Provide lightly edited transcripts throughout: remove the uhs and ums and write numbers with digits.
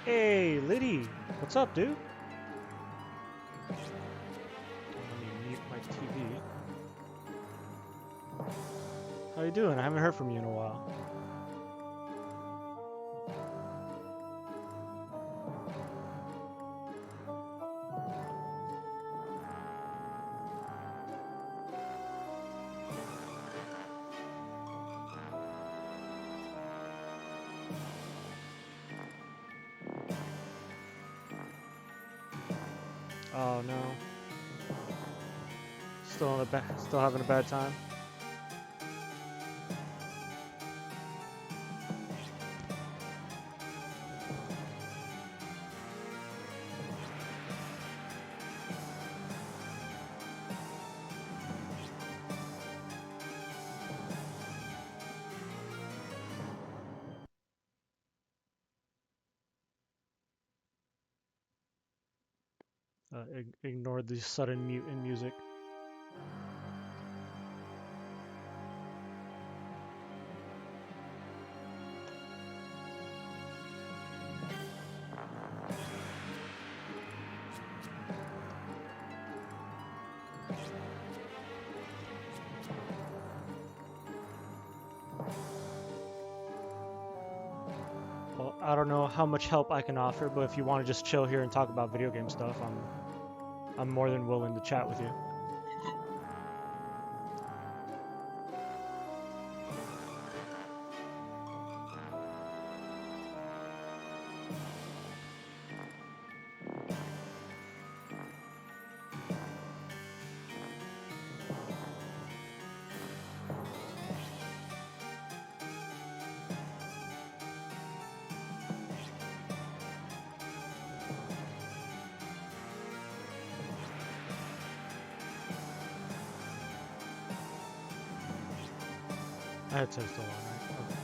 Hey, Liddy, what's up, dude? Let me mute my TV. How you doing? I haven't heard from you in a while. Oh no. Still having a bad time. Ignored the sudden mute in music. Well, I don't know how much help I can offer, but if you want to just chill here and talk about video game stuff, I'm more than willing to chat with you. My headset's still on, right? Okay.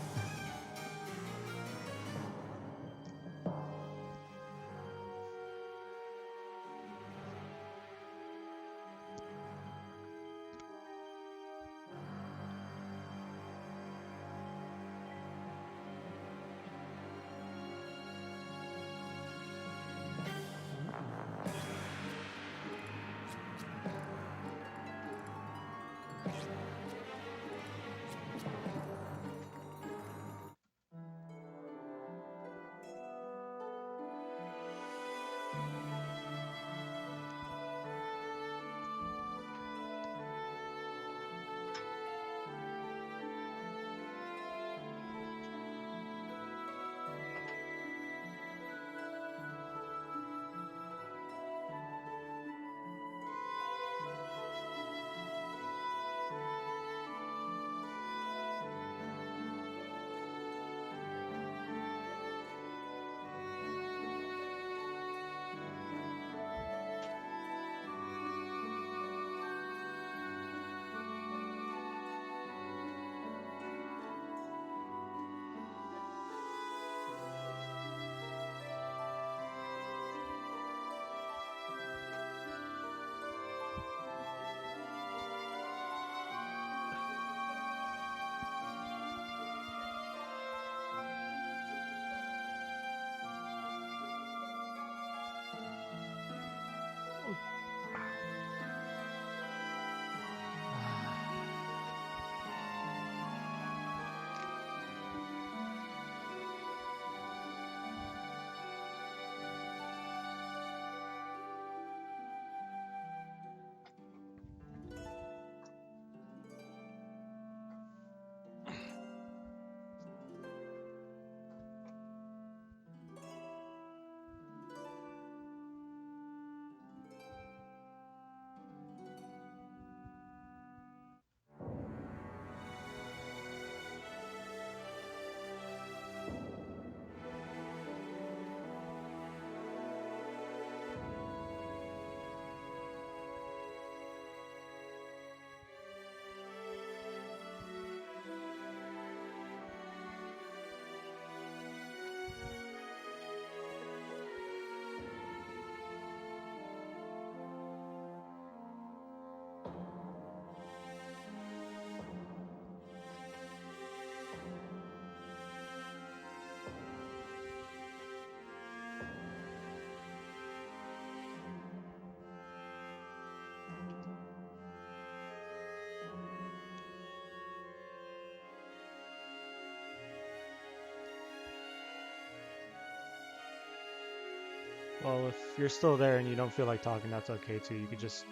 Well, if you're still there and you don't feel like talking, that's okay too. You could just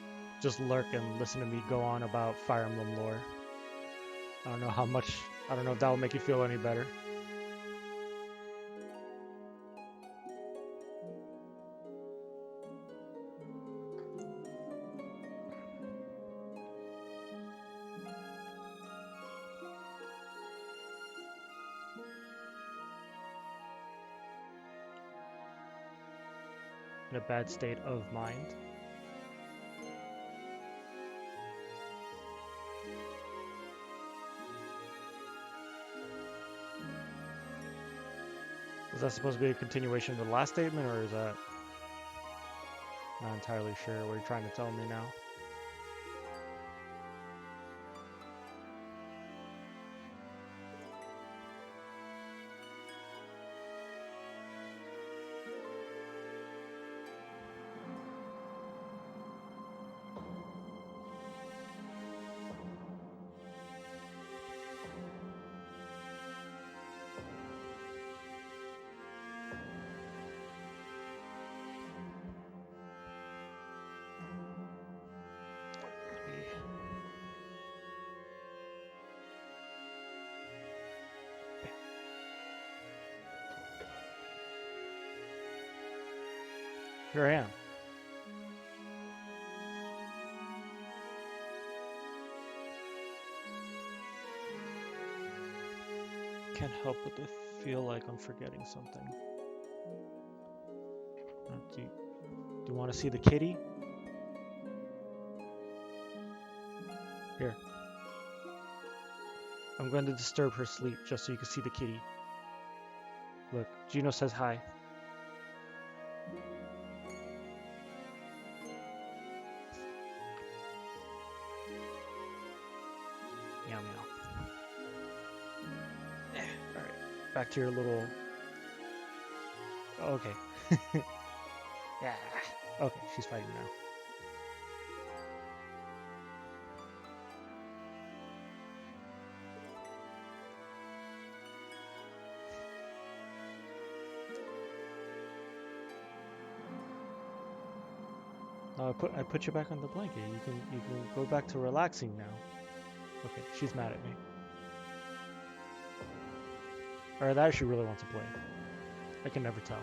lurk and listen to me go on about Fire Emblem lore. I don't know how much. I don't know if that will make you feel any better. In a bad state of mind. Is that supposed to be a continuation of the last statement, or is that... Not entirely sure what you're trying to tell me now. Here I am. Can't help but to feel like I'm forgetting something. Do you want to see the kitty? Here. I'm going to disturb her sleep just so you can see the kitty. Look, Gino says hi. Meow meow. Alright, back to your little... Okay. Yeah. Okay, she's fighting now. I put you back on the blanket. You can go back to relaxing now. Okay, she's mad at me. Or that she really wants to play. I can never tell.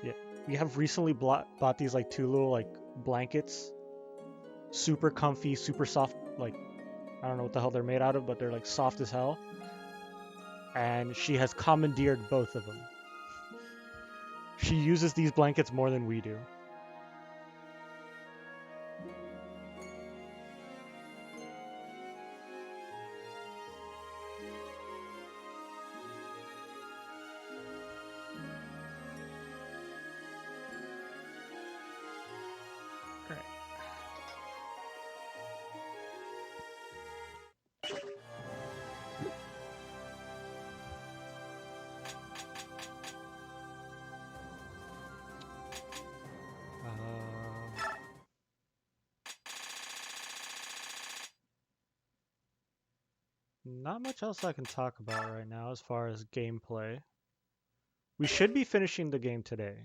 Yeah, we have recently bought these like 2 little like blankets. Super comfy, super soft, like I don't know what the hell they're made out of, but they're like soft as hell. And she has commandeered both of them. She uses these blankets more than we do. Not much else I can talk about right now as far as gameplay. We should be finishing the game today,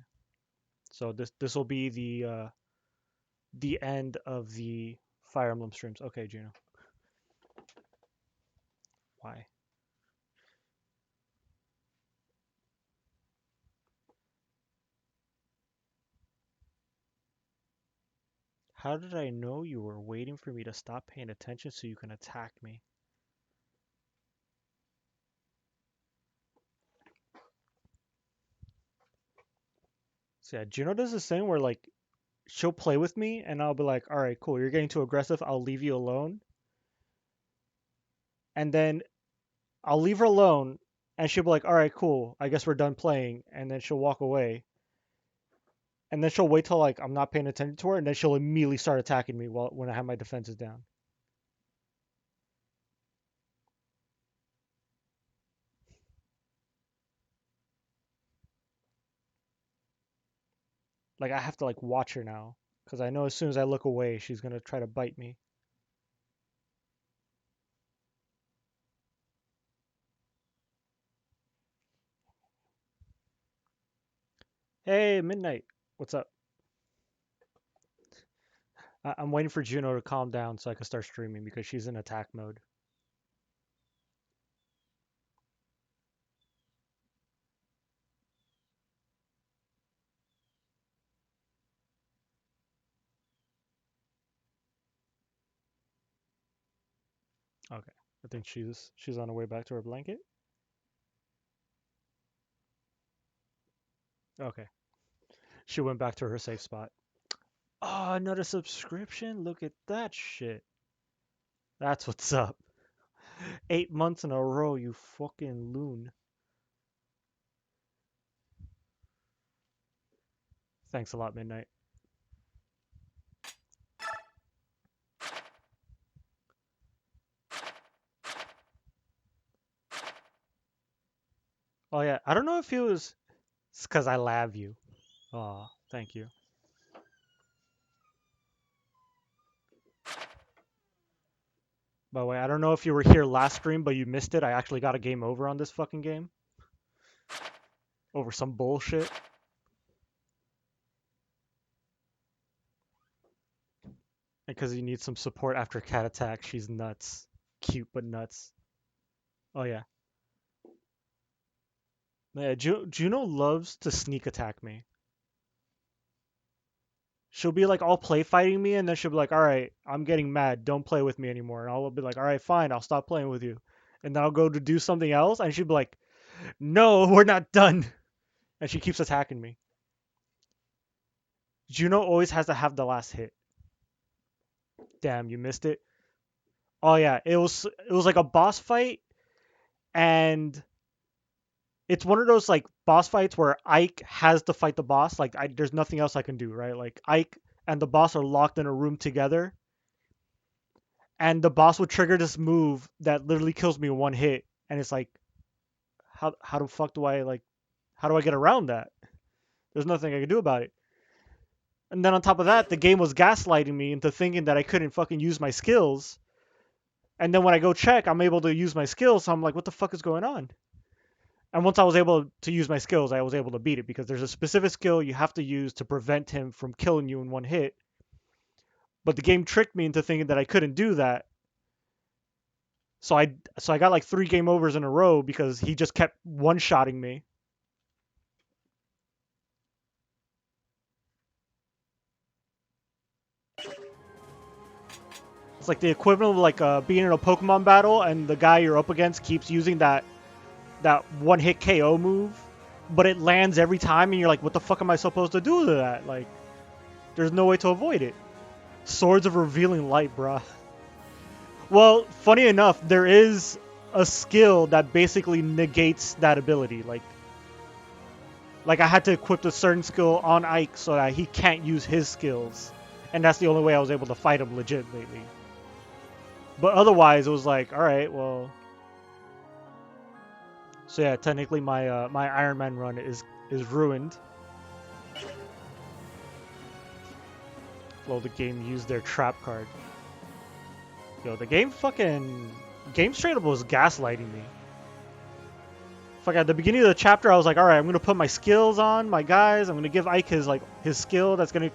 so this will be the end of the Fire Emblem streams. Okay, Gino. Why? How did I know you were waiting for me to stop paying attention so you can attack me? So yeah, Juno does this thing where like she'll play with me and I'll be like, all right, cool, you're getting too aggressive, I'll leave you alone. And then I'll leave her alone and she'll be like, all right, cool, I guess we're done playing. And then she'll walk away. and then she'll wait till like I'm not paying attention to her, and then she'll immediately start attacking me when I have my defenses down. Like I have to like watch her now, because I know as soon as I look away, she's gonna try to bite me. Hey, Midnight, what's up? I'm waiting for Juno to calm down so I can start streaming because she's in attack mode. Okay, I think she's on her way back to her blanket. Okay, she went back to her safe spot. Oh, another subscription? Look at that shit. That's what's up. 8 months in a row, you fucking loon. Thanks a lot, Midnight. Oh yeah, I don't know if it's because I love you. Oh, thank you. By the way, I don't know if you were here last stream, but you missed it. I actually got a game over on this fucking game. Over some bullshit. Because you need some support after cat attack. She's nuts. Cute, but nuts. Oh yeah. Yeah, Juno loves to sneak attack me. She'll be like all play fighting me, and then she'll be like, all right, I'm getting mad. Don't play with me anymore. And I'll be like, all right, fine. I'll stop playing with you. And then I'll go to do something else, and she'll be like, no, we're not done. And she keeps attacking me. Juno always has to have the last hit. Damn, you missed it. Oh yeah, it was like a boss fight, and it's one of those like boss fights where Ike has to fight the boss. Like there's nothing else I can do, right? Like Ike and the boss are locked in a room together, and the boss would trigger this move that literally kills me in one hit, and it's like, how the fuck do I like, how do I get around that? There's nothing I can do about it. And then on top of that, the game was gaslighting me into thinking that I couldn't fucking use my skills. And then when I go check, I'm able to use my skills. So I'm like, what the fuck is going on? And once I was able to use my skills, I was able to beat it because there's a specific skill you have to use to prevent him from killing you in one hit. But the game tricked me into thinking that I couldn't do that. So I got like 3 game overs in a row because he just kept one-shotting me. It's like the equivalent of like being in a Pokemon battle and the guy you're up against keeps using that one-hit KO move, but it lands every time, and you're like, what the fuck am I supposed to do to that? Like, there's no way to avoid it. Swords of Revealing Light, bruh. Well, funny enough, there is a skill that basically negates that ability. Like I had to equip a certain skill on Ike so that he can't use his skills, and that's the only way I was able to fight him legitimately. But otherwise, it was like, all right, well. So yeah, technically my Iron Man run is ruined. Well, the game used their trap card. Yo, the game straight up was gaslighting me. Fuck, at the beginning of the chapter, I was like, all right, I'm gonna put my skills on my guys. I'm gonna give Ike his skill that's gonna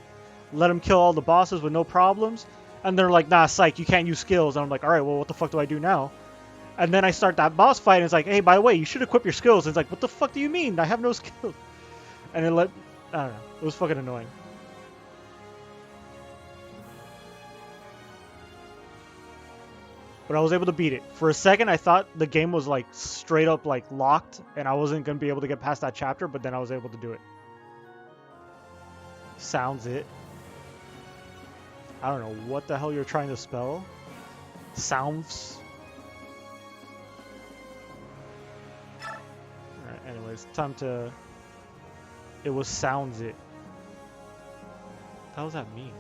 let him kill all the bosses with no problems. And they're like, nah, psych, you can't use skills. And I'm like, all right, well, what the fuck do I do now? And then I start that boss fight, and it's like, hey, by the way, you should equip your skills. And it's like, what the fuck do you mean? I have no skills. And I don't know. It was fucking annoying. But I was able to beat it. For a second, I thought the game was like straight up like locked, and I wasn't gonna be able to get past that chapter. But then I was able to do it. Sounds it. I don't know what the hell you're trying to spell. Sounds. Alright, anyways, time to... It was sounds it. What does that mean?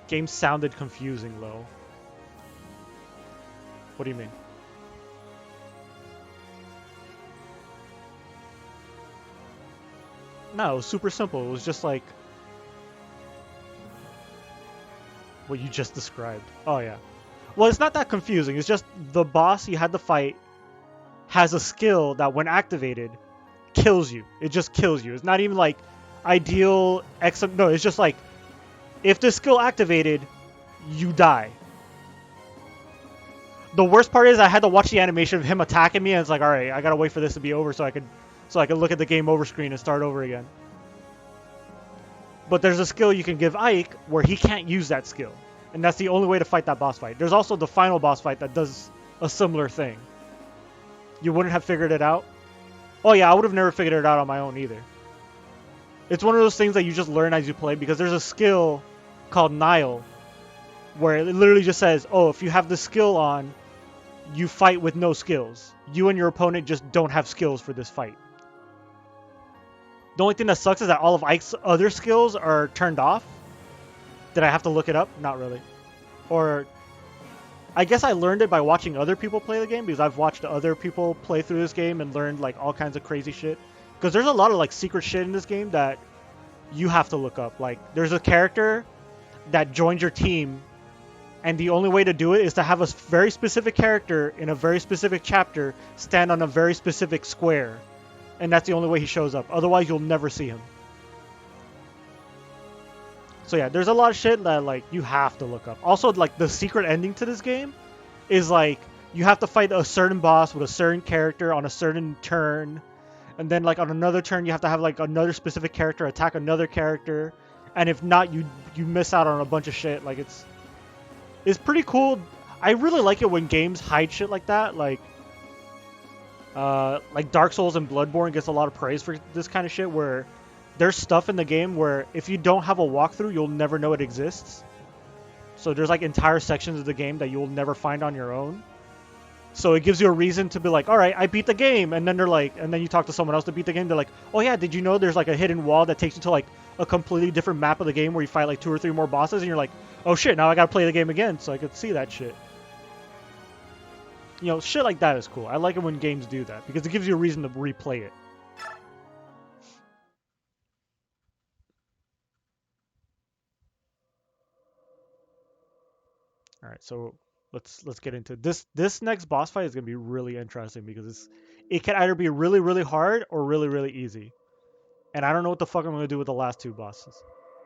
Game sounded confusing, though. What do you mean? No, it was super simple. It was just like what you just described. Oh, yeah. Well, it's not that confusing. It's just the boss you had to fight has a skill that, when activated, kills you. It just kills you. It's not even like ideal X. No, it's just like if the skill activated, you die. The worst part is I had to watch the animation of him attacking me, and it's like, all right, I gotta wait for this to be over so I could look at the game over screen and start over again. But there's a skill you can give Ike where he can't use that skill, and that's the only way to fight that boss fight. There's also the final boss fight that does a similar thing. You wouldn't have figured it out? Oh yeah, I would have never figured it out on my own either. It's one of those things that you just learn as you play, because there's a skill called Nile where it literally just says, oh, if you have the skill on, you fight with no skills. You and your opponent just don't have skills for this fight. The only thing that sucks is that all of Ike's other skills are turned off. Did I have to look it up? Not really. Or I guess I learned it by watching other people play the game, because I've watched other people play through this game and learned like all kinds of crazy shit. Because there's a lot of like secret shit in this game that you have to look up. Like there's a character that joins your team, and the only way to do it is to have a very specific character in a very specific chapter stand on a very specific square. And that's the only way he shows up. Otherwise, you'll never see him. So yeah, there's a lot of shit that like you have to look up. Also, like the secret ending to this game is like you have to fight a certain boss with a certain character on a certain turn. And then like on another turn, you have to have like another specific character attack another character. And if not, you miss out on a bunch of shit. Like it's pretty cool. I really like it when games hide shit like that. Like Dark Souls and Bloodborne gets a lot of praise for this kind of shit, where there's stuff in the game where if you don't have a walkthrough, you'll never know it exists. So there's like entire sections of the game that you'll never find on your own. So it gives you a reason to be like, all right, I beat the game. And then they're like, and then you talk to someone else to beat the game. They're like, oh yeah, did you know there's like a hidden wall that takes you to like a completely different map of the game where you fight like 2 or 3 more bosses? And you're like, oh shit, now I gotta play the game again so I could see that shit. You know, shit like that is cool. I like it when games do that because it gives you a reason to replay it. All right, so let's get into this. This next boss fight is gonna be really interesting because it can either be really really hard or really really easy, and I don't know what the fuck I'm gonna do with the last 2 bosses.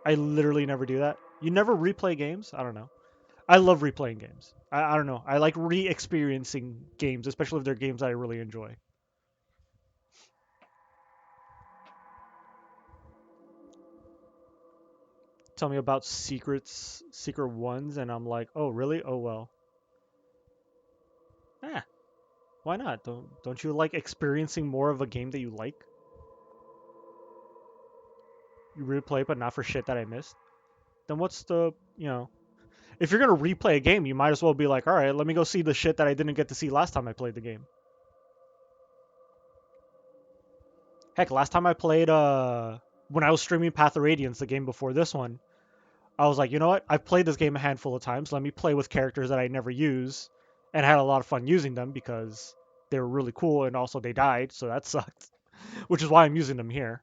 I literally never do that. You never replay games? I don't know. I love replaying games. I don't know. I like re-experiencing games, especially if they're games that I really enjoy. Tell me about secret ones, and I'm like, oh really? Oh well. Eh, why not? Don't you like experiencing more of a game that you like? You replay, but not for shit that I missed. Then what's the, you know, if you're gonna replay a game, you might as well be like, all right, let me go see the shit that I didn't get to see last time I played the game. Heck, last time I played, when I was streaming Path of Radiance, the game before this one, I was like, you know what? I've played this game a handful of times. Let me play with characters that I never use, and had a lot of fun using them because they were really cool, and also they died, so that sucked. Which is why I'm using them here.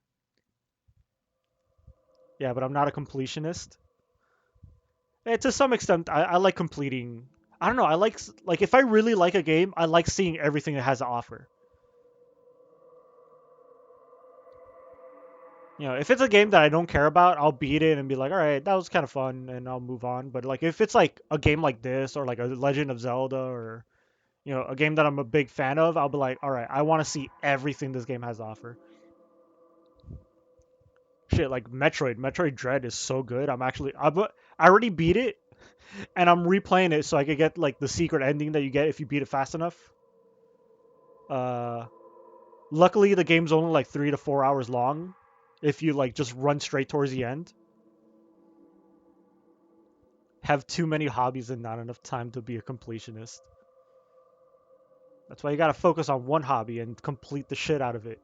Yeah, but I'm not a completionist. To some extent, I like completing. I don't know. I like if I really like a game, I like seeing everything it has to offer. You know, if it's a game that I don't care about, I'll beat it and be like, all right, that was kind of fun, and I'll move on. But like if it's like a game like this or like a Legend of Zelda or a game that I'm a big fan of, I'll be like, all right, I want to see everything this game has to offer. Shit, like Metroid Dread is so good. I already beat it, and I'm replaying it so I could get like the secret ending that you get if you beat it fast enough. Uh, Luckily the game's only like 3 to 4 hours long, if you like just run straight towards the end. Have too many hobbies and not enough time to be a completionist. That's why you gotta focus on one hobby and complete the shit out of it.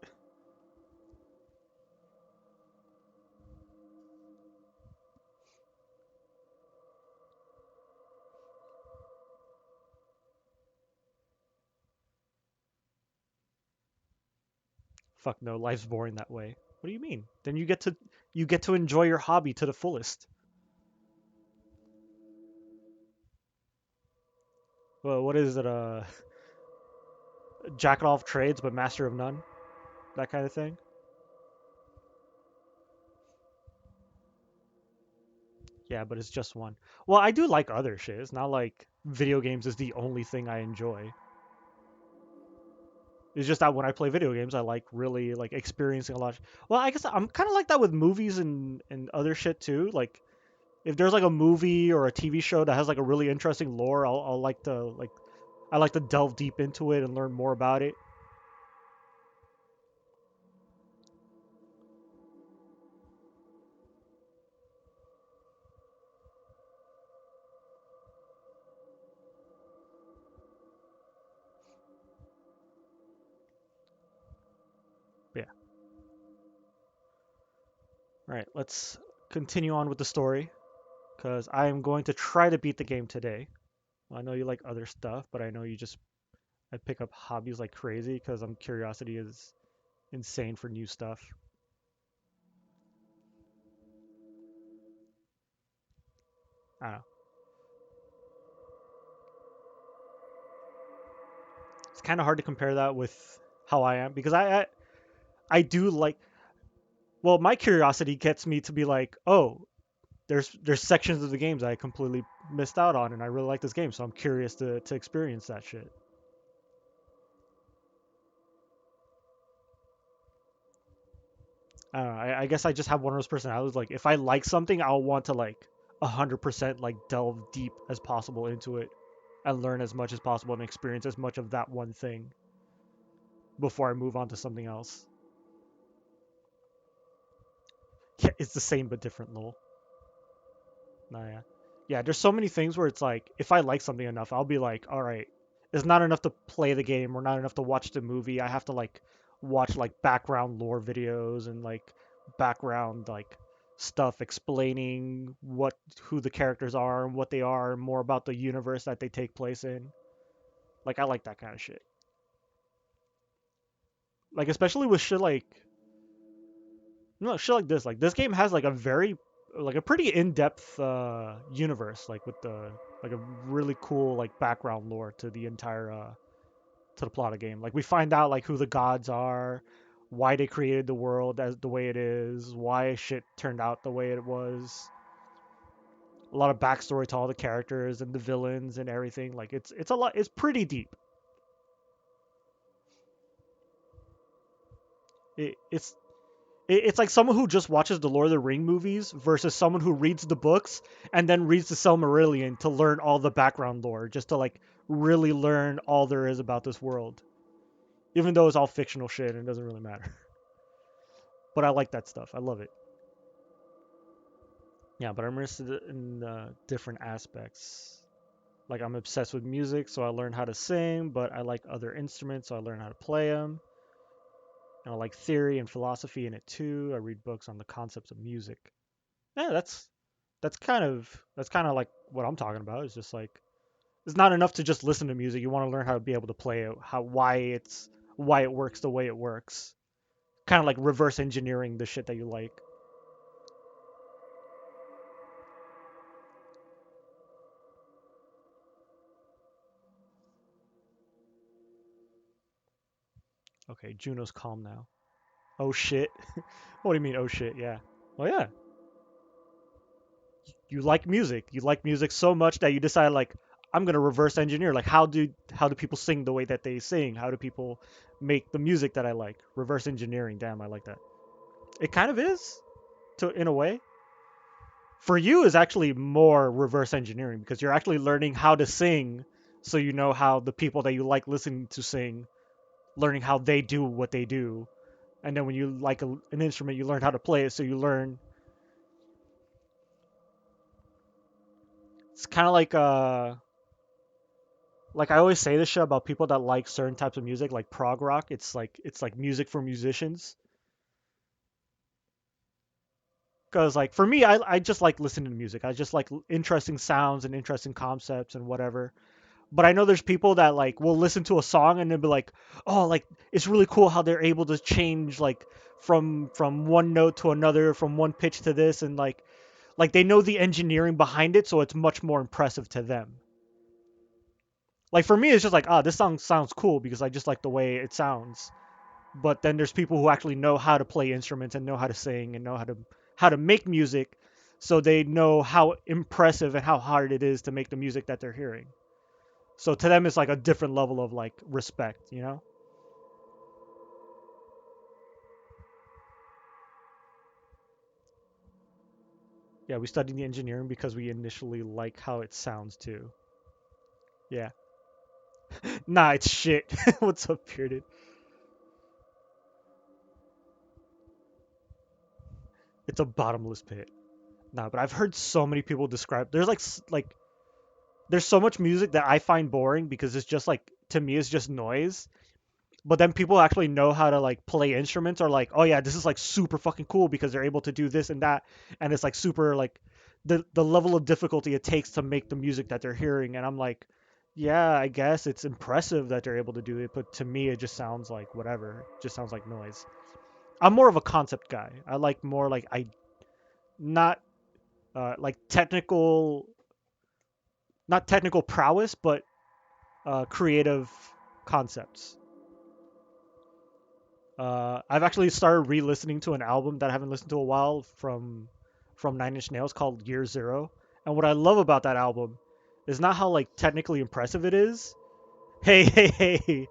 fuck no, life's boring that way. What do you mean? Then you get to enjoy your hobby to the fullest. Well, what is it? Jack of all trades but master of none. That kind of thing. Yeah, but it's just one. Well, I do like other shit. It's not like video games is the only thing I enjoy. It's just that when I play video games, I like really like experiencing a lot. Well, I guess I'm kind of like that with movies and other shit too. Like if there's like a movie or a TV show that has like a really interesting lore, I'll like to like I like to delve deep into it and learn more about it. But yeah. All right, let's continue on with the story because I am going to try to beat the game today. I know you like other stuff, but I know you just I pick up hobbies like crazy because I'm curiosity is insane for new stuff. I don't know. It's kind of hard to compare that with how I am because I do like well my curiosity gets me to be like oh there's sections of the games I completely missed out on and I really like this game so I'm curious to experience that shit. I don't know. I guess I just have one of those personalities. Like, if I like something, I'll want to like 100% like delve deep as possible into it and learn as much as possible and experience as much of that one thing before I move on to something else. Yeah, it's the same but different, lol. Nah, yeah. Yeah, there's so many things where it's like, if I like something enough, I'll be like, all right, it's not enough to play the game or not enough to watch the movie. I have to like watch like background lore videos and like background like stuff explaining who the characters are and what they are and more about the universe that they take place in. Like I like that kind of shit. Like especially with shit like no shit like this. Like this game has like a very like a pretty in-depth universe like with the like a really cool like background lore to the entire to the plot of the game. Like we find out like who the gods are, why they created the world as the way it is, why shit turned out the way it was. A lot of backstory to all the characters and the villains and everything. Like it's a lot. It's pretty deep. It's it's like someone who just watches the Lord of the Ring movies versus someone who reads the books and then reads the Silmarillion to learn all the background lore, just to like really learn all there is about this world. Even though it's all fictional shit and it doesn't really matter. But I like that stuff. I love it. Yeah, but I'm interested in different aspects. Like I'm obsessed with music, so I learned how to sing, but I like other instruments, so I learned how to play them. And I like theory and philosophy in it too. I read books on the concepts of music. Yeah, that's kind of like what I'm talking about. It's just like it's not enough to just listen to music. You want to learn how to be able to play it, how why it works the way it works. Kind of like reverse engineering the shit that you like. Okay, Juno's calm now. Oh shit. What do you mean? Oh shit? Yeah. Well, yeah. You like music. You like music so much that you decide like I'm gonna reverse engineer. Like how do people sing the way that they sing? How do people make the music that I like? Reverse engineering. Damn, I like that. It kind of is to in a way. For you is actually more reverse engineering because you're actually learning how to sing so you know how the people that you like listening to sing, learning how they do what they do. And then when you like an instrument, you learn how to play it so you learn it's kind of like I always say this shit about people that like certain types of music, like prog rock. It's like music for musicians. Because like for me, I just like listening to music. I just like interesting sounds and interesting concepts and whatever. But I know there's people that like will listen to a song and they'll be like, "Oh, like it's really cool how they're able to change like from one note to another, from one pitch to this, and like they know the engineering behind it, so it's much more impressive to them." Like for me, it's just like, ah, this song sounds cool because I just like the way it sounds. But then there's people who actually know how to play instruments and know how to sing and know how to make music, so they know how impressive and how hard it is to make the music that they're hearing. So to them, it's like a different level of like respect, you know? Yeah, we studied the engineering because we initially like how it sounds too. Yeah. Nah, it's shit. What's up, bearded? It's a bottomless pit. Nah, but I've heard so many people describe. There's like there's so much music that I find boring because it's just like to me it's just noise. But then people actually know how to like play instruments or like, oh yeah, this is like super fucking cool because they're able to do this and that, and it's like super like the level of difficulty it takes to make the music that they're hearing, and I'm like, yeah, I guess it's impressive that they're able to do it, but to me it just sounds like whatever, it just sounds like noise. I'm more of a concept guy. I like more like I not like technical, not technical prowess, but creative concepts. I've actually started re-listening to an album that I haven't listened to a while from Nine Inch Nails called Year Zero. And what I love about that album is not how like technically impressive it is. Hey, hey, hey.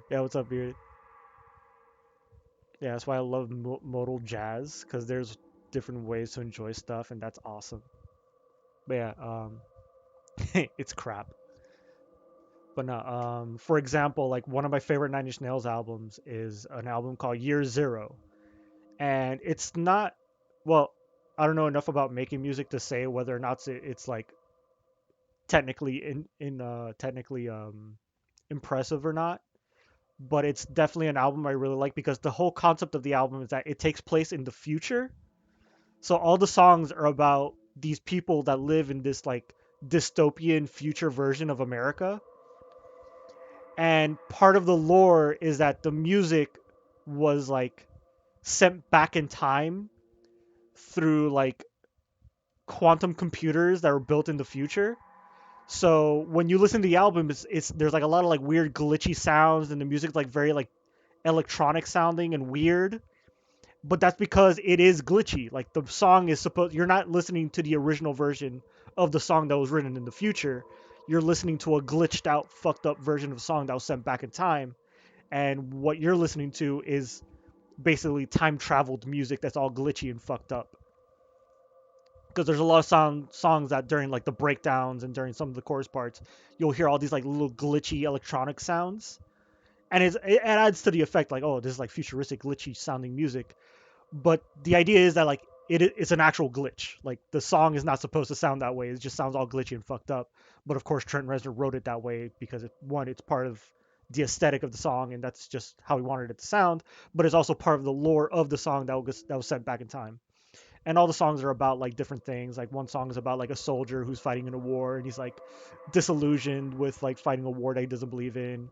Yeah, what's up, beard? Yeah, that's why I love modal jazz because there's different ways to enjoy stuff, and that's awesome. But yeah, it's crap. But no, for example, like one of my favorite Nine Inch Nails albums is an album called Year Zero, and it's not, well, I don't know enough about making music to say whether or not it's like technically in technically impressive or not, but it's definitely an album I really like because the whole concept of the album is that it takes place in the future. So all the songs are about these people that live in this like dystopian future version of America, and part of the lore is that the music was like sent back in time through like quantum computers that were built in the future. So when you listen to the album, it's there's like a lot of like weird glitchy sounds, and the music's like very like electronic sounding and weird. But that's because it is glitchy. Like the song is supposed, you're not listening to the original version of the song that was written in the future. You're listening to a glitched out, fucked up version of a song that was sent back in time. And what you're listening to is basically time traveled music that's all glitchy and fucked up. Because there's a lot of songs that during like the breakdowns and during some of the chorus parts, you'll hear all these like little glitchy electronic sounds, and it adds to the effect like, oh, this is like futuristic glitchy sounding music. But the idea is that like it's an actual glitch. Like the song is not supposed to sound that way. It just sounds all glitchy and fucked up. But of course, Trent Reznor wrote it that way because it's part of the aesthetic of the song, and that's just how he wanted it to sound. But it's also part of the lore of the song that was sent back in time, and all the songs are about like different things. Like one song is about like a soldier who's fighting in a war and he's like disillusioned with like fighting a war that he doesn't believe in.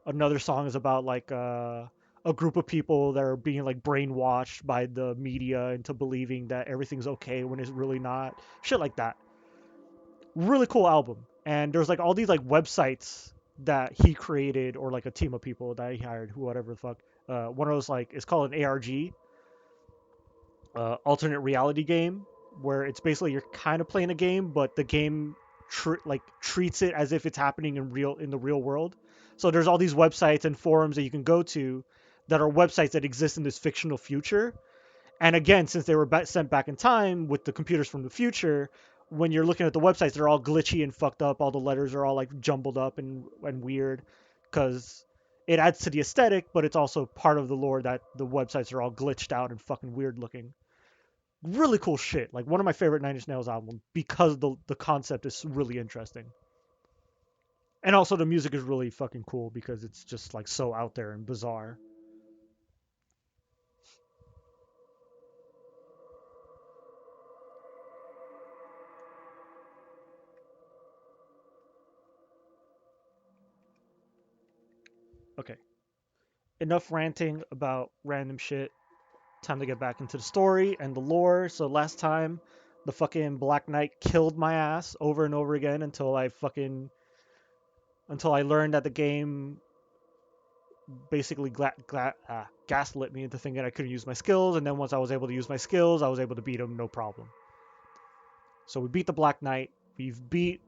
Another song is about like a group of people that are being like brainwashed by the media into believing that everything's okay when it's really not. Shit like that. Really cool album. And there's like all these like websites that he created, or like a team of people that he hired, who whatever the fuck. One of those, like, it's called an ARG, alternate reality game, where it's basically you're kind of playing a game, but the game like treats it as if it's happening in the real world. So there's all these websites and forums that you can go to that are websites that exist in this fictional future. And again, since they were sent back in time with the computers from the future, when you're looking at the websites, they're all glitchy and fucked up. All the letters are all like jumbled up and weird because it adds to the aesthetic, but it's also part of the lore that the websites are all glitched out and fucking weird looking. Really cool shit. Like one of my favorite Nine Inch Nails albums because the concept is really interesting. And also the music is really fucking cool because it's just like so out there and bizarre. Okay. Enough ranting about random shit. Time to get back into the story and the lore. So last time, the fucking Black Knight killed my ass over and over again until I learned that the game basically gaslit me into thinking I couldn't use my skills. And then once I was able to use my skills, I was able to beat him, no problem. So we beat the Black Knight. We've beat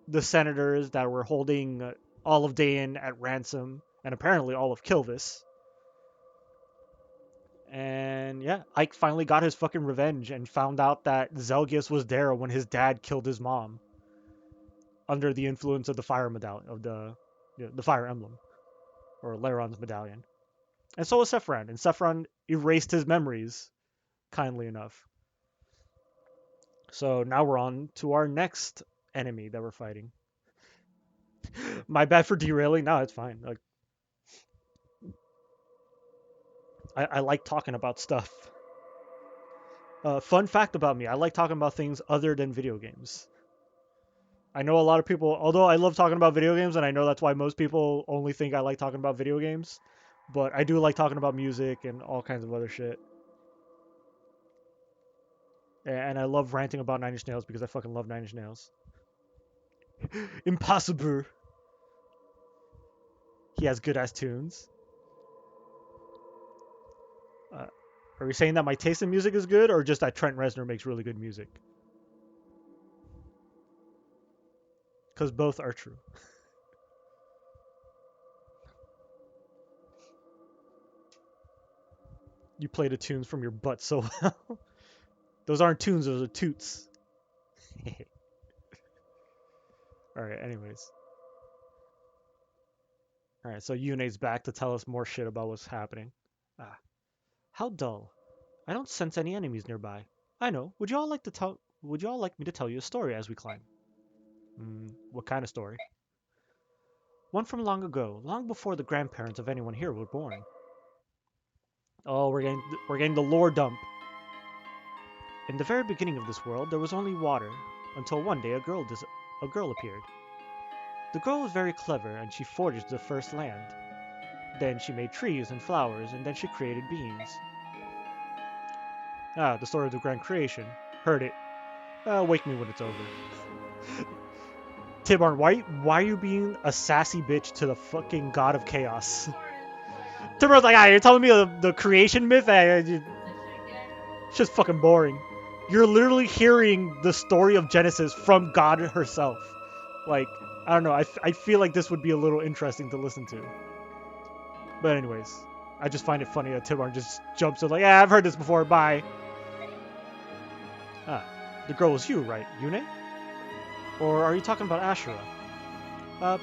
the senators that were holding all of Dayan at ransom, and apparently all of Kilvis. And yeah, Ike finally got his fucking revenge and found out that Zelgius was there when his dad killed his mom under the influence of the fire medallion of the fire emblem or Laron's medallion. And so was Sephiron, and Sephiron erased his memories, kindly enough. So now we're on to our next enemy that we're fighting. My bad for derailing. No, it's fine. Like I like talking about stuff. Fun fact about me: I like talking about things other than video games. I know a lot of people, although I love talking about video games, and I know that's why most people only think I like talking about video games, but I do like talking about music and all kinds of other shit. And I love ranting about Nine Inch Nails because I fucking love Nine Inch Nails. Impossible. He has good ass tunes. Uh, are we saying that my taste in music is good, or just that Trent Reznor makes really good music? Because both are true. You play the tunes from your butt so well. Those aren't tunes, those are toots. Alright, anyways. Alright, so Yune's back to tell us more shit about what's happening. Ah. How dull. I don't sense any enemies nearby. I know. Would you all like me to tell you a story as we climb? What kind of story? One from long ago, long before the grandparents of anyone here were born. Oh, we're getting the lore dump. In the very beginning of this world, there was only water, until one day a girl appeared. The girl was very clever, and she forged the first land. Then she made trees and flowers, and then she created beings. Ah, the story of the grand creation. Heard it. Wake me when it's over. Tibarn, why are you being a sassy bitch to the fucking god of chaos? Tibarn's like, you're telling me the creation myth? It's just fucking boring. You're literally hearing the story of Genesis from God herself. Like, I don't know, I feel like this would be a little interesting to listen to. But anyways, I just find it funny that Tibarn just jumps in like, yeah, I've heard this before, bye. Ah, the girl was you, right, Yune? Or are you talking about Ashura?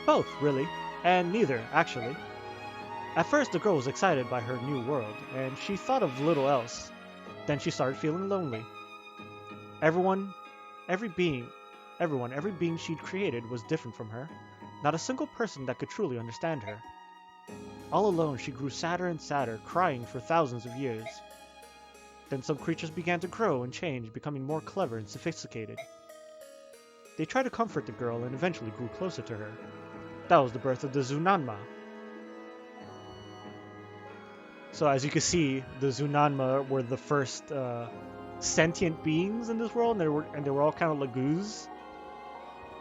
Both, really. And neither, actually. At first, the girl was excited by her new world, and she thought of little else. Then she started feeling lonely. Every being she'd created was different from her. Not a single person that could truly understand her. All alone, she grew sadder and sadder, crying for thousands of years. Then some creatures began to grow and change, becoming more clever and sophisticated. They tried to comfort the girl and eventually grew closer to her. That was the birth of the Zunanma. So as you can see, the Zunanma were the first sentient beings in this world, and they were all kind of Laguz.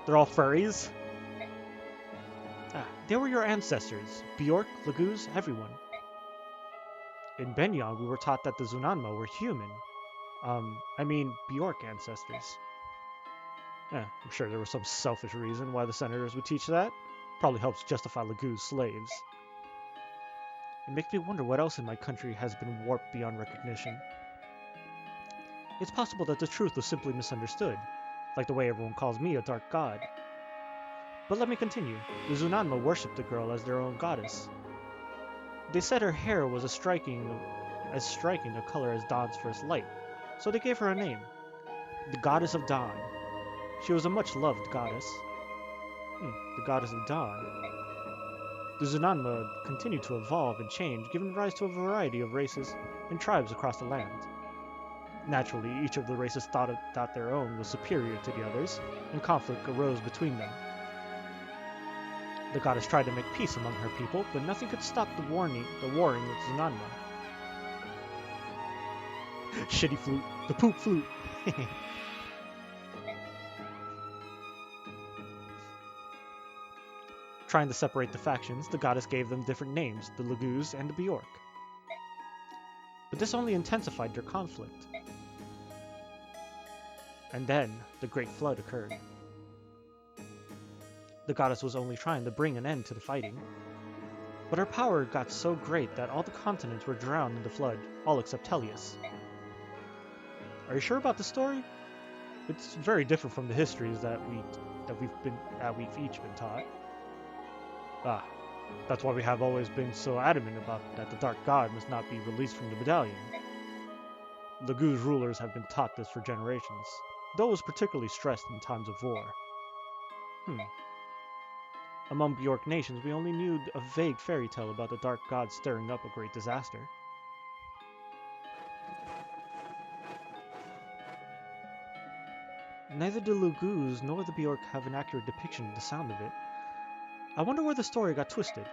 They're all furries. They were your ancestors. Bjork, Laguz, everyone. In Benyon, we were taught that the Zunanma were human. I mean Bjork ancestors. I'm sure there was some selfish reason why the senators would teach that. Probably helps justify Laguz slaves. It makes me wonder what else in my country has been warped beyond recognition. It's possible that the truth was simply misunderstood, like the way everyone calls me a dark god. But let me continue. The Zunanma worshipped the girl as their own goddess. They said her hair was as striking a color as dawn's first light, so they gave her a name, the Goddess of Dawn. She was a much-loved goddess. The Goddess of Dawn. The Zunanma continued to evolve and change, giving rise to a variety of races and tribes across the land. Naturally, each of the races thought that their own was superior to the others, and conflict arose between them. The goddess tried to make peace among her people, but nothing could stop the warring with Zananma. Shitty flute. The poop flute. Trying to separate the factions, the goddess gave them different names, the Laguz and the Bjork. But this only intensified their conflict. And then, the Great Flood occurred. The goddess was only trying to bring an end to the fighting, but her power got so great that all the continents were drowned in the flood, all except Helios. Are you sure about the story? It's very different from the histories that we've each been taught. That's why we have always been so adamant about that the Dark God must not be released from the medallion. Laguz rulers have been taught this for generations, though it was particularly stressed in times of war. Among Bjork nations, we only knew a vague fairy tale about the Dark God stirring up a great disaster. Neither the Laguz nor the Bjork have an accurate depiction of the sound of it. I wonder where the story got twisted.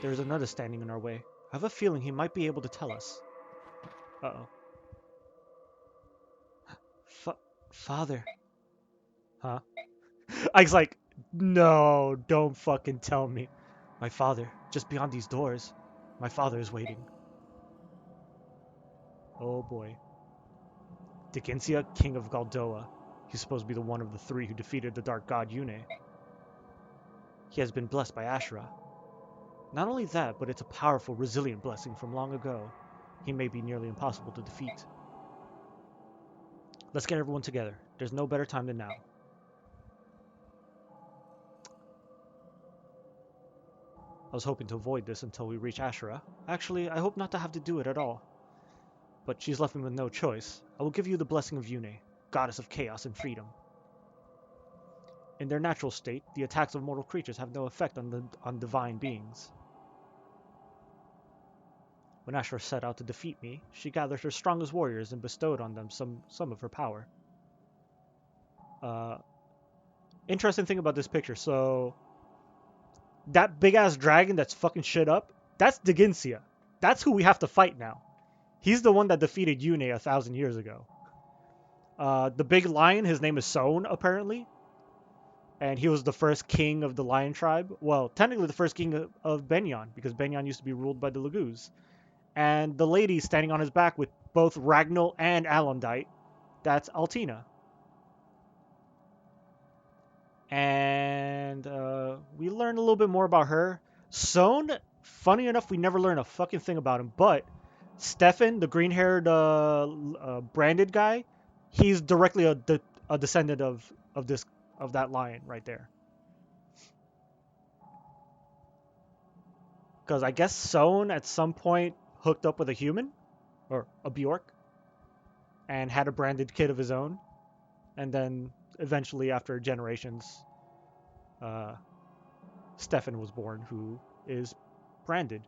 There's another standing in our way. I have a feeling he might be able to tell us. Uh-oh. Father. Huh? I was like, no, don't fucking tell me. My father, just beyond these doors. My father is waiting. Oh boy. Diginsia, king of Galdoa. He's supposed to be the one of the three who defeated the dark god Yune. He has been blessed by Ashura. Not only that, but it's a powerful, resilient blessing from long ago. He may be nearly impossible to defeat. Let's get everyone together. There's no better time than now. I was hoping to avoid this until we reach Ashura. Actually, I hope not to have to do it at all. But she's left me with no choice. I will give you the blessing of Yune, goddess of chaos and freedom. In their natural state, the attacks of mortal creatures have no effect on divine beings. When Ashura set out to defeat me, she gathered her strongest warriors and bestowed on them some of her power. Interesting thing about this picture, so that big-ass dragon that's fucking shit up, that's Diginsia. That's who we have to fight now. He's the one that defeated Yune 1,000 years ago. The big lion, his name is Sohn, apparently. And he was the first king of the lion tribe. Well, technically the first king of Benyon, because Benyon used to be ruled by the Laguz. And the lady standing on his back with both Ragnall and Alondite, that's Altina. And we learned a little bit more about her. Sohn, funny enough, we never learned a fucking thing about him. But Stefan, the green-haired branded guy, he's directly a descendant of that lion right there. Because I guess Sohn at some point hooked up with a human or a Bjork and had a branded kid of his own, and then eventually after generations Stefan was born, who is branded.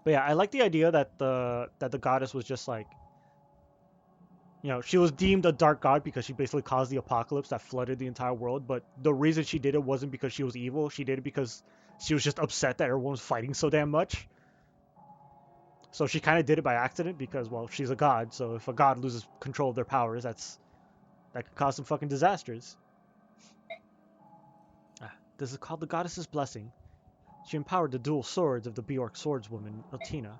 But yeah, I like the idea that the goddess was just like, you know, she was deemed a dark god because she basically caused the apocalypse that flooded the entire world, but the reason she did it wasn't because she was evil. She did it because she was just upset that everyone was fighting so damn much. So she kind of did it by accident because, well, she's a god, so if a god loses control of their powers, that could cause some fucking disasters. This is called the Goddess's Blessing. She empowered the dual swords of the Bjork swordswoman, Altina,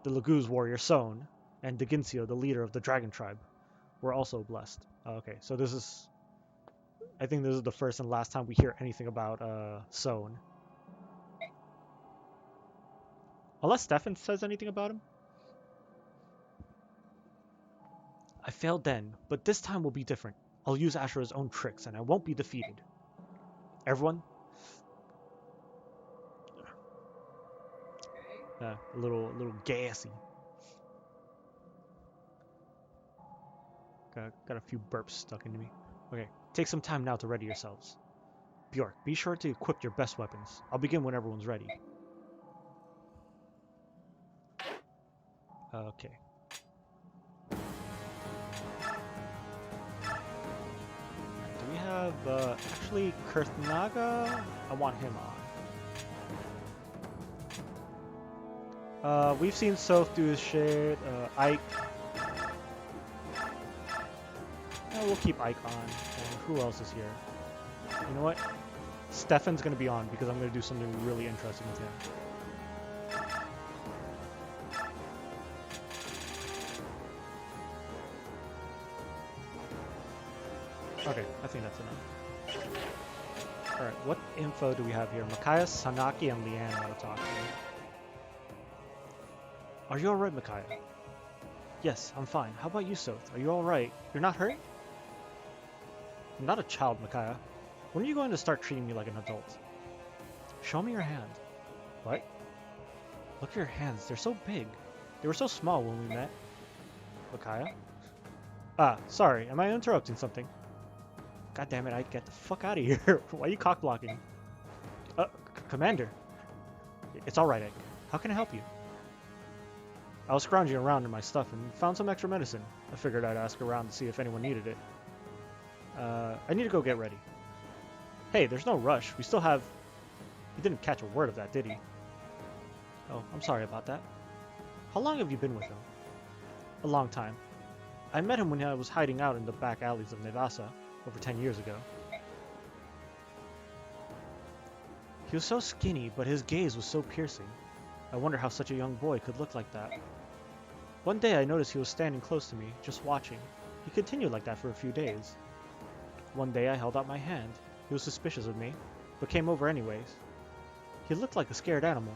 the Laguz warrior Sohn, and Diginsia, the leader of the dragon tribe, were also blessed. Okay, so this is... I think this is the first and last time we hear anything about Sohn. Unless Stefan says anything about him. I failed then, but this time will be different. I'll use Ashura's own tricks, and I won't be defeated. Everyone? A little gassy. Got a few burps stuck into me. Okay, take some time now to ready yourselves. Bjork, be sure to equip your best weapons. I'll begin when everyone's ready. Okay. But actually, Kurthnaga, I want him on. We've seen Soph do his shit. Ike. We'll keep Ike on. And who else is here? You know what? Stefan's gonna be on because I'm gonna do something really interesting with him. Okay, I think that's enough. Alright, what info do we have here? Micaiah, Sanaki, and Leanne want to talk to me. Are you alright, Micaiah? Yes, I'm fine. How about you, Soph? Are you alright? You're not hurt? I'm not a child, Micaiah. When are you going to start treating me like an adult? Show me your hand. What? Look at your hands. They're so big. They were so small when we met. Micaiah? Ah, sorry. Am I interrupting something? God damn it, I'd get the fuck out of here. Why are you cock blocking? Commander. It's alright, Ike. How can I help you? I was scrounging around in my stuff and found some extra medicine. I figured I'd ask around to see if anyone needed it. I need to go get ready. Hey, there's no rush. We still have... He didn't catch a word of that, did he? Oh, I'm sorry about that. How long have you been with him? A long time. I met him when I was hiding out in the back alleys of Nevasa over 10 years ago. He was so skinny, but his gaze was so piercing. I wonder how such a young boy could look like that. One day I noticed he was standing close to me, just watching. He continued like that for a few days. One day I held out my hand. He was suspicious of me, but came over anyways. He looked like a scared animal.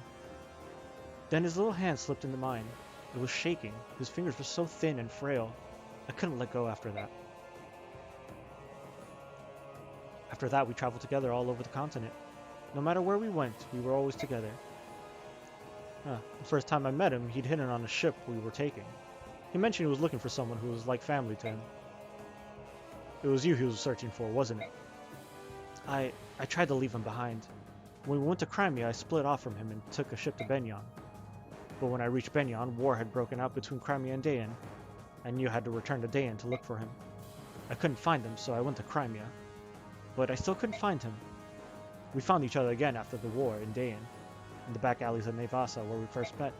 Then his little hand slipped into mine. It was shaking. His fingers were so thin and frail. I couldn't let go after that. After that, we traveled together all over the continent. No matter where we went, we were always together. The first time I met him, he'd hidden on a ship we were taking. He mentioned he was looking for someone who was like family to him. It was you he was searching for, wasn't it? I tried to leave him behind. When we went to Crimea, I split off from him and took a ship to Benyon. But when I reached Benyon, war had broken out between Crimea and Dayan. I knew I had to return to Dayan to look for him. I couldn't find him, so I went to Crimea. But I still couldn't find him. We found each other again after the war in Dayan, in the back alleys of Nevasa where we first met.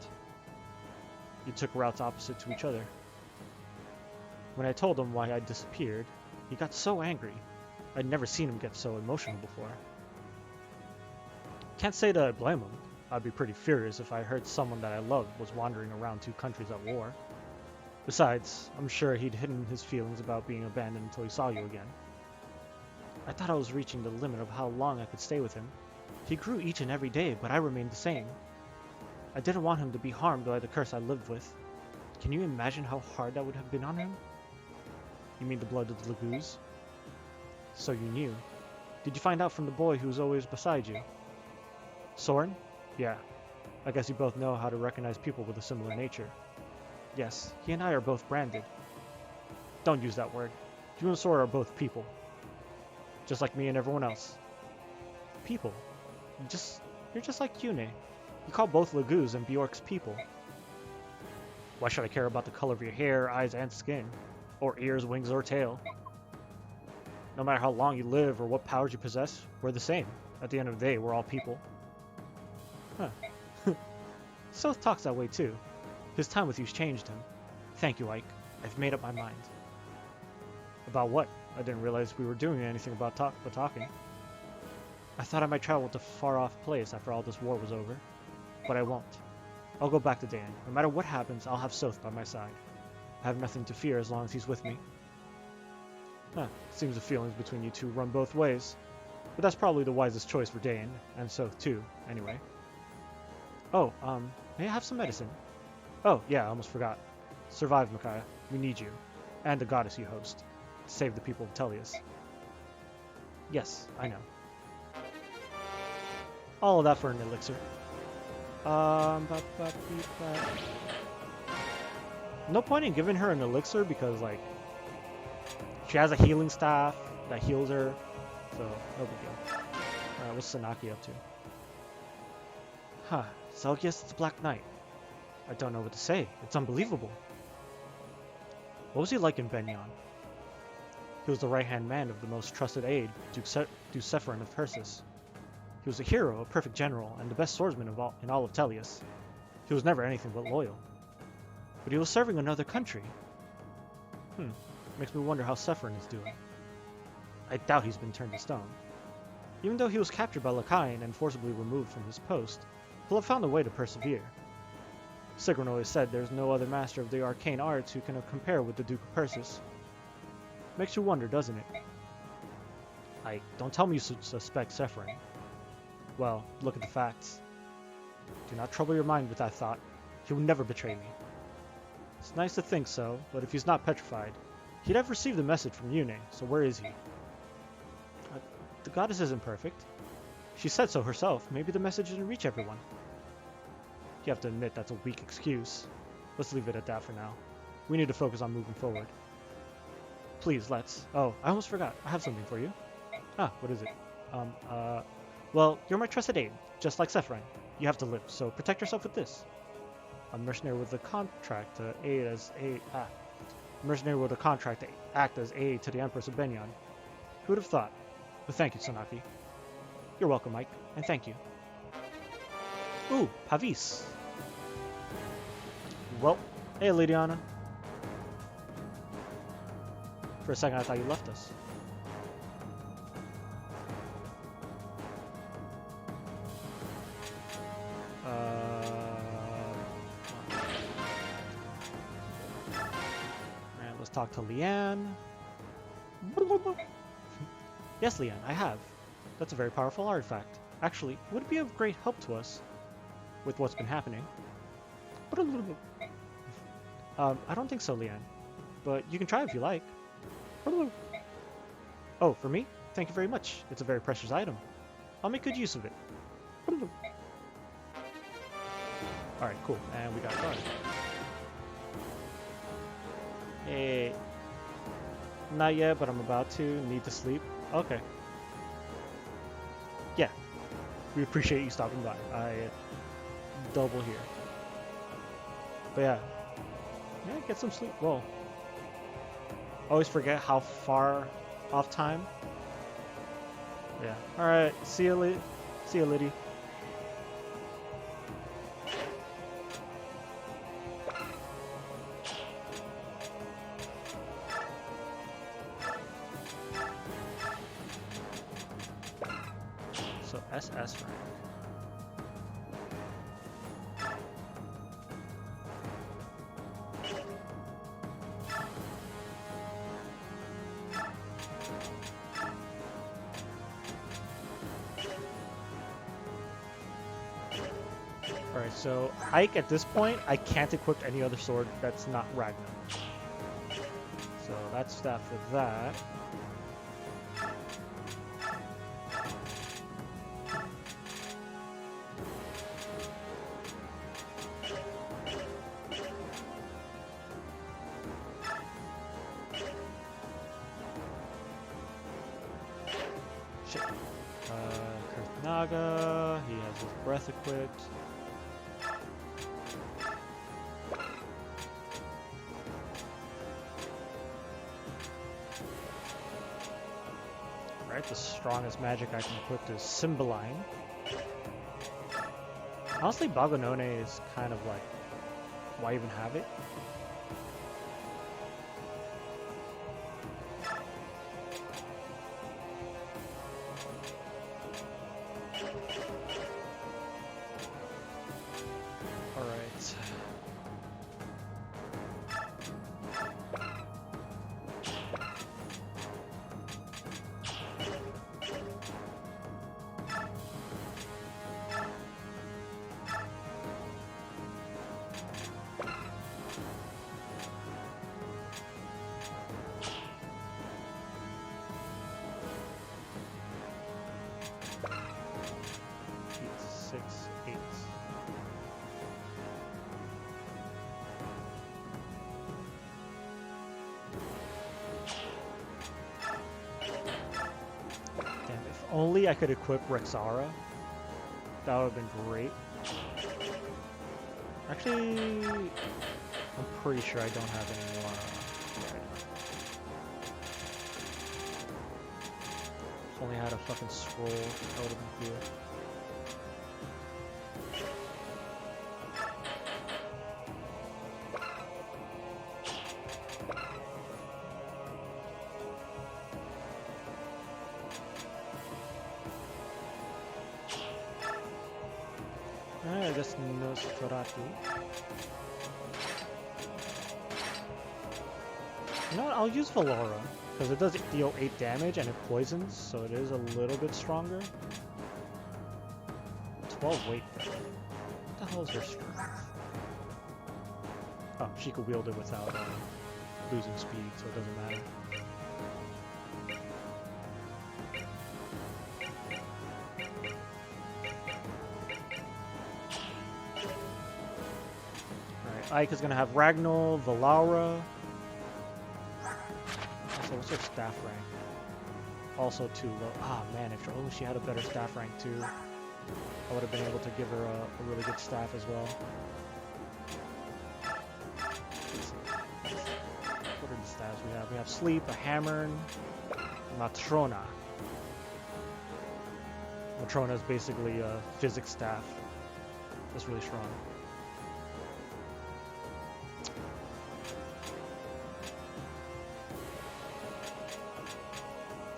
We took routes opposite to each other. When I told him why I'd disappeared, he got so angry. I'd never seen him get so emotional before. Can't say that I blame him. I'd be pretty furious if I heard someone that I loved was wandering around two countries at war. Besides, I'm sure he'd hidden his feelings about being abandoned until he saw you again. I thought I was reaching the limit of how long I could stay with him. He grew each and every day, but I remained the same. I didn't want him to be harmed by the curse I lived with. Can you imagine how hard that would have been on him? You mean the blood of the Laguz? So you knew. Did you find out from the boy who was always beside you? Soren? Yeah. I guess you both know how to recognize people with a similar nature. Yes, he and I are both branded. Don't use that word. You and Soren are both people. Just like me and everyone else. People? You're just like Yune. You call both Laguz and Bjork's people. Why should I care about the color of your hair, eyes, and skin? Or ears, wings, or tail? No matter how long you live or what powers you possess, we're the same. At the end of the day, we're all people. Huh. Soph talks that way too. His time with you's changed him. Thank you, Ike. I've made up my mind. About what? I didn't realize we were doing anything about talking. I thought I might travel to a far-off place after all this war was over. But I won't. I'll go back to Dan. No matter what happens, I'll have Soph by my side. I have nothing to fear as long as he's with me. Seems the feelings between you two run both ways. But that's probably the wisest choice for Dayan, and Soph too, anyway. Oh, may I have some medicine? Oh, yeah, I almost forgot. Survive, Micaiah. We need you. And the goddess you host. To save the people of Tellius. Yes, I know. All of that for an elixir. No point in giving her an elixir because, like, she has a healing staff that heals her, so no big deal. Alright, what's Sanaki up to? So I guess it's Black Knight. I don't know what to say. It's unbelievable. What was he like in Benyon? He was the right-hand man of the most trusted aide, Duke Sephirin of Persis. He was a hero, a perfect general, and the best swordsman in all of Tellius. He was never anything but loyal. But he was serving another country. Makes me wonder how Sephirin is doing. I doubt he's been turned to stone. Even though he was captured by Lakain and forcibly removed from his post, he'll have found a way to persevere. Sigrun always said there's no other master of the arcane arts who can compare with the Duke of Persis. Makes you wonder, doesn't it? Don't tell me you suspect Sephirin. Well, look at the facts. Do not trouble your mind with that thought. He will never betray me. It's nice to think so, but if he's not petrified, he'd have received a message from Yune, so where is he? The goddess isn't perfect. She said so herself. Maybe the message didn't reach everyone. You have to admit that's a weak excuse. Let's leave it at that for now. We need to focus on moving forward. Please, let's. Oh, I almost forgot. I have something for you. Ah, what is it? Well, you're my trusted aide, just like Sephirin. You have to live, so protect yourself with this. A mercenary with a contract to act as aide to the Empress of Benyon. Who would have thought? But thank you, Sonaki. You're welcome, Mike, and thank you. Ooh, Pavis. Well, hey, Lydiana. For a second, I thought you left us. And let's talk to Leanne. Yes, Leanne, I have. That's a very powerful artifact. Actually, would it be of great help to us with what's been happening? I don't think so, Leanne. But you can try if you like. Oh, for me? Thank you very much. It's a very precious item. I'll make good use of it. Alright, cool. And we got a guard. Hey. Not yet, but I'm about to. Need to sleep. Okay. Yeah. We appreciate you stopping by. I double here. But yeah. Yeah, get some sleep. Well. Always forget how far off time. Yeah. Alright. See you, Liddy. So SS rank. Alright, so Ike at this point, I can't equip any other sword that's not Ragnar. So that's that for that. Shit. Kurthnaga, he has his breath equipped. Right, the strongest magic I can equip is Cymbeline. Honestly, Bagonone is kind of like, why even have it? Alright. Only I could equip Rexara. That would have been great. Actually, I'm pretty sure I don't have any more. If only I had a fucking scroll, that would have been cool. Alright, I guess Nosferatu. You know what, I'll use Valora, because it does deal 8 damage and it poisons, so it is a little bit stronger. 12 weight though. What the hell is her strength? Oh, she could wield it without losing speed, so it doesn't matter. Ike is going to have Ragnar, Valaura. Also, what's her staff rank? Also too low. Ah, man, if only she had a better staff rank too. I would have been able to give her a really good staff as well. What are the stats we have? We have Sleep, a Hammer, Matrona. Matrona is basically a physics staff. That's really strong.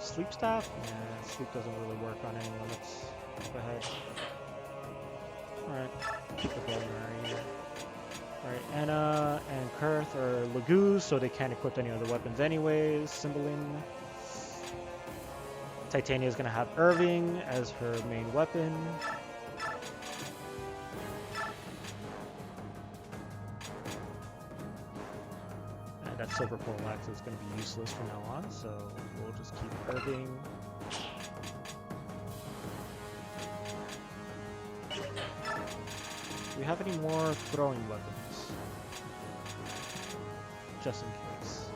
Sleep staff? Yeah, sleep doesn't really work on anyone. Let's go ahead. Alright. Keep the Vulnerary. Alright, Anna and Kurth are Laguz, so they can't equip any other weapons anyways. Cymbeline. Titania is going to have Irving as her main weapon. That silver poleaxe is going to be useless from now on, so we'll just keep Irving. Do we have any more throwing weapons? Just in case.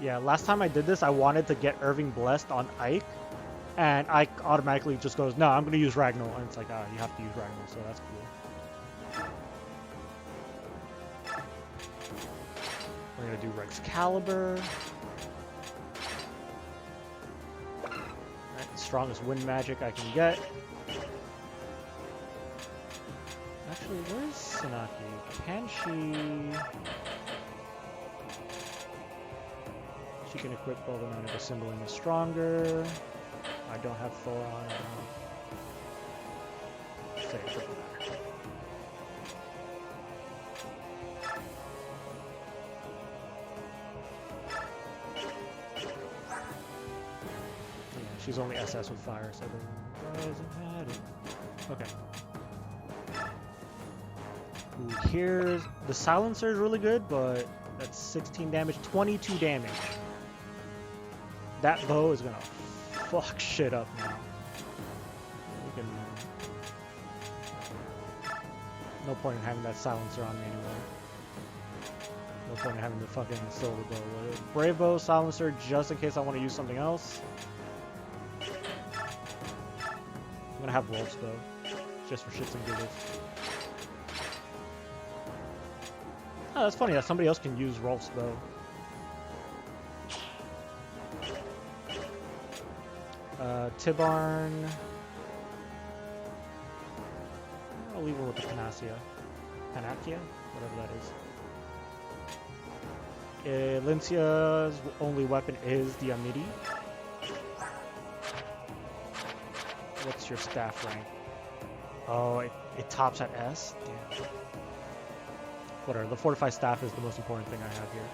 Yeah, last time I did this, I wanted to get Irving blessed on Ike, and Ike automatically just goes, no, I'm going to use Ragnar, and it's like, ah, you have to use Ragnar, so that's cool. We're going to do Rexcalibur. Alright, the strongest wind magic I can get. Actually, where's Sanaki? Can she... She can equip all the Nine of the Cymbeline is stronger. I don't have Thoron. Say it doesn't matter. Yeah, she's only SS with fire, so it doesn't matter. Okay. Ooh, here's the silencer is really good, but that's 16 damage, 22 damage. That bow is gonna fuck shit up now. We can... No point in having that silencer on me anymore. No point in having the fucking silver bow. Brave bow, silencer, just in case I want to use something else. I'm gonna have Wolf's bow, just for shits and giggles. Oh, that's funny that somebody else can use Rolf's bow. Tibarn. I'll leave her with the Panacea. Panakia? Whatever that is. Lincia's only weapon is the Amidi. What's your staff rank? Oh, it tops at S? Damn. Whatever, the fortified staff is the most important thing I have here.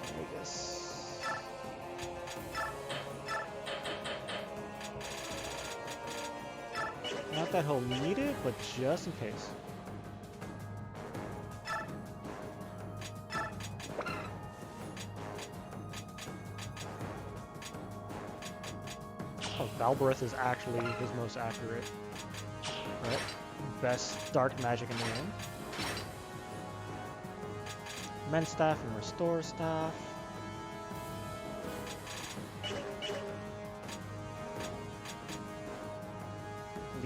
I guess. Not that he'll need it, but just in case. Oh, Valborith is actually his most accurate. Right? Best dark magic in the game. Mend staff and restore staff.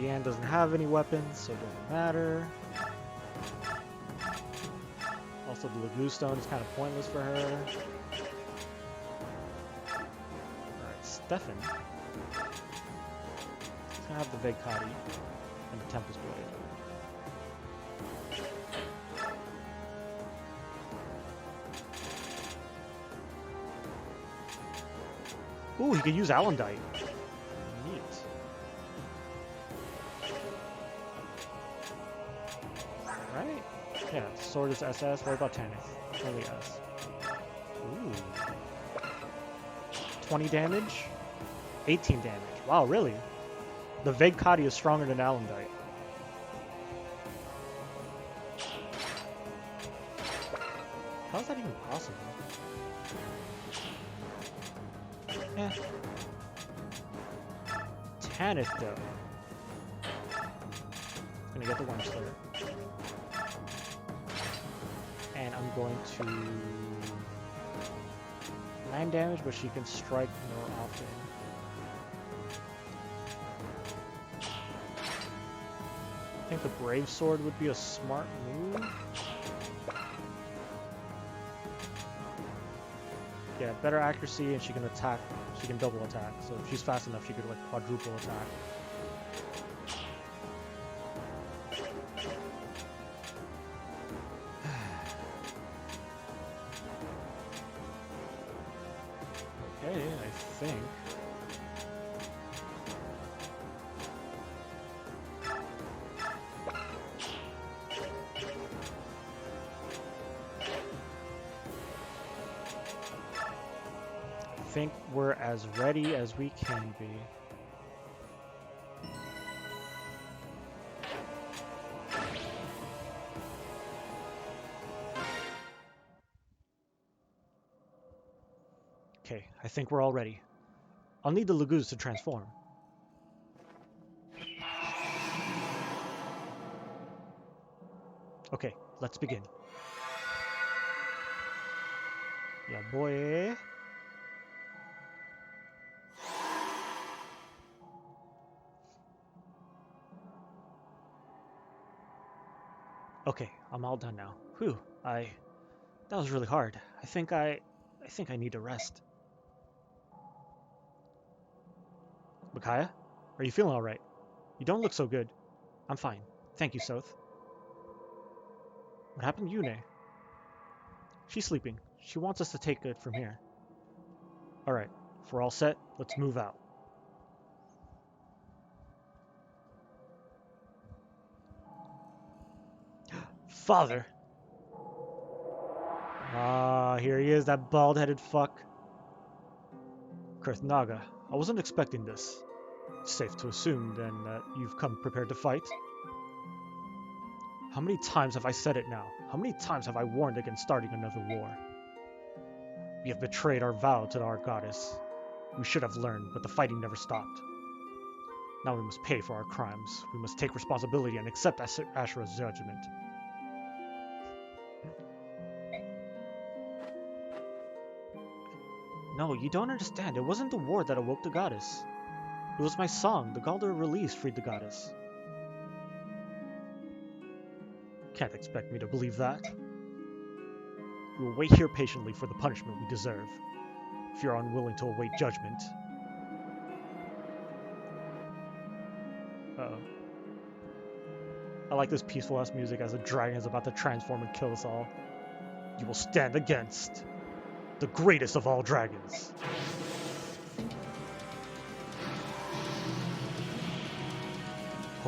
Leanne doesn't have any weapons, so it doesn't matter. Also, the Lagoo Stone is kind of pointless for her. Alright, Stefan. He's gonna have the Vegkati and the Tempest Blade. Ooh, he could use Alundite. Neat. Right? Yeah, sword is SS. What about Tanith? Only S. Ooh. 20 damage? 18 damage. Wow, really? The Vegkati is stronger than Alundite. How is that even possible? Eh. Tanith, though. Gonna get the Worm Slayer. And I'm going to 9 damage, but she can strike more often. I think the Brave Sword would be a smart move. Yeah, better accuracy, and she can attack. She can double attack. So if she's fast enough, she could like quadruple attack. Okay, I think. I think we're as ready as we can be. Okay, I think we're all ready. I'll need the Lagoos to transform. Okay, let's begin. Yeah, boy. Okay, I'm all done now. Whew, that was really hard. I think I need to rest. Micaiah, are you feeling all right? You don't look so good. I'm fine. Thank you, Soth. What happened to Yune? She's sleeping. She wants us to take it from here. All right, if we're all set, let's move out. Father! Ah, here he is, that bald-headed fuck. Kurth Naga, I wasn't expecting this. It's safe to assume, then, that you've come prepared to fight. How many times have I said it now? How many times have I warned against starting another war? We have betrayed our vow to our goddess. We should have learned, but the fighting never stopped. Now we must pay for our crimes. We must take responsibility and accept Ashura's judgment. No, you don't understand. It wasn't the war that awoke the goddess. It was my song. The Galdor release freed the goddess. Can't expect me to believe that. We will wait here patiently for the punishment we deserve. If you're unwilling to await judgment. Uh-oh. I like this peaceful-ass music as a dragon is about to transform and kill us all. You will stand against the greatest of all dragons.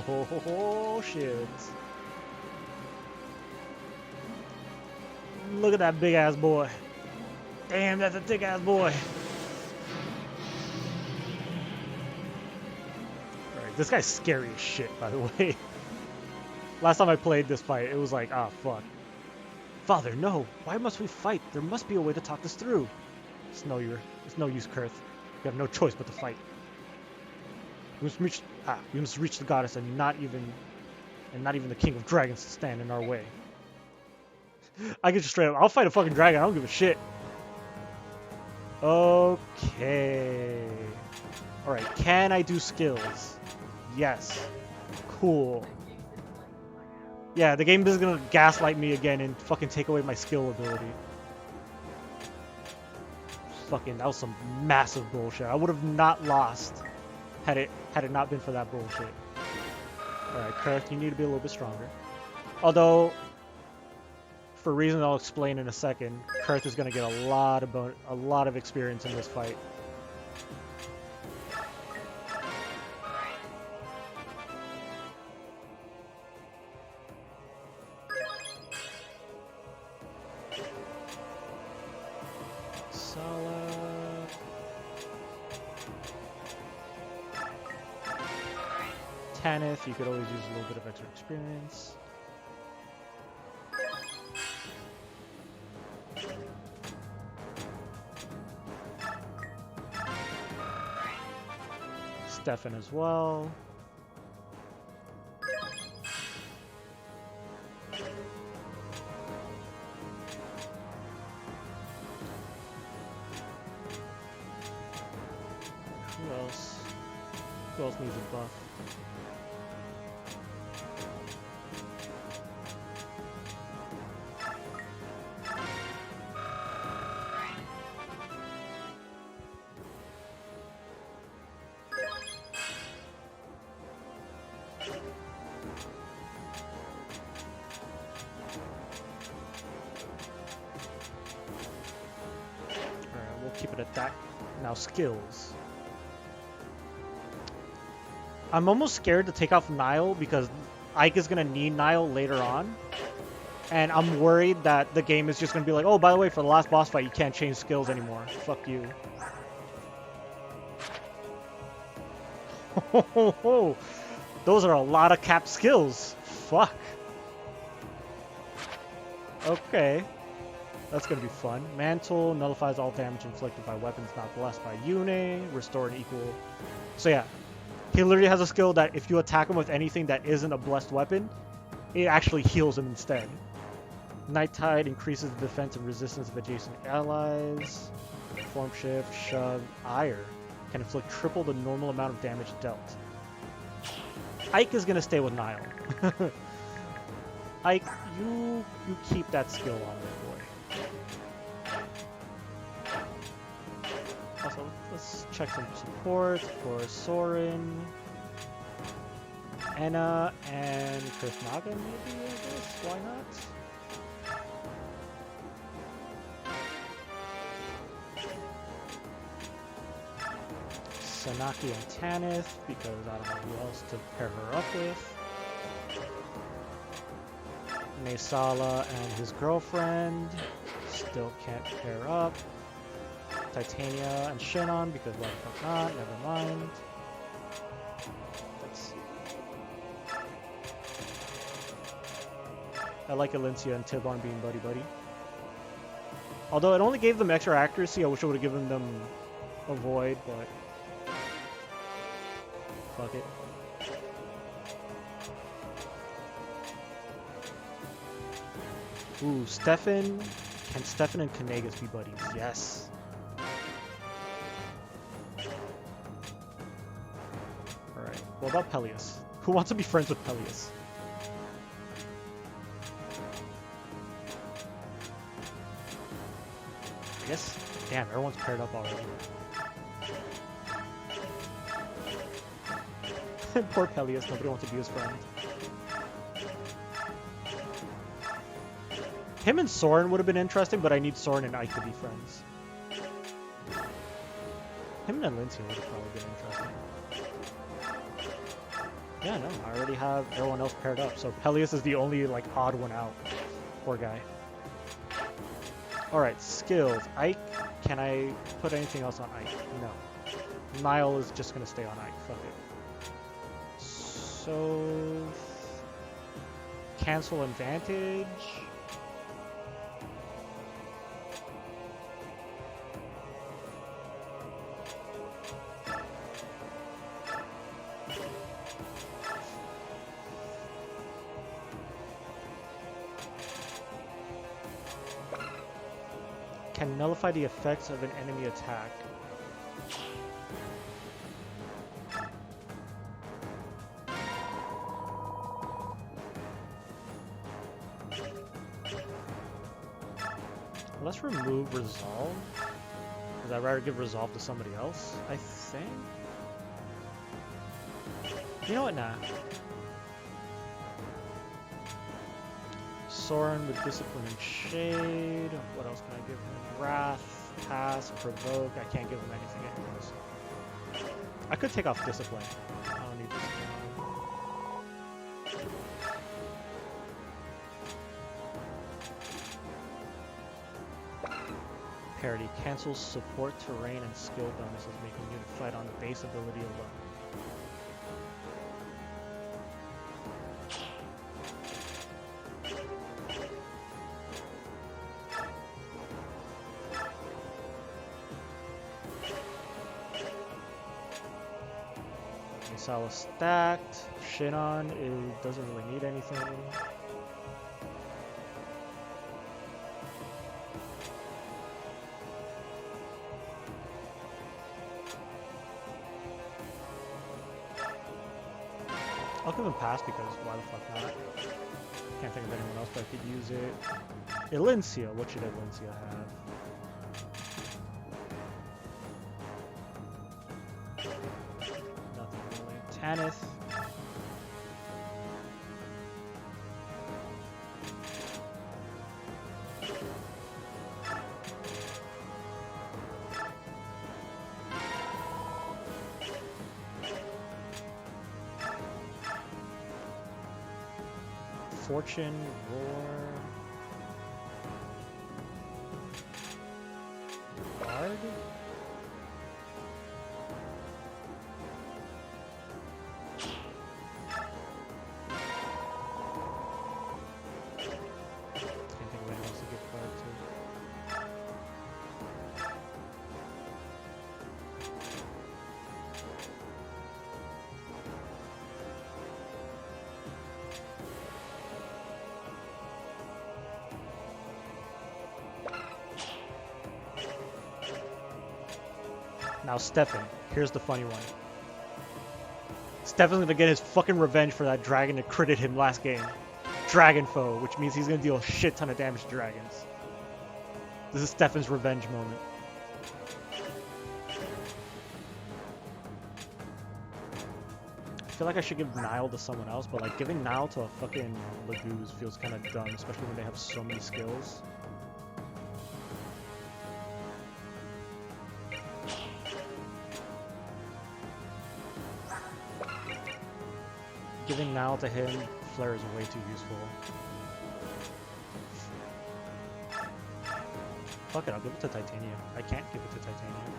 Oh, shit. Look at that big-ass boy. Damn, that's a thick-ass boy. Alright, this guy's scary as shit, by the way. Last time I played this fight, it was like, ah, fuck. Father, no. Why must we fight? There must be a way to talk this through. It's no use, Kurth. We have no choice but to fight. We must reach the goddess, and not even the king of dragons to stand in our way. I get you straight up. I'll fight a fucking dragon. I don't give a shit. Okay. Alright, can I do skills? Yes. Cool. Yeah, the game is gonna gaslight me again and fucking take away my skill ability. Fucking, that was some massive bullshit. I would have not lost had it not been for that bullshit. Alright, Kurth, you need to be a little bit stronger. Although, for reasons I'll explain in a second, Kurth is gonna get a lot of experience in this fight. Tanith, you could always use a little bit of extra experience. Stefan as well. Who else? Who else needs a buff? Keep it at that. Now skills. I'm almost scared to take off Nile because Ike is going to need Nile later on. And I'm worried that the game is just going to be like, oh, by the way, for the last boss fight, you can't change skills anymore. Fuck you. Those are a lot of capped skills. Fuck. Okay. That's going to be fun. Mantle nullifies all damage inflicted by weapons not blessed by Yune. Restore an equal. So yeah, he literally has a skill that if you attack him with anything that isn't a blessed weapon, it actually heals him instead. Night Tide increases the defense and resistance of adjacent allies. Form Shift, Shove, Ire can inflict triple the normal amount of damage dealt. Ike is going to stay with Nile. Ike, you keep that skill on there, boy. Also, let's check some support for Soren, Anna, and Chris Naga, maybe, I guess? Why not? Sanaki and Tanith, because I don't know who else to pair her up with. Naysala and his girlfriend, still can't pair up. Titania and Shannon, because why the fuck not? Never mind. Let's see. I like Alencia and Tibarn being buddy-buddy. Although it only gave them extra accuracy, I wish I would have given them a void, but fuck it. Ooh, Stefan. Can Stefan and Kanegas be buddies? Yes. Alright, what about Peleus? Who wants to be friends with Peleus? I guess, damn, everyone's paired up already. Poor Peleus, nobody wants to be his friend. Him and Soren would have been interesting, but I need Soren and Ike to be friends. Him and Alencia would have probably been interesting. Yeah, no, I already have everyone else paired up, so Peleus is the only, like, odd one out. Poor guy. Alright, skills. Ike, can I put anything else on Ike? No. Nile is just gonna stay on Ike, fuck it. So... cancel advantage... can nullify the effects of an enemy attack. Let's remove resolve. Because I'd rather give resolve to somebody else, I think. You know what? Nah. Soren with discipline and shade. What else can I give him? Wrath, pass, provoke. I can't give him anything anyways. I could take off discipline. I don't need discipline. Parity cancels support, terrain, and skill bonuses, making unit fight on base ability alone. Misawa stacked. Shinon doesn't really need anything. I'll give him pass because why the fuck not? Can't think of anyone else that could use it. Elincia, what should Elincia have? Nothing really. Tanith. Fortune, Roar, Guard? Can't think of anyone else to give Guard to. Now Stefan, here's the funny one. Stefan's gonna get his fucking revenge for that dragon that critted him last game. Dragon foe, which means he's gonna deal a shit ton of damage to dragons. This is Stefan's revenge moment. I feel like I should give Nile to someone else, but like giving Nile to a fucking Laguz feels kind of dumb, especially when they have so many skills. Giving Nile to him, Flare is way too useful. Fuck it, I'll give it to Titanium. I can't give it to Titanium.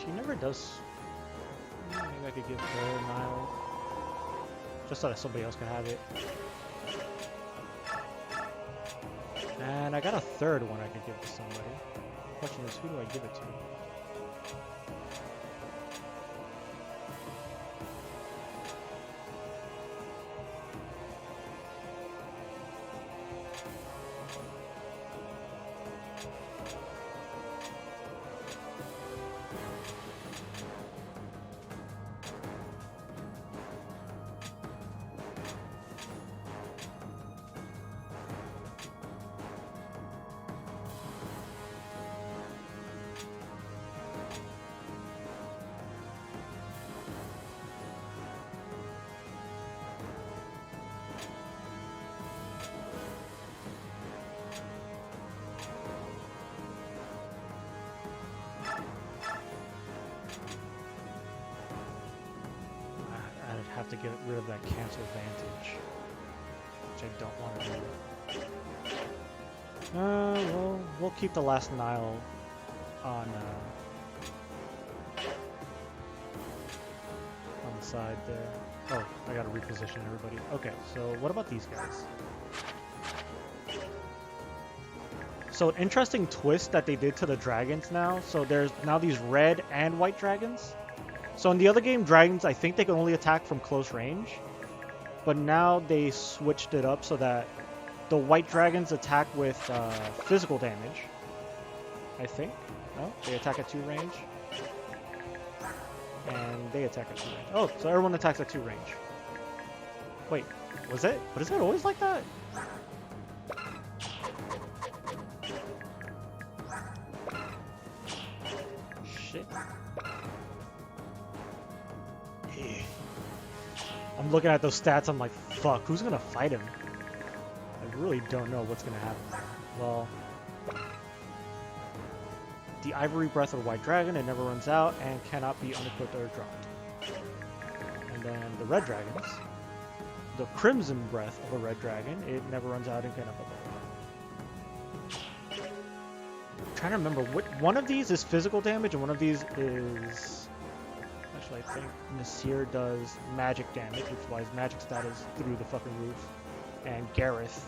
She never does. Maybe I could give her Nile. Just so that somebody else can have it. And I got a third one I could give to somebody. The question is, who do I give it to? Have to get rid of that cancel advantage, which I don't want to do. We'll keep the last Nile on the side there. Oh, I gotta reposition everybody. Okay, so what about these guys? So an interesting twist that they did to the dragons now. So there's now these red and white dragons. So in the other game, dragons, I think they can only attack from close range. But now they switched it up so that the white dragons attack with physical damage. I think. No? They attack at 2 range. And they attack at 2 range. Oh, so everyone attacks at 2 range. Wait, was it? But is it always like that? Shit. I'm looking at those stats, I'm like, fuck, who's gonna fight him? I really don't know what's gonna happen. Well, the Ivory Breath of the White Dragon, it never runs out and cannot be unequipped or dropped. And then the Red Dragons, the Crimson Breath of a Red Dragon, it never runs out and cannot be unequipped. I'm trying to remember, one of these is physical damage and one of these is... Actually, I think Nasir does magic damage, which is why his magic stat is through the fucking roof. And Gareth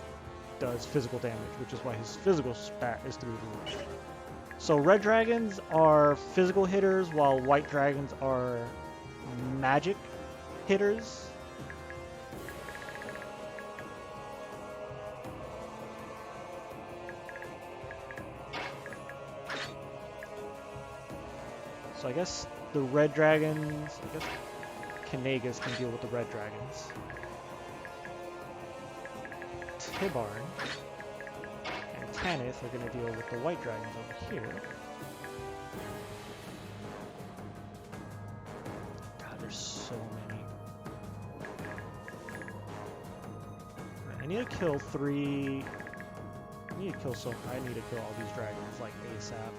does physical damage, which is why his physical stat is through the roof. So red dragons are physical hitters, while white dragons are magic hitters. So I guess the red dragons, I guess Kanagas can deal with the red dragons. Tibarn and Tanith are going to deal with the white dragons over here. God, there's so many. I need to kill 3... I need to kill all these dragons, like, ASAP.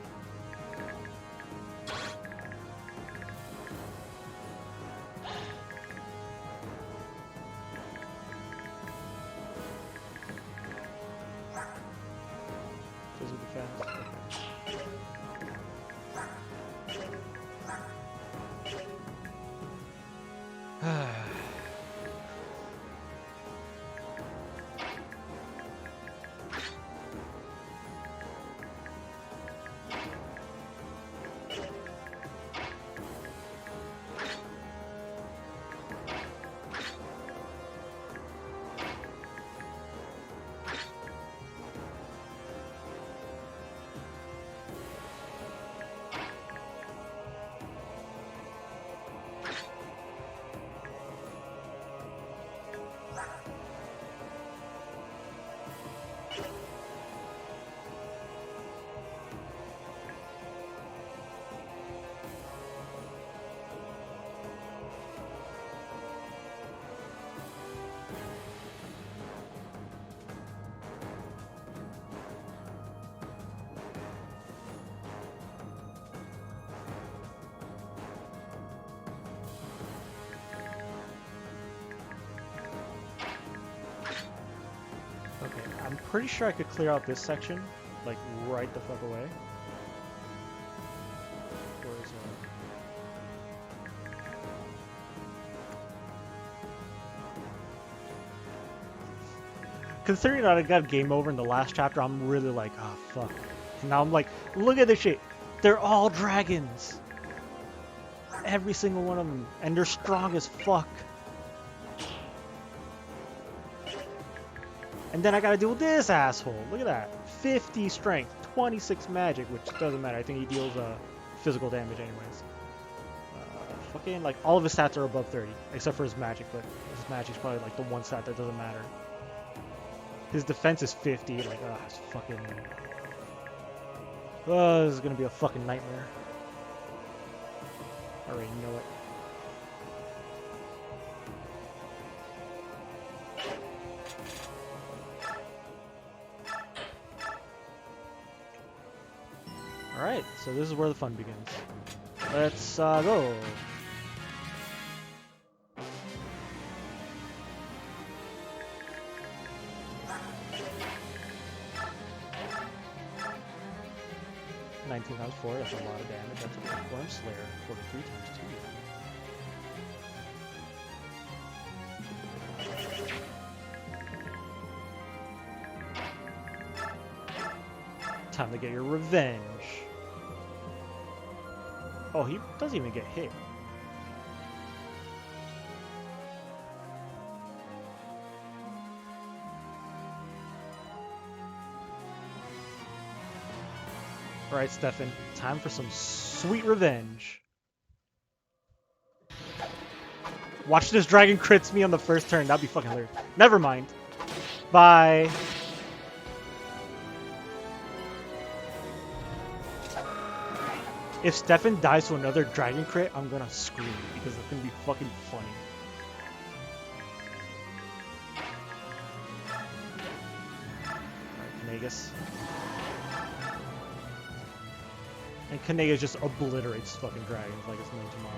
I'm pretty sure I could clear out this section, like, right the fuck away. Where is Considering that I got game over in the last chapter, I'm really like, oh fuck. And now I'm like, look at this shit. They're all dragons. Every single one of them. And they're strong as fuck. And then I gotta deal with this asshole. Look at that. 50 strength, 26 magic, which doesn't matter. I think he deals physical damage anyways. Fucking, like, all of his stats are above 30, except for his magic, but his magic's probably, like, the one stat that doesn't matter. His defense is 50, like, it's fucking... Oh, this is gonna be a fucking nightmare. I already know it. Alright, so this is where the fun begins. Let's go! Times 4, that's a lot of damage. That's a good Worm Slayer. 43 times 2. Time to get your revenge. Oh, he doesn't even get hit. Alright, Stefan. Time for some sweet revenge. Watch this dragon crits me on the first turn. That'd be fucking hilarious. Never mind. Bye. If Stefan dies to another dragon crit, I'm gonna scream because it's gonna be fucking funny. Alright, Kanagas. And Kanagas just obliterates fucking dragons like it's no tomorrow.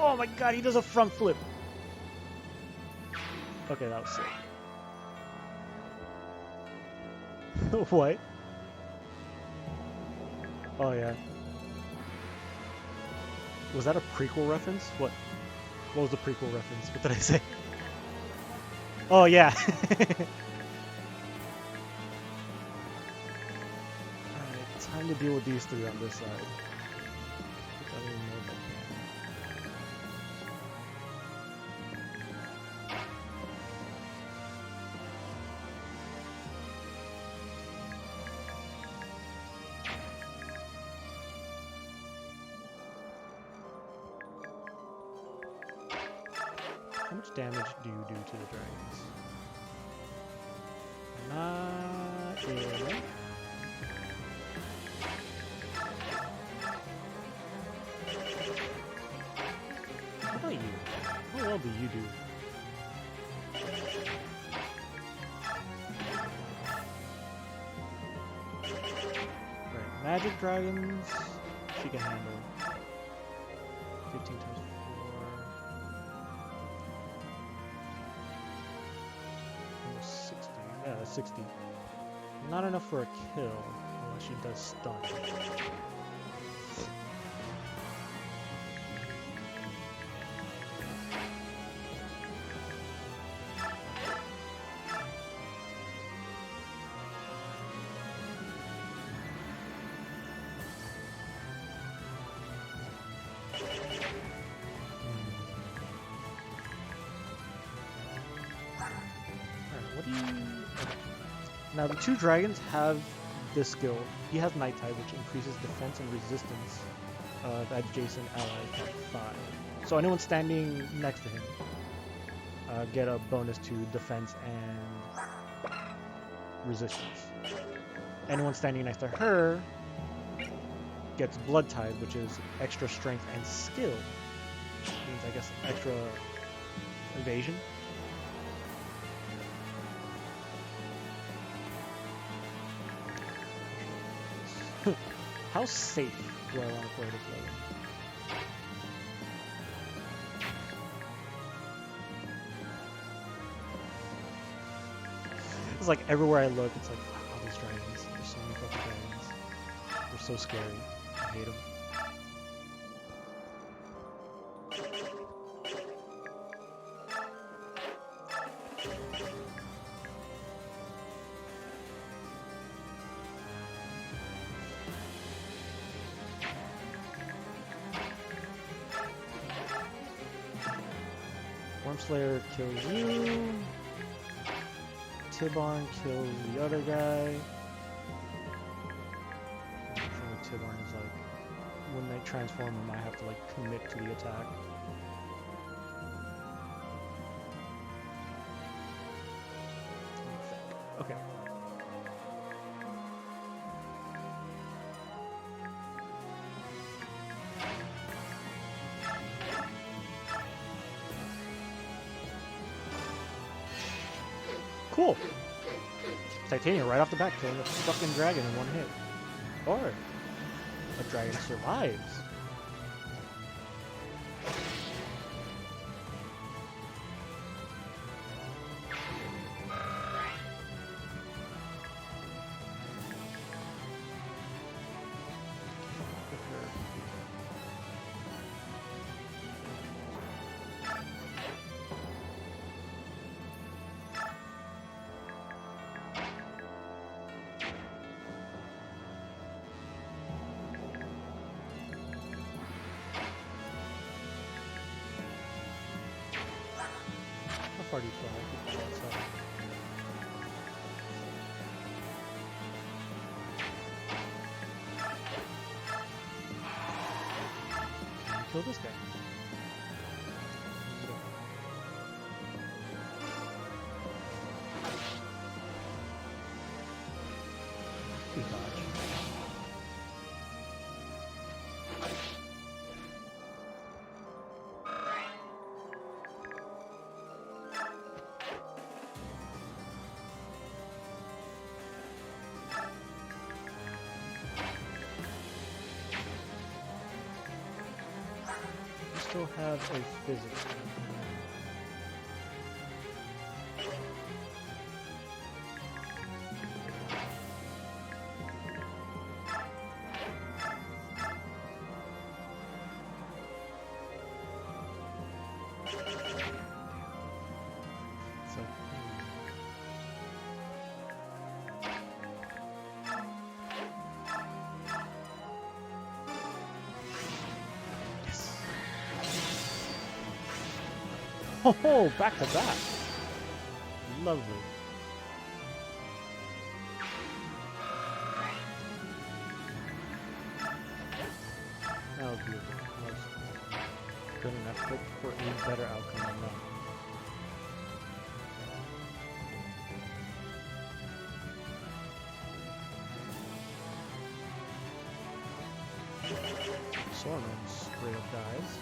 Oh my god, he does a front flip. Okay, that was sick. What? Oh yeah. Was that a prequel reference? What? What was the prequel reference? What did I say? Oh yeah. Alright, time to deal with these three on this side. I don't even know if I can. How much damage do you do to the dragons? Not really. How about you? How well do you do? Right, magic dragons, she can handle. 15 times 4. Almost 60. Yeah, that's 60. Not enough for a kill, unless she does stun. What do you... Now the two dragons have this skill. He has Night Tide, which increases defense and resistance of adjacent allies by 5. So anyone standing next to him get a bonus to defense and resistance. Anyone standing next to her gets Blood Tide, which is extra strength and skill. Which means, I guess, extra evasion. How safe do I want to play this level? It's like everywhere I look, it's like, wow, all these dragons. There's so many fucking dragons. They're so scary. I hate them. Wormslayer kills you. Tibarn kills the other guy. Unfortunately, Tibarn is like, when they transform him, I have to like commit to the attack. Okay. Cool. Titania right off the bat killing a fucking dragon in one hit. Or a dragon survives. far do you fly? Kill this guy. Good dodge. Still have a physics. So, oh, back to back. Lovely. That was beautiful. That was good enough. Hope for a better outcome than that. Sorman straight up dies.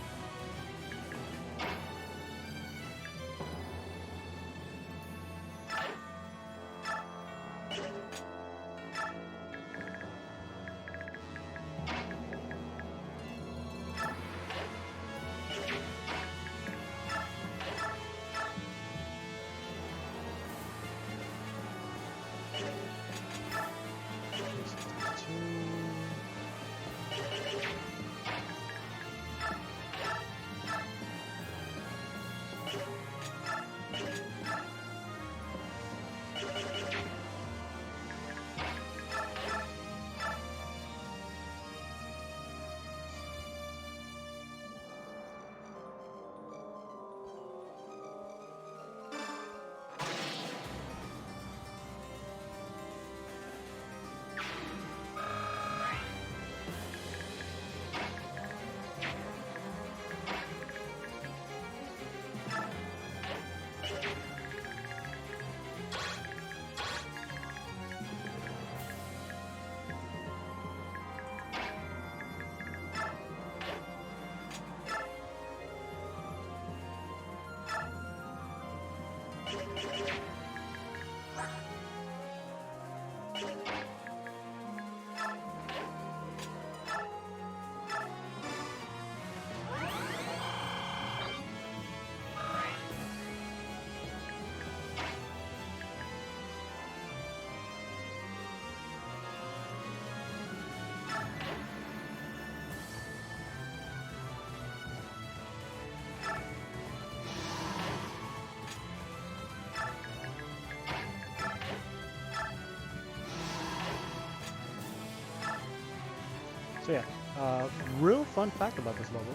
So yeah, real fun fact about this level.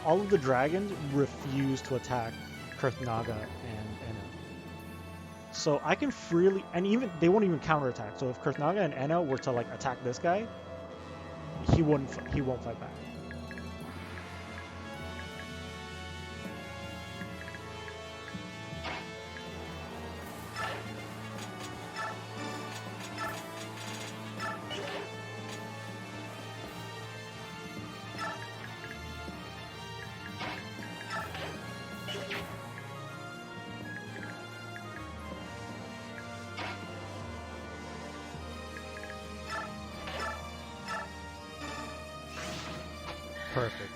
All of the dragons refuse to attack Kurthnaga and Enna. So I can freely, and even they won't even counterattack. So if Kurthnaga and Enna were to like attack this guy, he won't fight back. Perfect.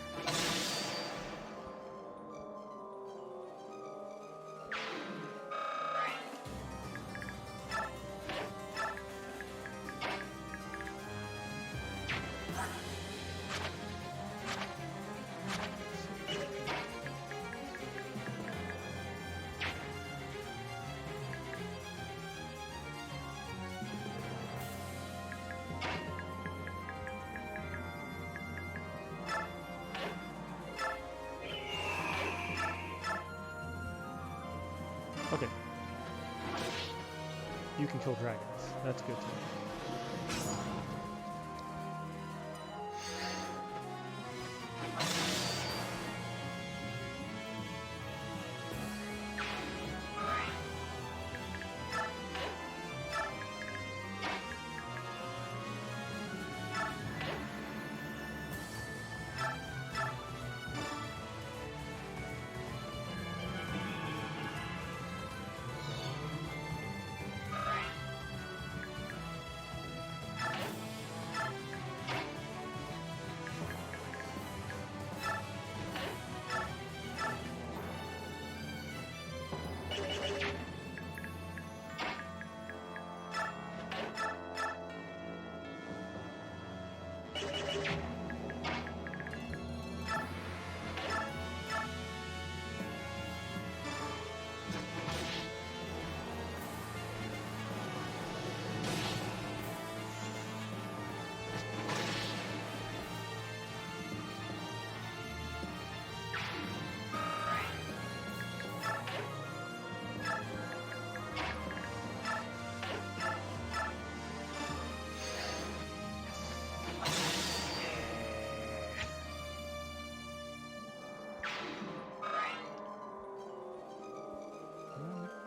You can kill dragons. That's good to know.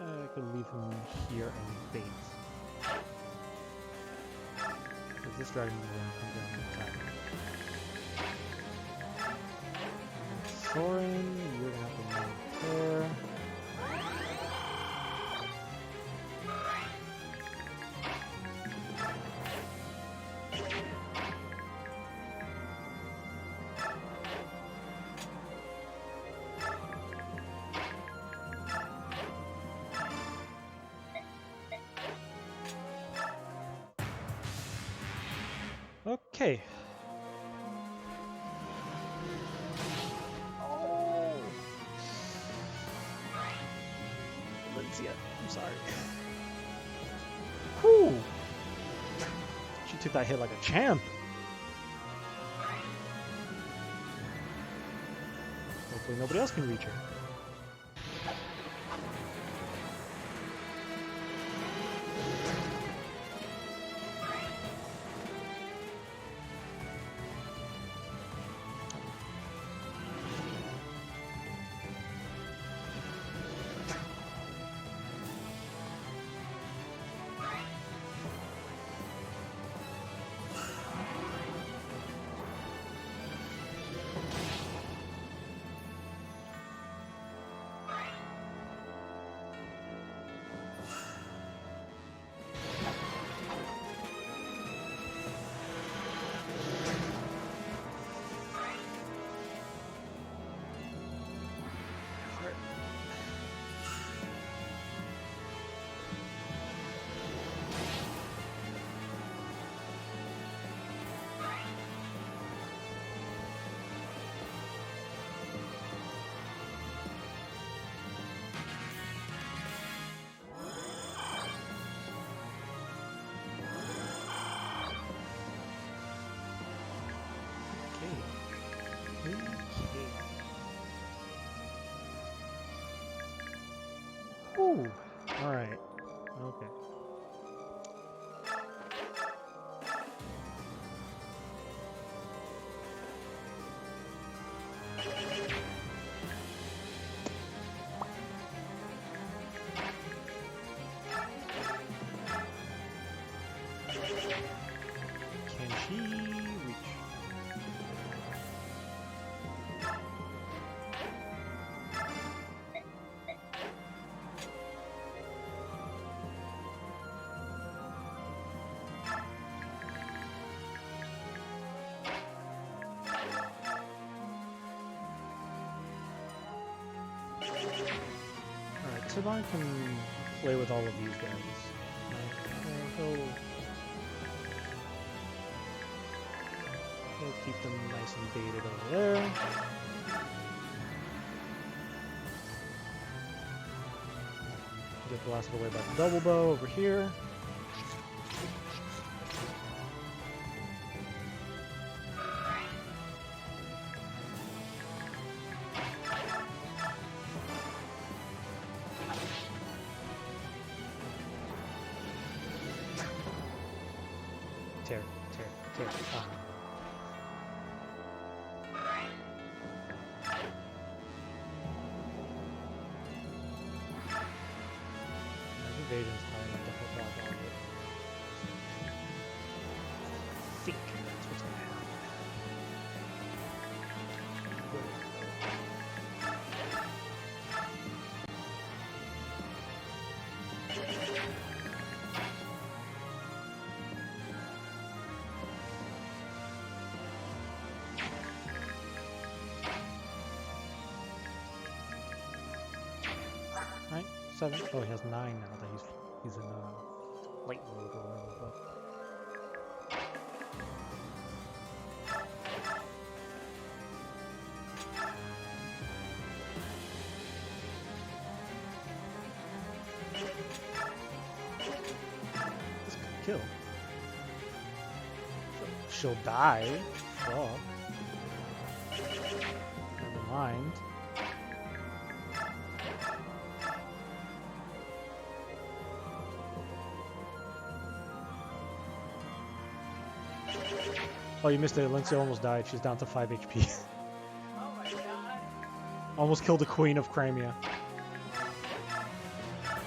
I could leave him here and bait. Because this dragon will come down and attack. Soren, you're gonna have to move there. Okay. Oh. Valencia, I'm sorry. Whew. She took that hit like a champ. Hopefully nobody else can reach her. Ooh, all right. Okay. Can she reach? Alright, Tibon can play with all of these guys. He'll keep them nice and baited over there. Get blasted away by the double bow over here. Tear. Ah. His evasion's high enough to help out all of it. I think that's what's gonna happen. Right? 7. Oh, he has 9 now that he's in light mode or whatever the fuck. This could kill. She'll die. Fuck. Never mind. Oh, you missed it. Alencia almost died. She's down to 5 HP. Oh my god. Almost killed the Queen of Crimea.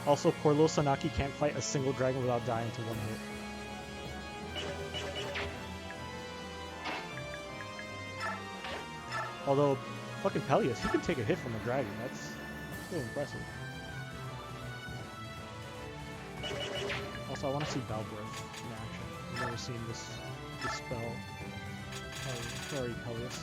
Also, poor little Sanaki can't fight a single dragon without dying to one hit. Although, fucking Peleus, he can take a hit from a dragon. That's really impressive. Also, I want to see Balbreath in action. I've never seen this spell. Oh, sorry, Peleus.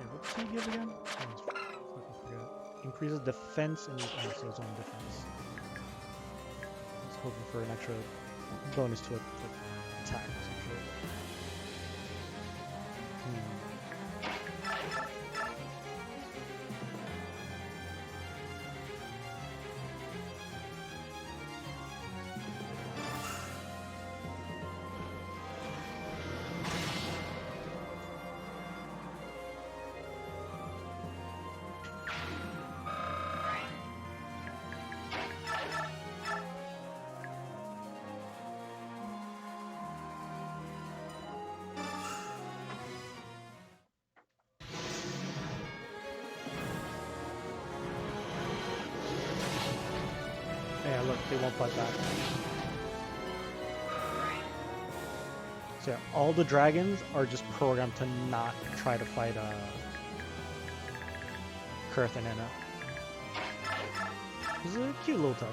What does he give again? Oh, I fucking forgot. Increases defense and also his own defense. I was hoping for an extra bonus to it, like attack or some shit. Yeah, look, they won't fight back. So yeah, all the dragons are just programmed to not try to fight Kurth and Enna. This is a cute little touch.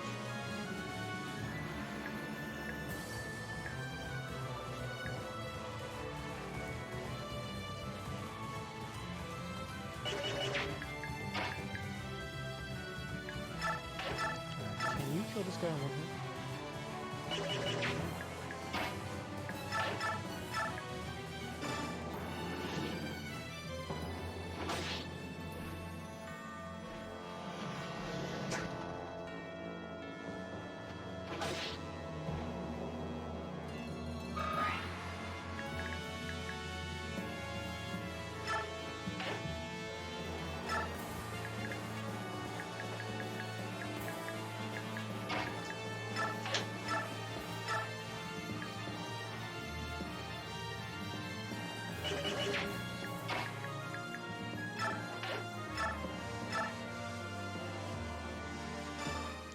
Can you kill this guy on one hit?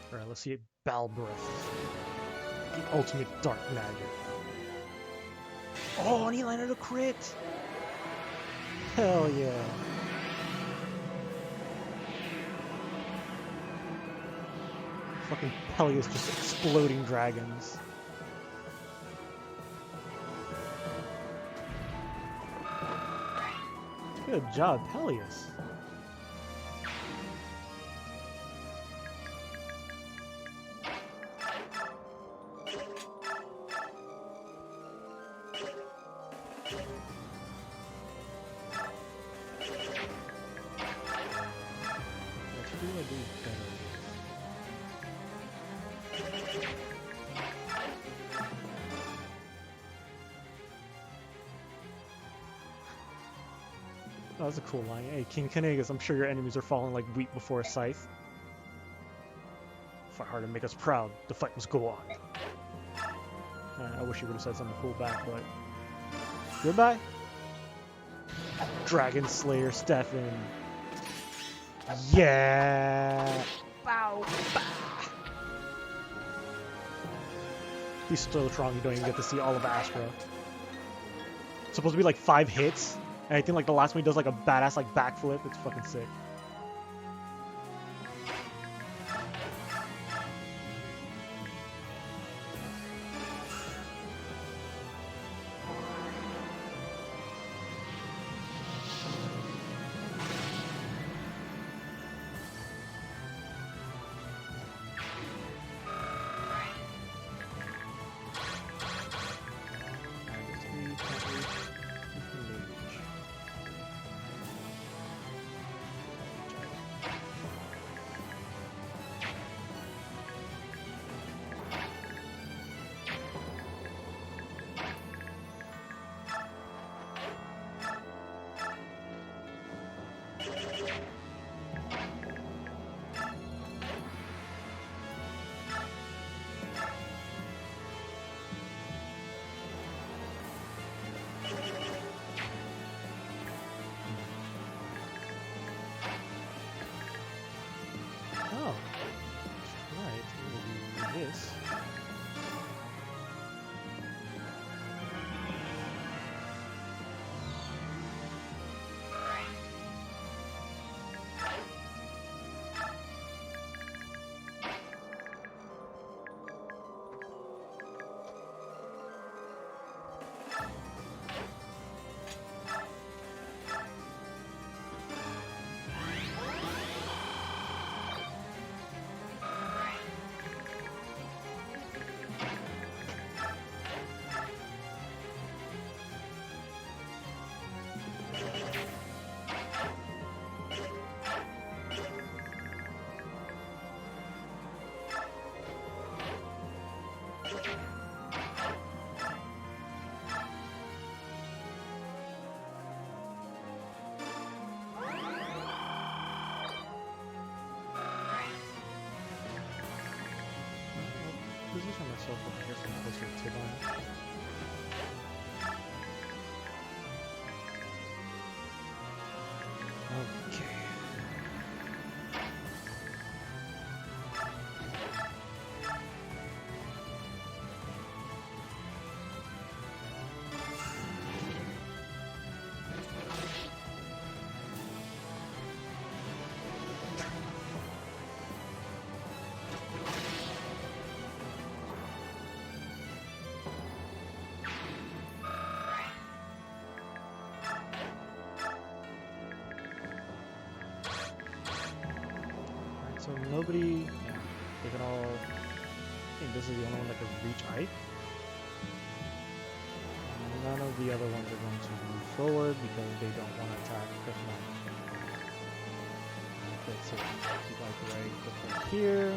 Alright, let's see it. Balbreath. The ultimate dark magic. Oh, and he landed a crit! Hell yeah. Fucking Peleus just exploding dragons. Good job, Peleus. What do I do better? Oh, that's a cool line. Hey, King Kanagas, I'm sure your enemies are falling like wheat before a scythe. Fight hard and make us proud. The fight must go on. I wish you would have said something cool back, but... Goodbye. Dragon Slayer Stefan. Yeah! Bow! Bah! He's so strong you don't even get to see all of Astra. It's supposed to be like 5 hits. And I think like the last one he does like a badass like backflip. It's fucking sick. Oh, right. I'm gonna do this. Position myself over here so I'm closer to them. Okay. So nobody, yeah, they can all, I think this is the only one that can reach Ike. None of the other ones are going to move forward because they don't want to attack Krishna. Okay, so keep Ike right here.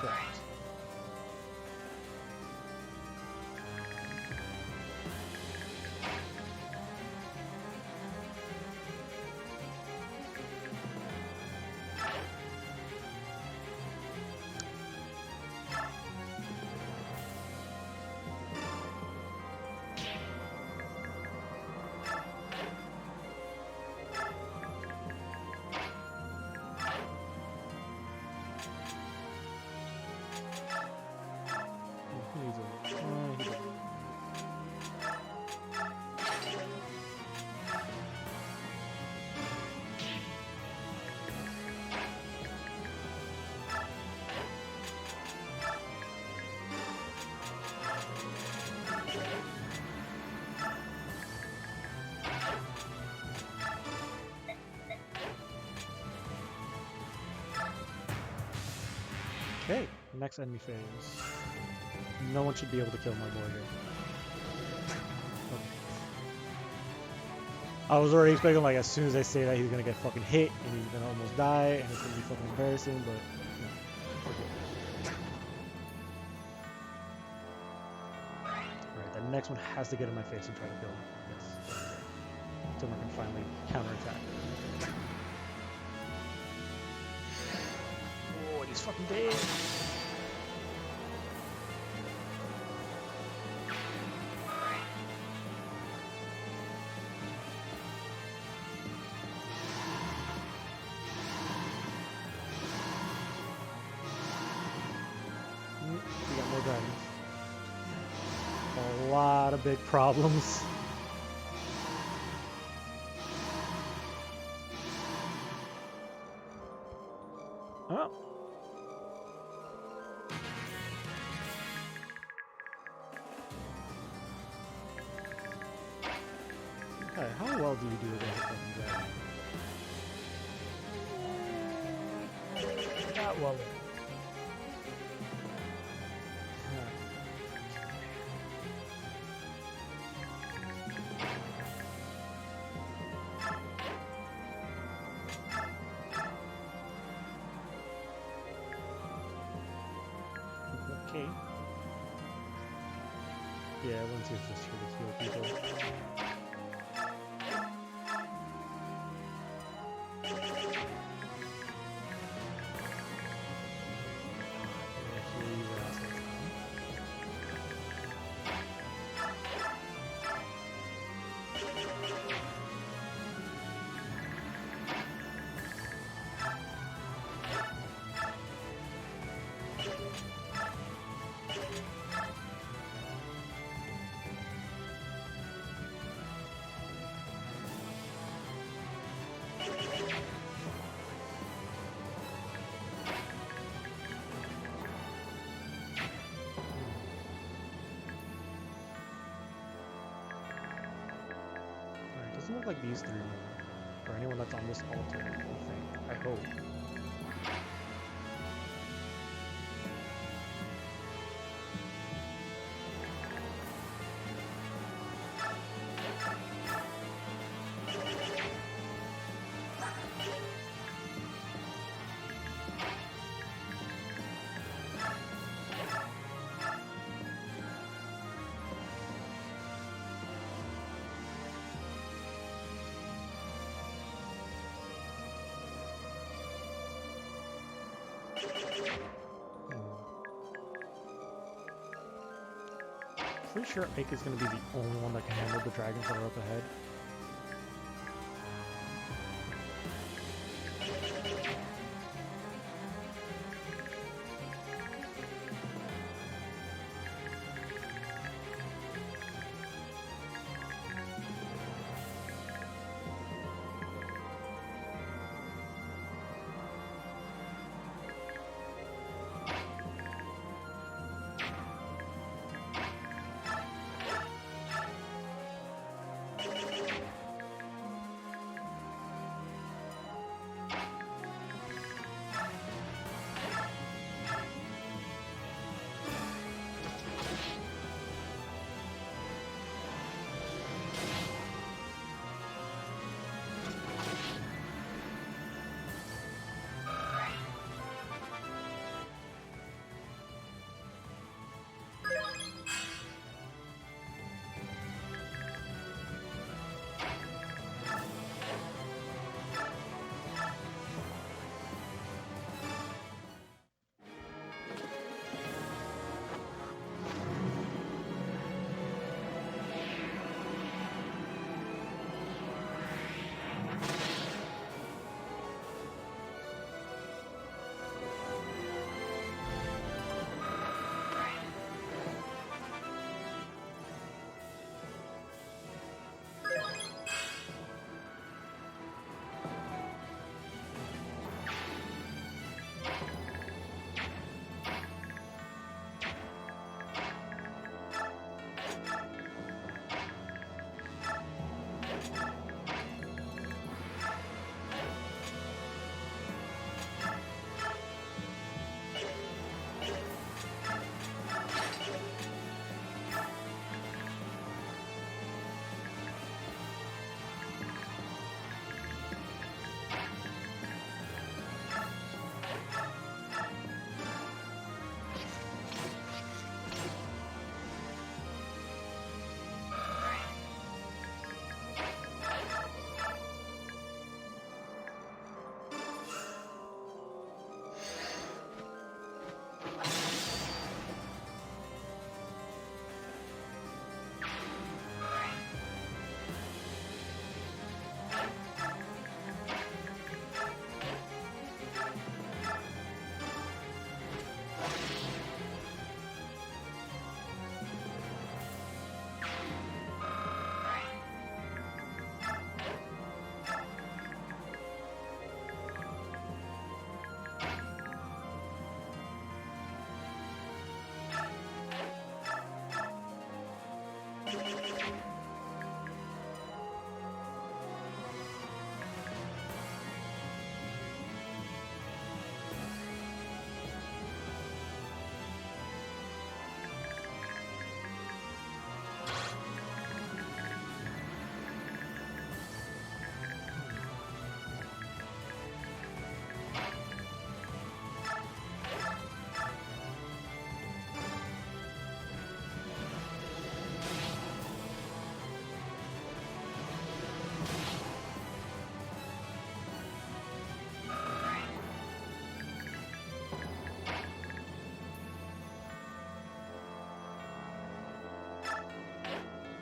Perfect. next enemy phase. No one should be able to kill my boy here. Okay. I was already expecting, like, as soon as I say that, he's gonna get fucking hit and he's gonna almost die and it's gonna be fucking embarrassing, but no, we're good. Alright, the next one has to get in my face and try to kill him. Yes. Timur can finally counterattack. Oh, and he's fucking dead. We got more dragons. A lot of big problems. Oh. Okay, how well do you do against a fucking dragon? Not well. Okay. Yeah, I want to see if this should heal people. Yeah, heal you assholes. Alright, doesn't look like these three move. Or anyone that's on this altar, I think. I hope. Pretty sure Ike is going to be the only one that can handle the dragons that are up ahead.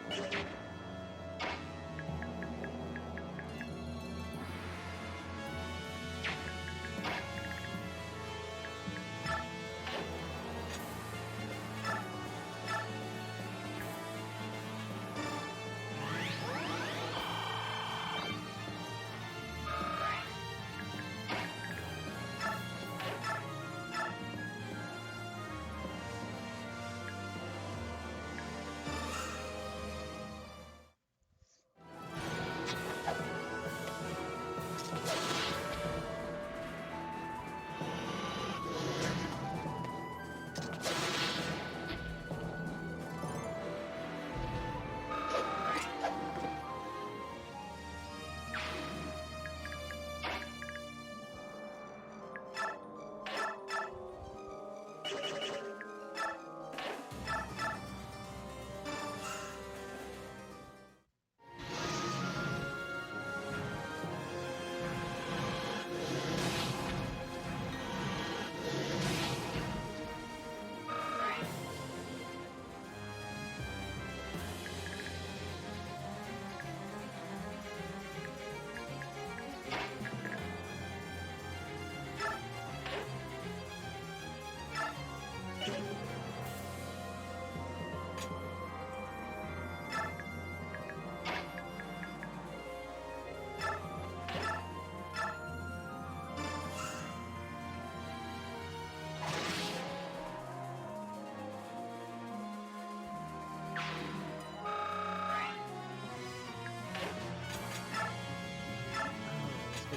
Let's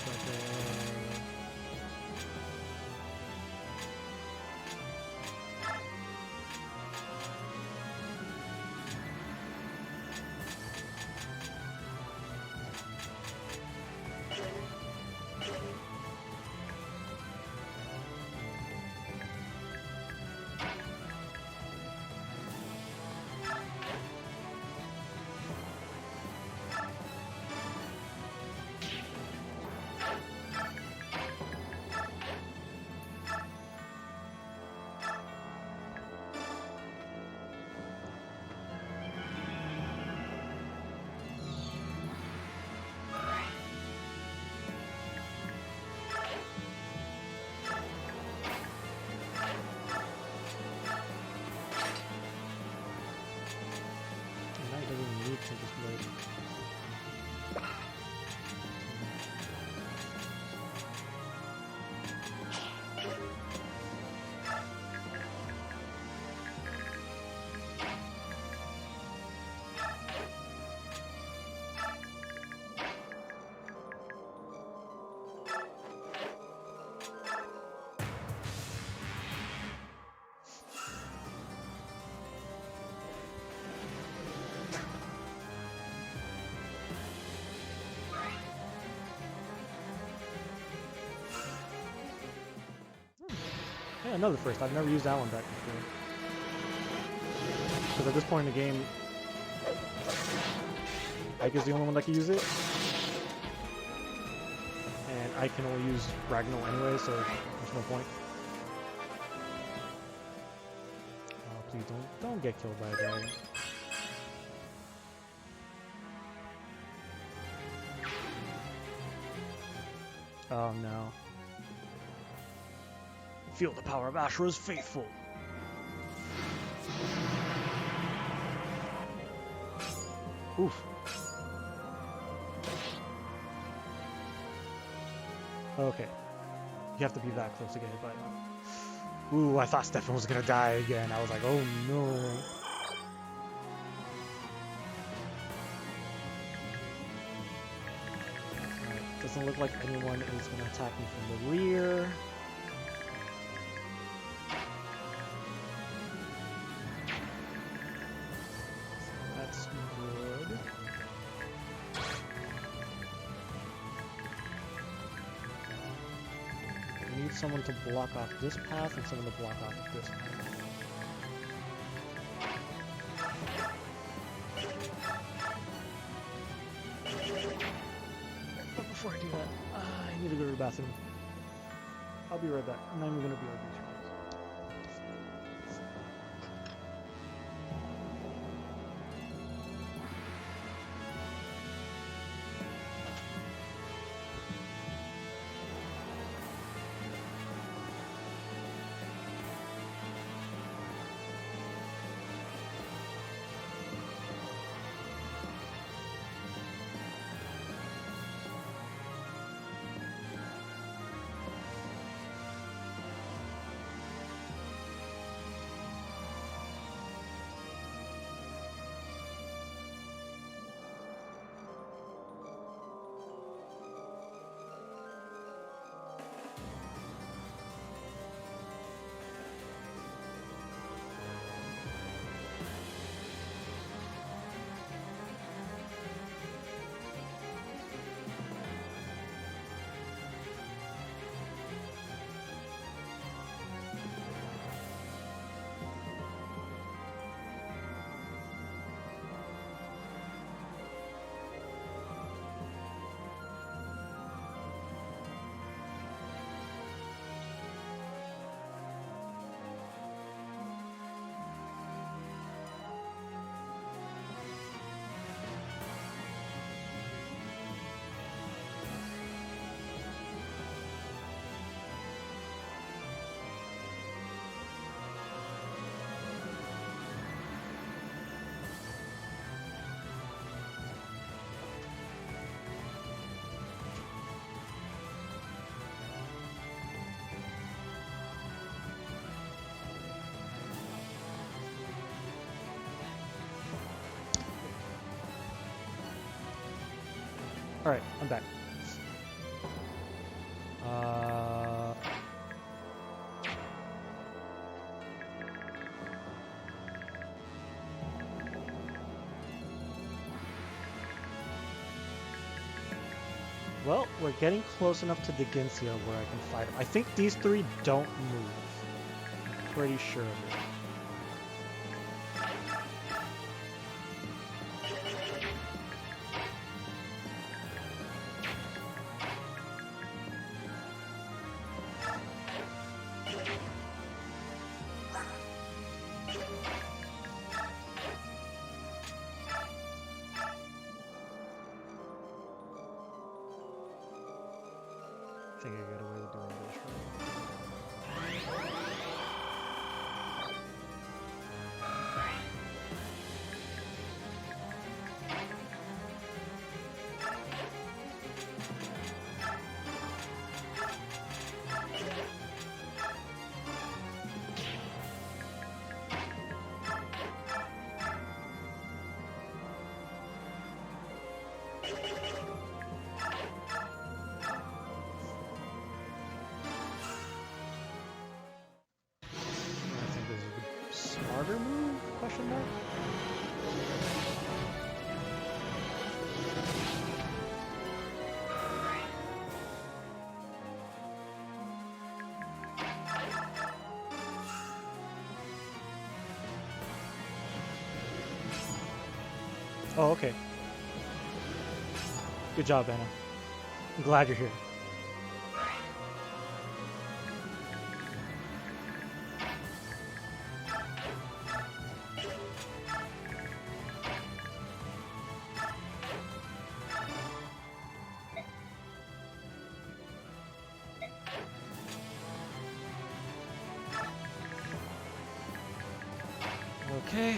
go back there. And that doesn't need to just load. Yeah, another first. I've never used that one back before. Because at this point in the game, Ike is the only one that can use it. And I can only use Ragnarok anyway, so there's no point. Oh, please don't get killed by a dragon. Oh no. Feel the power of Ashura's faithful. Oof. Okay. You have to be that close to get hit by it. Ooh, I thought Stefan was gonna die again. I was like, oh no. Alright, doesn't look like anyone is gonna attack me from the rear. That's good. I need someone to block off this path and someone to block off this path. But before I do that, I need to go to the bathroom. I'll be right back. I'm not even gonna be right back. Alright, I'm back. Well, we're getting close enough to Deginsia where I can fight him. I think these three don't move. I'm pretty sure of it. I think I got away with doing this, right? I think this is the smarter move? Question mark? Oh, okay. Good job, Anna. I'm glad you're here. Okay.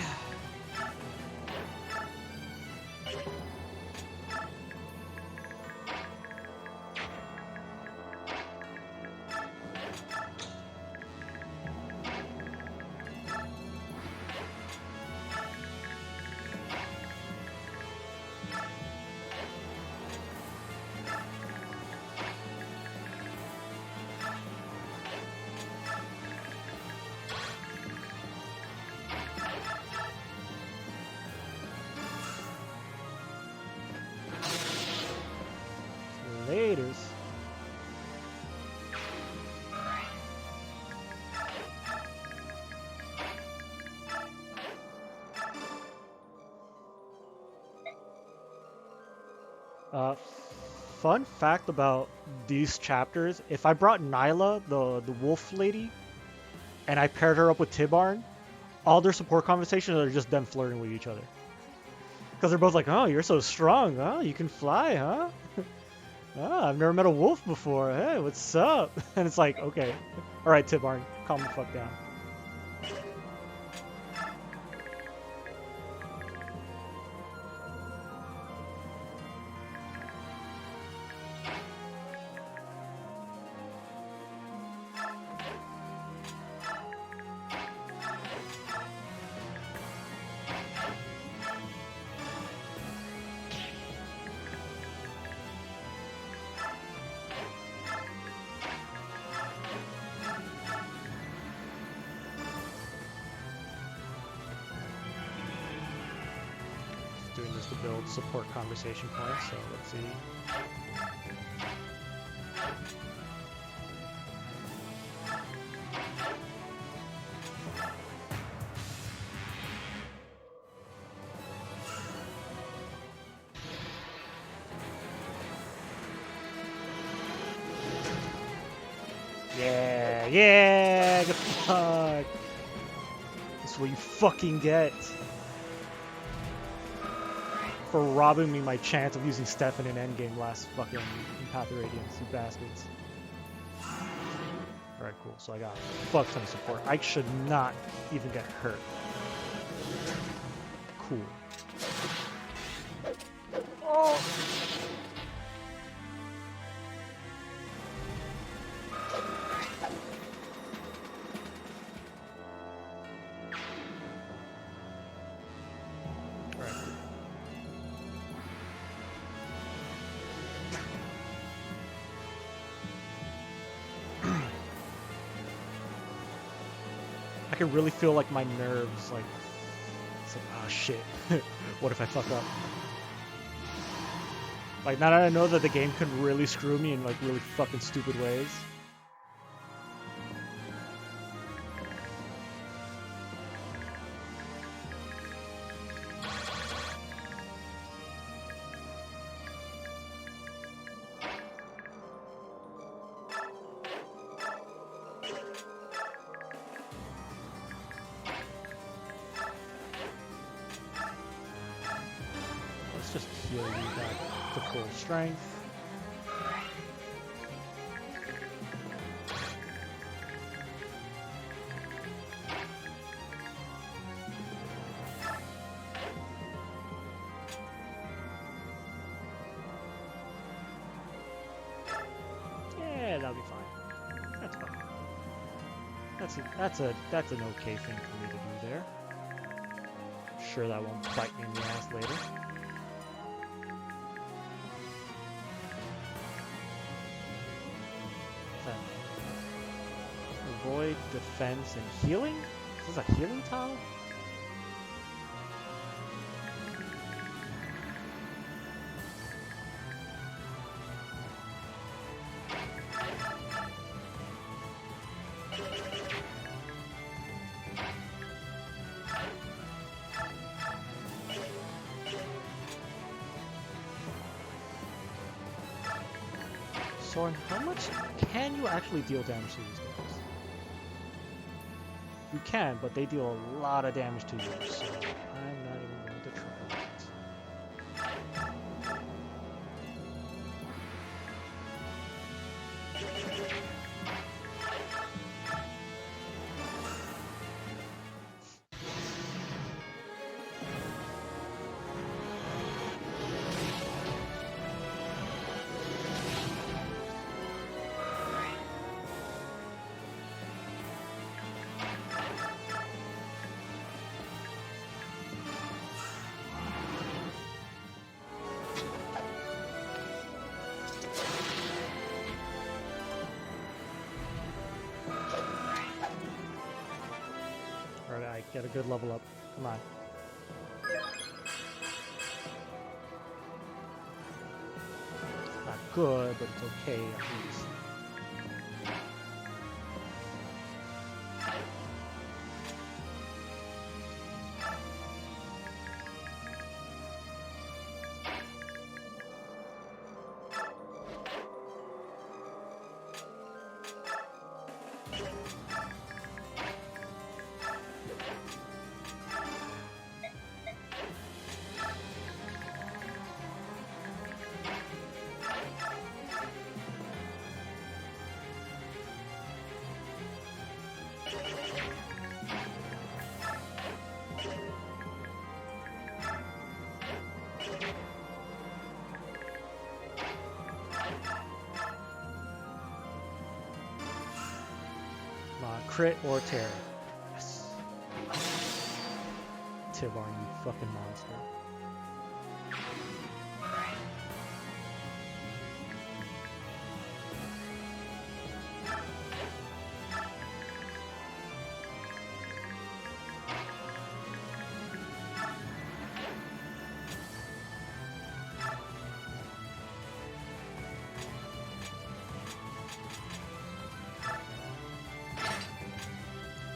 Laters. Fun fact about these chapters, if I brought Nyla, the wolf lady, and I paired her up with Tibarn, all their support conversations are just them flirting with each other. Because they're both like, oh, you're so strong, huh? You can fly, huh? Ah, I've never met a wolf before. Hey, what's up? And it's like, okay. Alright, Tibarn, calm the fuck down. Doing this to build support conversation points, so let's see. Yeah, good fuck. That's what you fucking get for robbing me my chance of using Stefan in endgame last fucking Path of Radiance, you bastards. Alright, cool. So I got a fuck ton of support. I should not even get hurt. Cool. Oh! can really feel like my nerves, like, it's like, oh shit, what if I fuck up? Like, now that I know that the game can really screw me in like really fucking stupid ways. Let's just heal you back to full strength. Yeah, that'll be fine. That's fine. That's an okay thing for me to do there. Sure, that won't bite me in the ass later. Avoid, defense, and healing? Is this a healing tile? Soren, how much can you actually deal damage to these guys? You can, but they deal a lot of damage to you, so I'm not even going to try that. Alright, get a good level up. Come on. It's not good, but it's okay at least. Crit or tear. Yes. Tivarn, you fucking monster.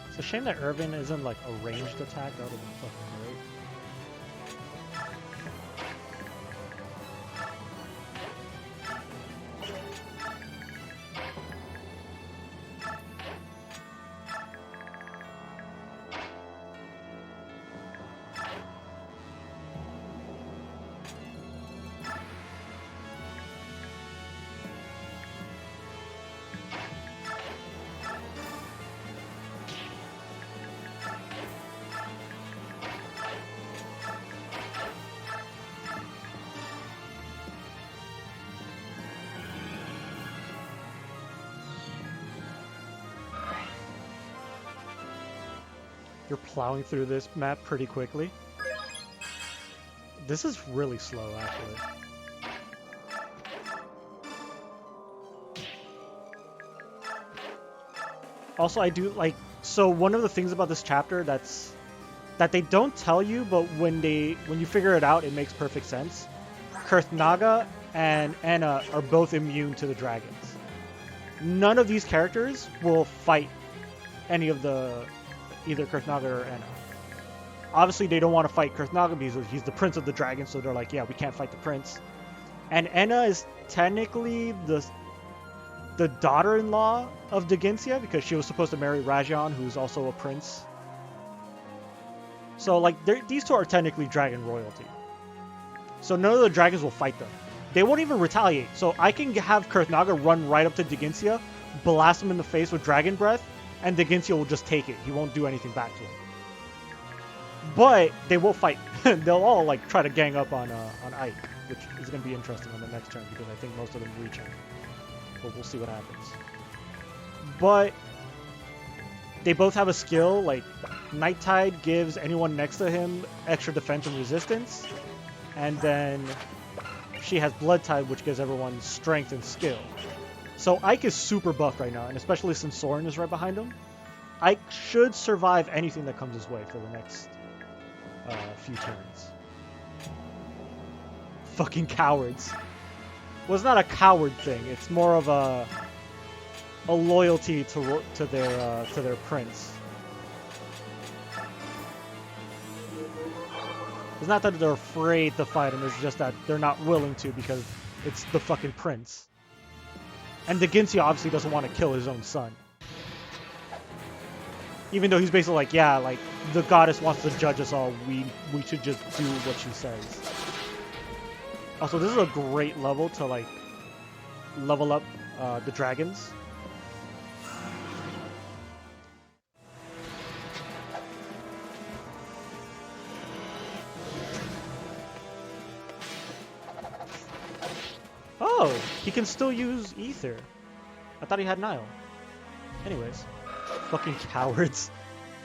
It's a shame that Irvin isn't like a ranged attack. That would have been fucking great. You're plowing through this map pretty quickly. This is really slow, actually. Also, I do like So one of the things about this chapter that they don't tell you, but when you figure it out, it makes perfect sense. Kurthnaga and Anna are both immune to the dragons. None of these characters will fight any of either Kurthnaga or Anna. Obviously, they don't want to fight Kurthnaga because he's the prince of the dragons, so they're like, yeah, we can't fight the prince. And Anna is technically the daughter-in-law of Daginsia because she was supposed to marry Rajan, who's also a prince. So, like, these two are technically dragon royalty. So none of the dragons will fight them. They won't even retaliate. So I can have Kurthnaga run right up to Daginsia, blast him in the face with dragon breath, and Daginsia will just take it. He won't do anything back to him. But they will fight. They'll all like try to gang up on Ike, which is going to be interesting on the next turn because I think most of them reach him. But we'll see what happens. But they both have a skill. Like Night Tide gives anyone next to him extra defense and resistance, and then she has Blood Tide, which gives everyone strength and skill. So Ike is super buffed right now, and especially since Soren is right behind him, Ike should survive anything that comes his way for the next few turns. Fucking cowards. Well, it's not a coward thing. It's more of a loyalty to their prince. It's not that they're afraid to fight him. It's just that they're not willing to because it's the fucking prince. And Daginsia obviously doesn't want to kill his own son. Even though he's basically like, yeah, like, the goddess wants to judge us all. We should just do what she says. Also, this is a great level to, like, level up the dragons. Oh, he can still use Ether. I thought he had Nile. Anyways. Fucking cowards.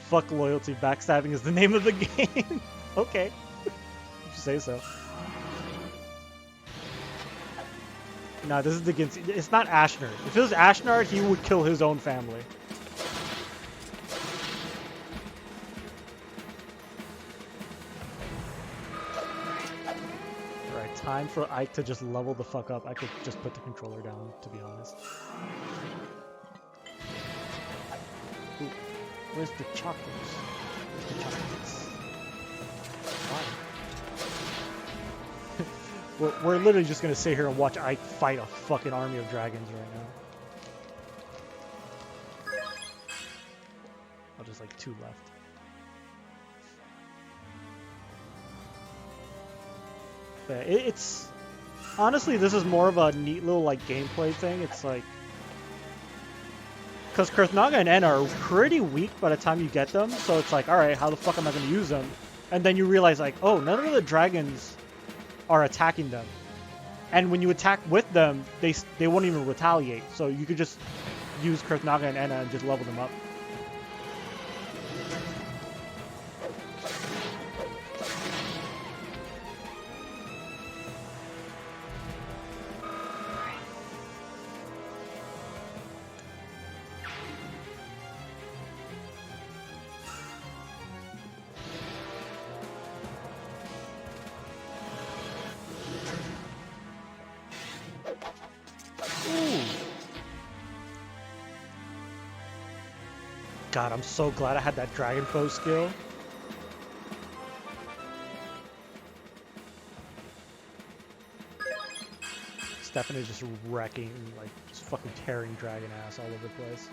Fuck loyalty. Backstabbing is the name of the game. Okay. If you say so. Nah, this is the Daginsia. It's not Ashnard. If it was Ashnard, he would kill his own family. Alright, time for Ike to just level the fuck up. I could just put the controller down, to be honest. Ooh, where's the chocolates? Where's the chocolates? Why? We're literally just gonna sit here and watch Ike fight a fucking army of dragons right now. Oh, just like 2 left. But it's honestly, this is more of a neat little like gameplay thing. It's like because Kurthnaga and Anna are pretty weak by the time you get them, so it's like, all right, how the fuck am I gonna use them? And then you realize like, oh, none of the dragons are attacking them, and when you attack with them, they won't even retaliate. So you could just use Kurthnaga and Anna and just level them up. God, I'm so glad I had that Dragon Foe skill. Stephanie's just wrecking, like, just fucking tearing dragon ass all over the place.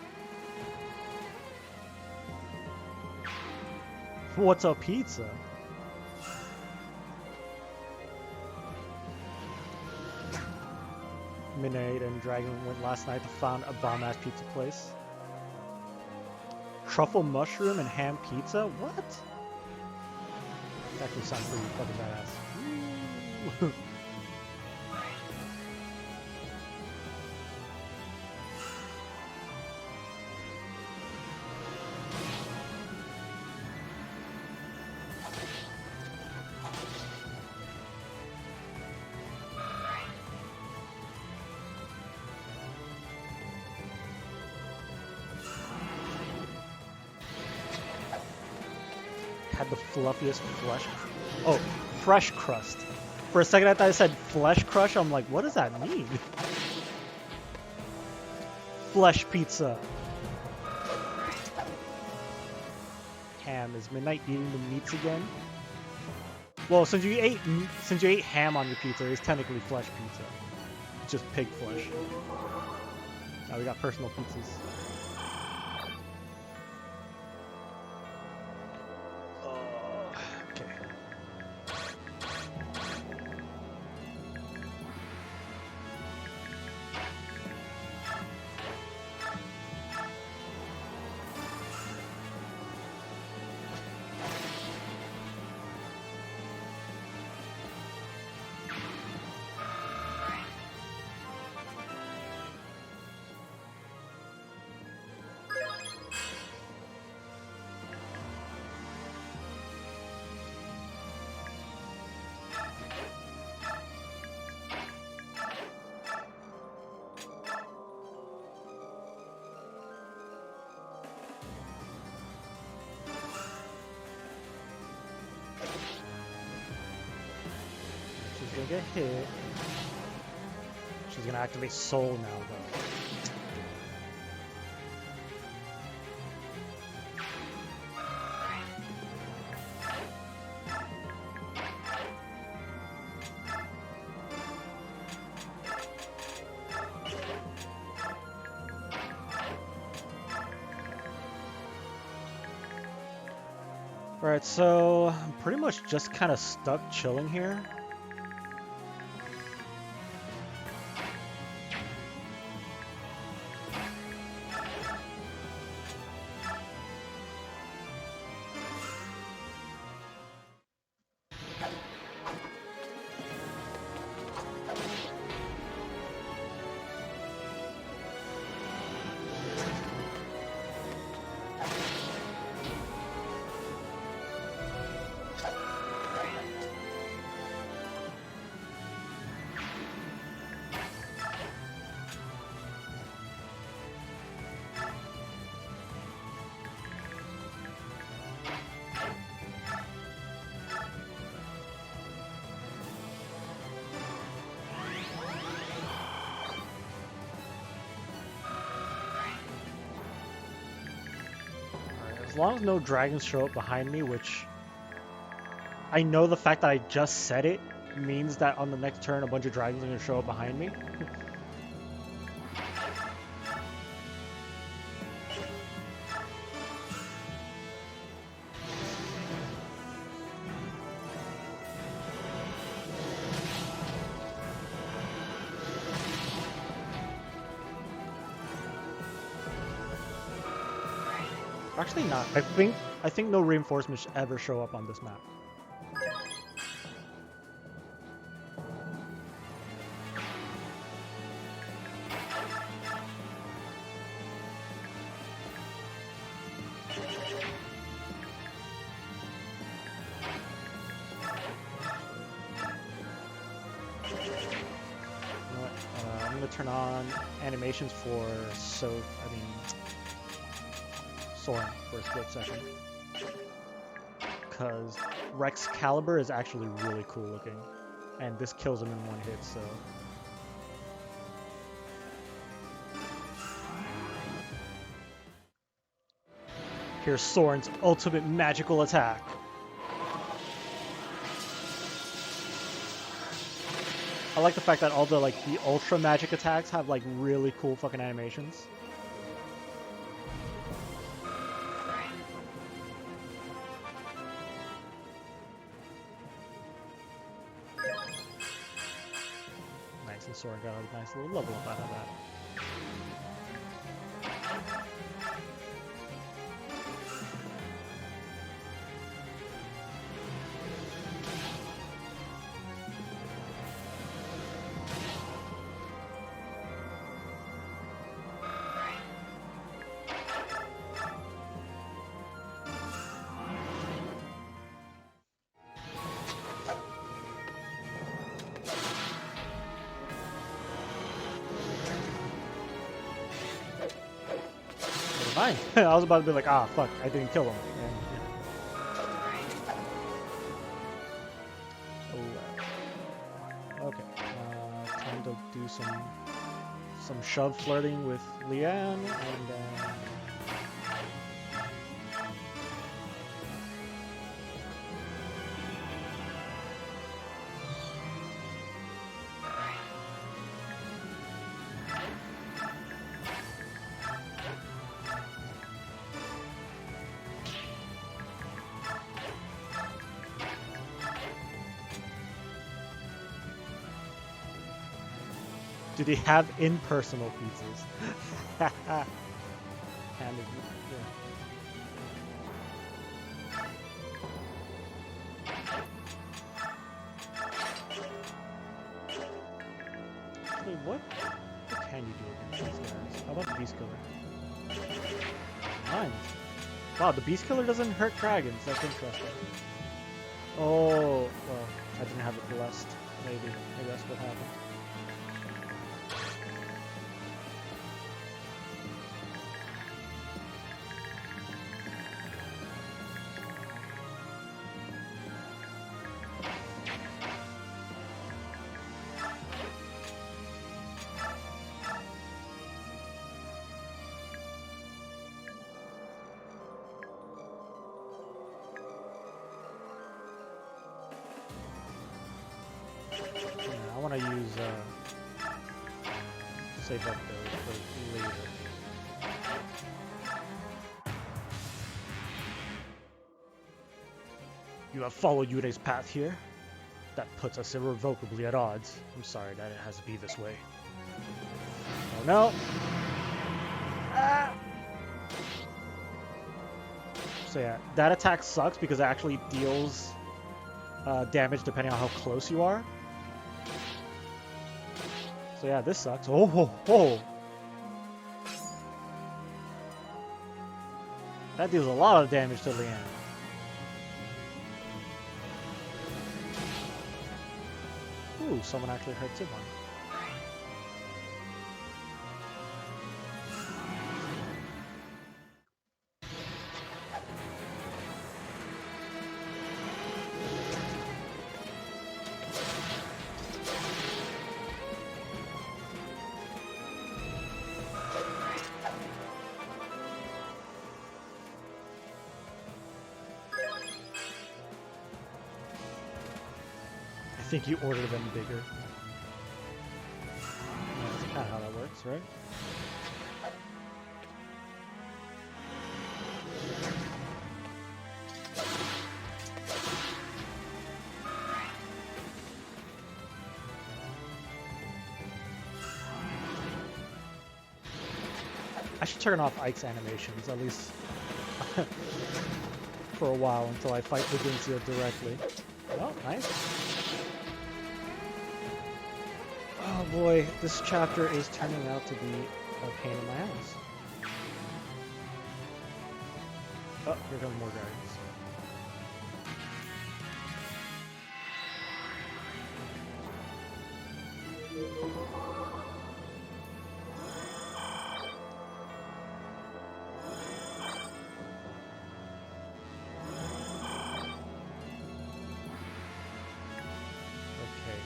What's up, pizza? Midnight and Dragon went last night to find a bomb-ass pizza place. Truffle mushroom and ham pizza? What? That actually sounds pretty fucking badass. had the fluffiest flesh. Oh, fresh crust. For a second I thought I said flesh crush. I'm like, what does that mean? Flesh pizza. Ham. Is Midnight eating the meats again? Well, since you ate ham on your pizza, it's technically flesh pizza. It's just pig flesh. Now we got personal pizzas. Okay. She's gonna get hit. She's gonna activate Soul now, though. Alright, so I'm pretty much just kind of stuck chilling here. As long as no dragons show up behind me, which I know the fact that I just said it means that on the next turn a bunch of dragons are going to show up behind me. Actually not. I think no reinforcements should ever show up on this map. You know what? I'm gonna turn on animations for Soren for a split second. Because Rex Caliber is actually really cool looking. And this kills him in one hit, so... Here's Soren's ultimate magical attack. I like the fact that all the the ultra magic attacks have really cool fucking animations. Nice, and Soren got a nice little level up out of that. Fine. I was about to be like, ah, fuck, I didn't kill him. And, yeah. to do some shove flirting with Leanne, and do they have impersonal pizzas? Handed, yeah. Wait, what can you do against these guys? How about the Beast Killer? Nice. Wow, the Beast Killer doesn't hurt dragons. That's interesting. Oh, well, I didn't have it blessed. Maybe that's what happened. Yeah, I want to use save up those for later. You have followed Yure's path here. That puts us irrevocably at odds. I'm sorry that it has to be this way. Oh no! Ah! So yeah, that attack sucks because it actually deals damage depending on how close you are. So yeah, this sucks. Oh. That deals a lot of damage to Leanne. Ooh, someone actually hurt Timon. I think you order them bigger. Yeah, that's kind of how that works, right? I should turn off Ike's animations, at least for a while, until I fight Vigencia directly. Oh, nice. Oh boy, this chapter is turning out to be a pain in my ass. Oh, here come more dragons. Okay.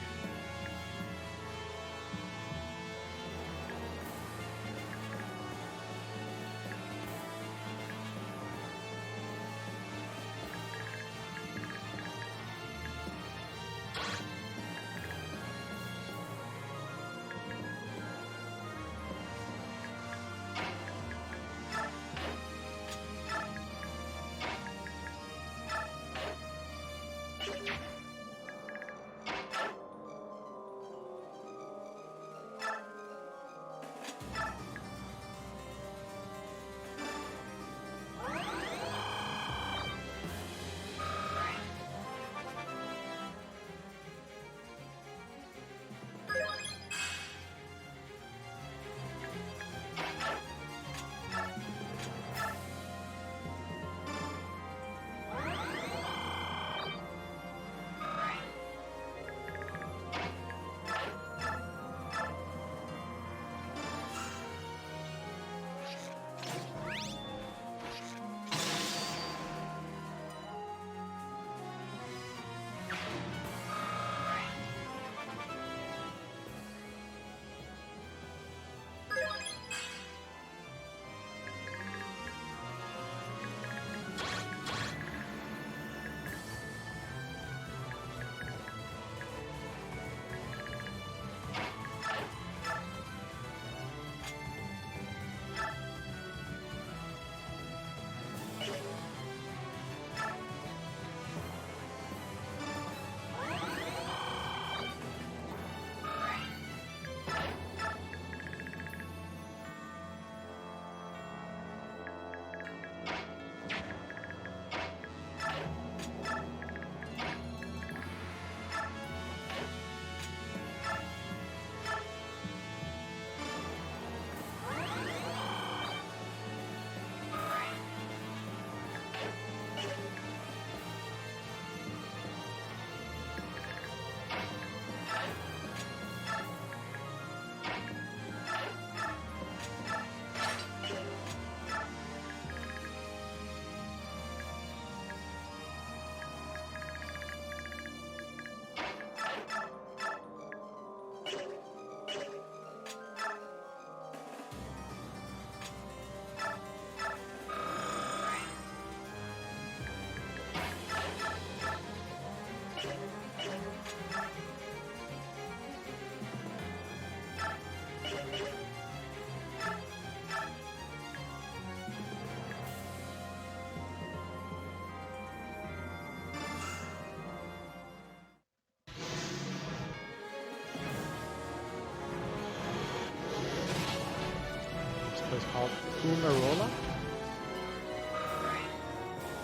place called Umarola.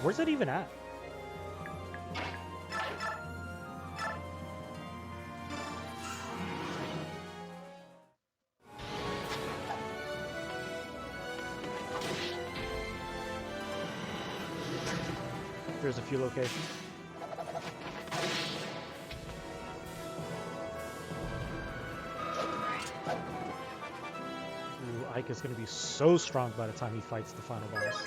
Where's it even at? There's a few locations. Ooh, Ike is going to be so strong by the time he fights the final boss.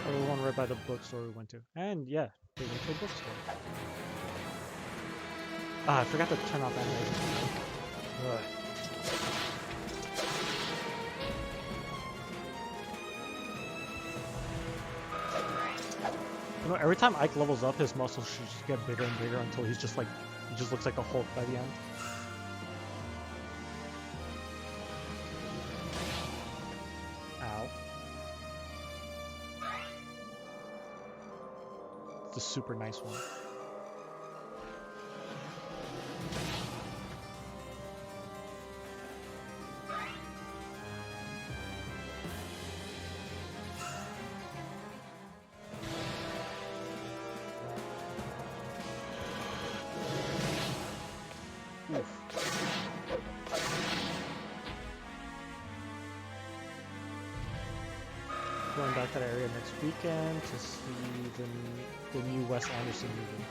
Oh, the one right by the bookstore we went to. And yeah, they went to a bookstore. Ah, I forgot to turn off animation. Ugh. You know, every time Ike levels up, his muscles should just get bigger and bigger until he's just like, he just looks like a Hulk by the end. Ow. It's a super nice one. Going back to that area next weekend to see the new Wes Anderson movie.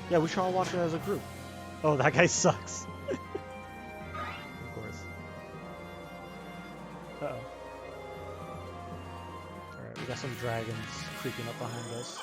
Yeah, we should all watch it as a group. Oh, that guy sucks. Of course. Uh-oh. Alright, we got some dragons creeping up behind us.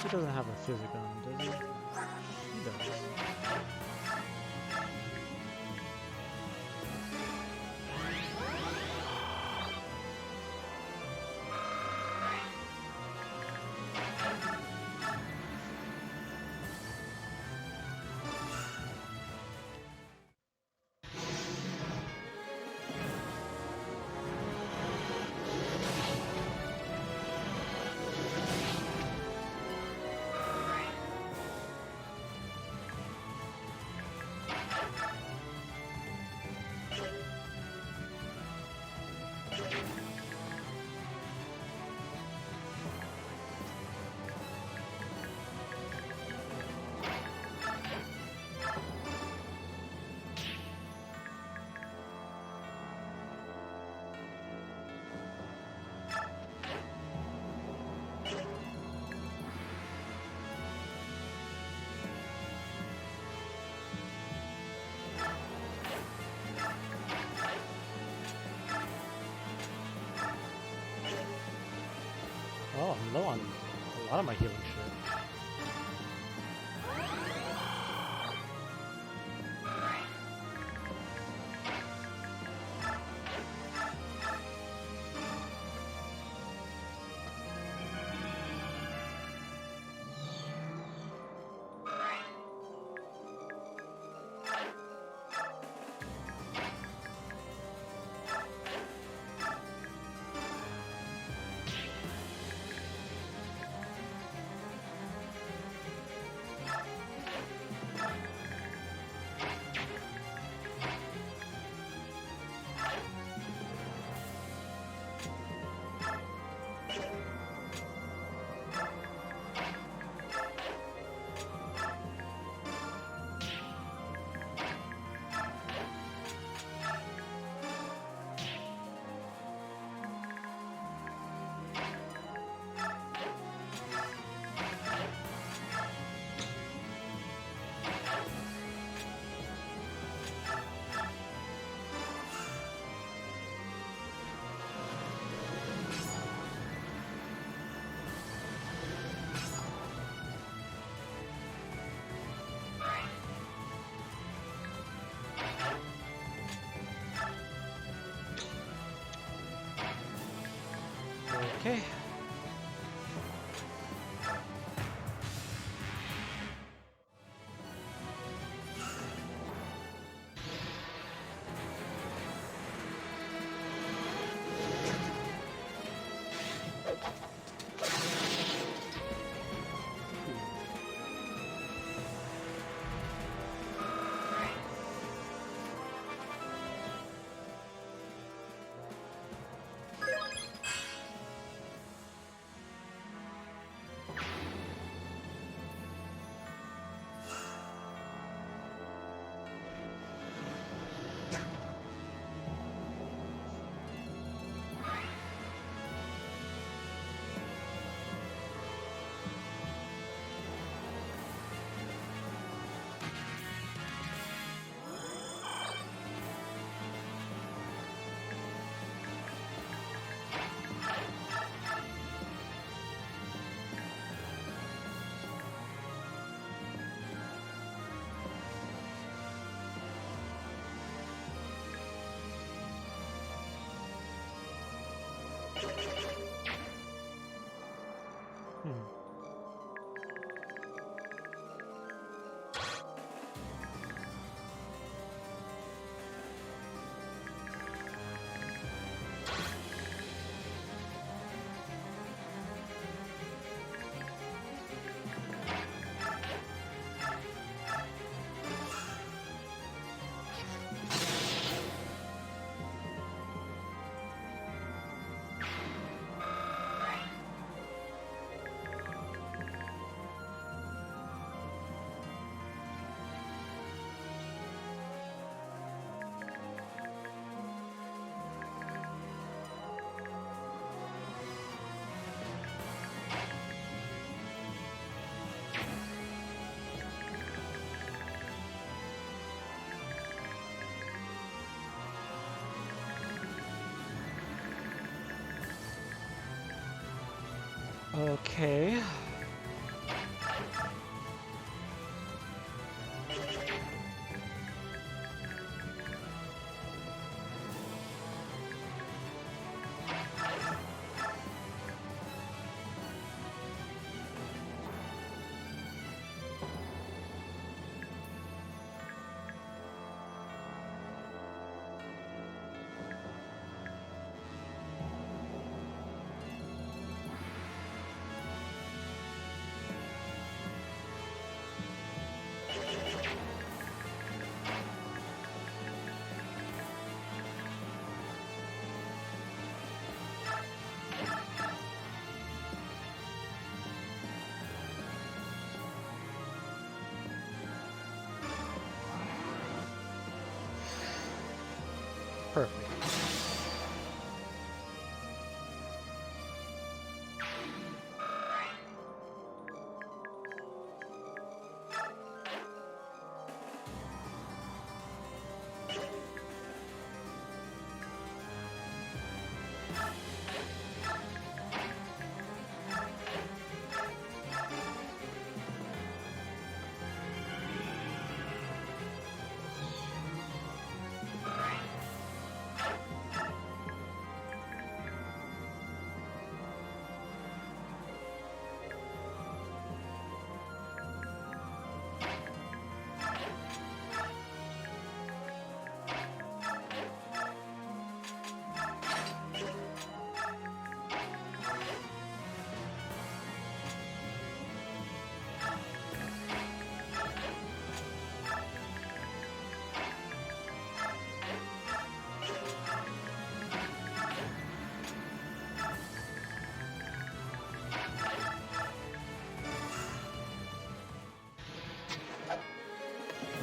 He doesn't have a physic on him, does he? He does. Oh, I'm low on a lot of my healing shit. Okay. Hmm. Okay.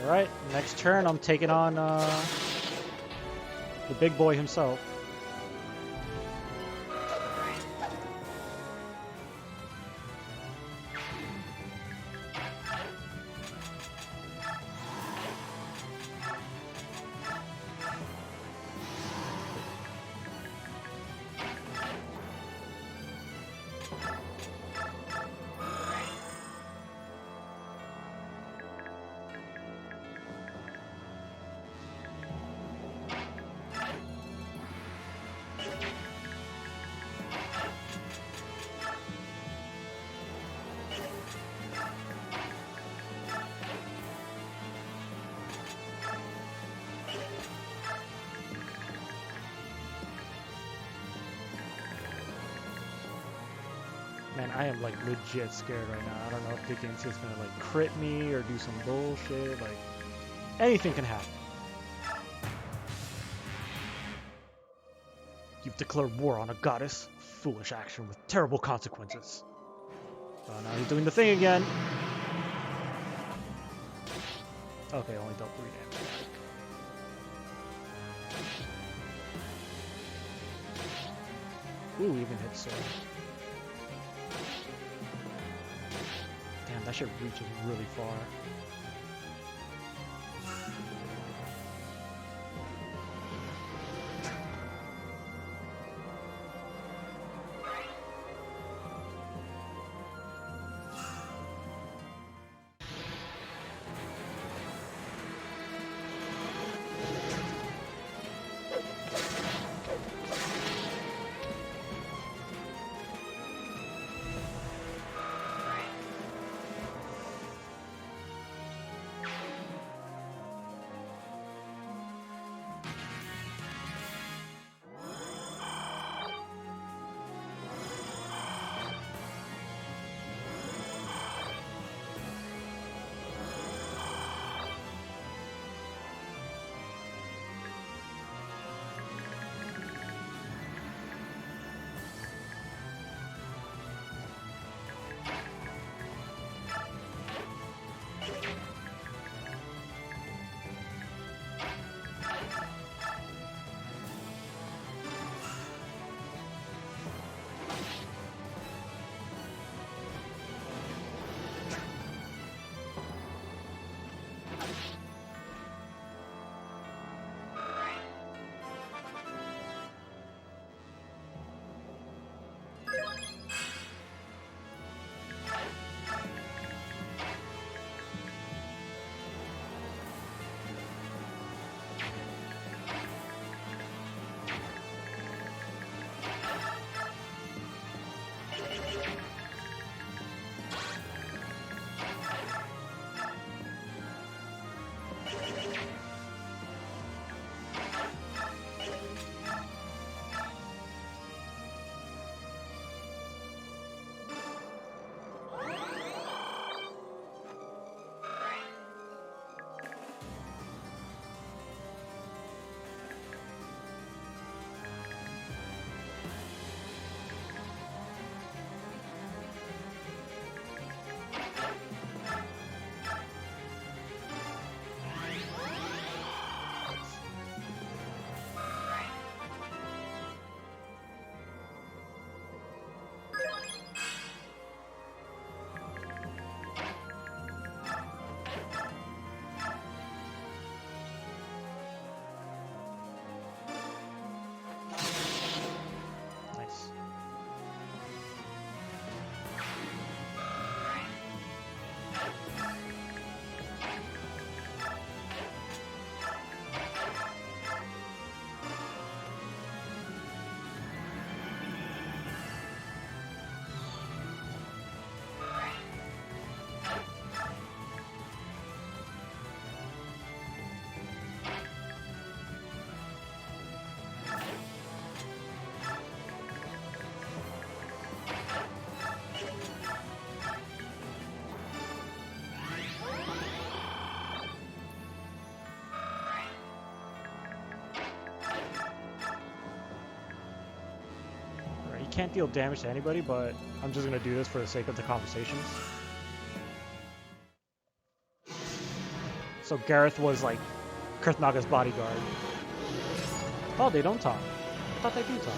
Alright, next turn I'm taking on the big boy himself. Man, I am like legit scared right now. I don't know if Dickens is gonna like crit me or do some bullshit. Like, anything can happen. You've declared war on a goddess. Foolish action with terrible consequences. Oh, now he's doing the thing again. Okay, only dealt 3 damage. Ooh, even hit Sword. Damn, that shit reaches really far. Nice. Can't deal damage to anybody, but I'm just gonna do this for the sake of the conversations. So Gareth was like Kurthnaga's bodyguard. Oh, they don't talk. I thought they do talk.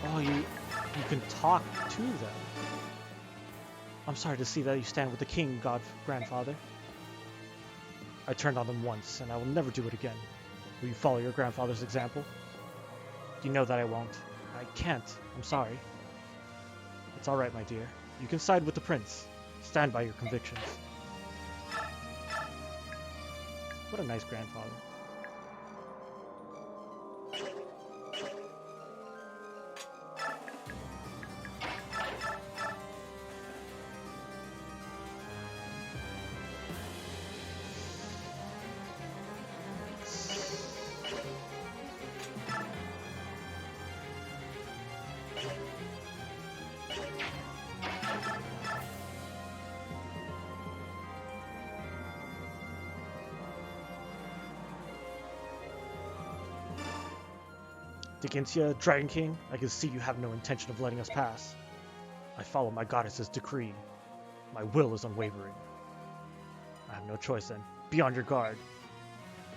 Oh, you can talk to them. I'm sorry to see that you stand with the king, grandfather. I turned on them once, and I will never do it again. Will you follow your grandfather's example? You know that I won't. I can't. I'm sorry. It's all right, my dear. You can side with the prince. Stand by your convictions. What a nice grandfather. Digintia, Dragon King, I can see you have no intention of letting us pass. I follow my goddess's decree. My will is unwavering. I have no choice then. Be on your guard.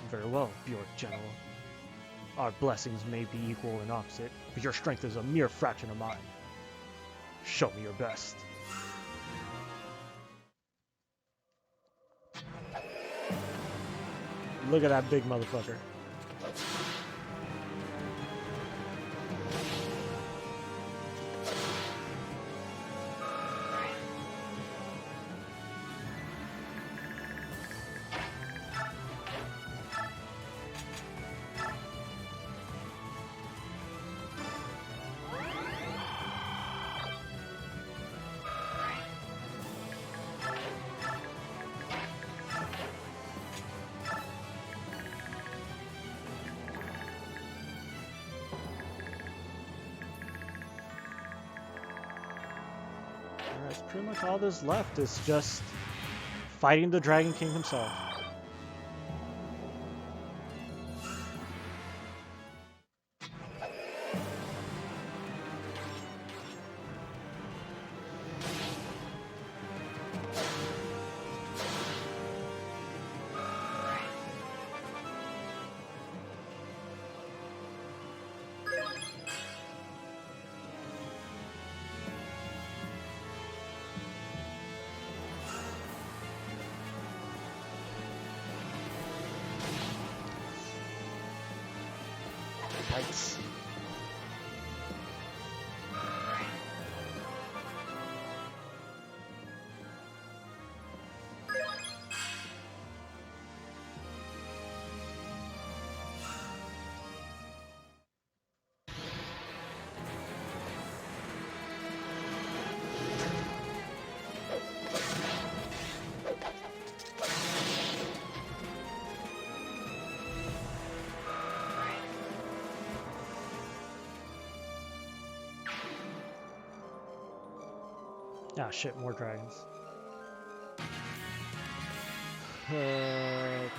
Very well, Bjork General. Our blessings may be equal and opposite, but your strength is a mere fraction of mine. Show me your best. Look at that big motherfucker. That's pretty much all that's left is just fighting the Dragon King himself. Yikes. Ah, shit, more dragons. Okay.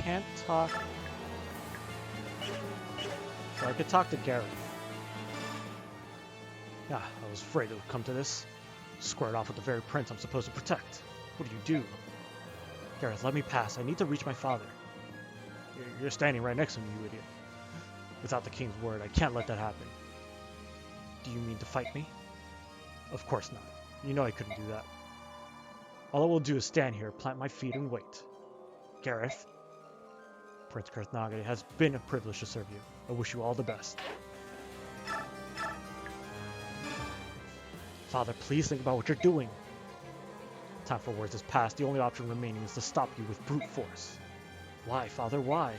can't talk... So I could talk to Gareth. Ah, I was afraid it would come to this. Squared off with the very prince I'm supposed to protect. What do? Gareth, let me pass. I need to reach my father. You're standing right next to me, you idiot. Without the king's word, I can't let that happen. Do you mean to fight me? Of course not. You know I couldn't do that. All I will do is stand here, plant my feet, and wait. Gareth, Prince Kurthnagate, it has been a privilege to serve you. I wish you all the best. Father, please think about what you're doing. Time for words is past. The only option remaining is to stop you with brute force. Why, Father, why?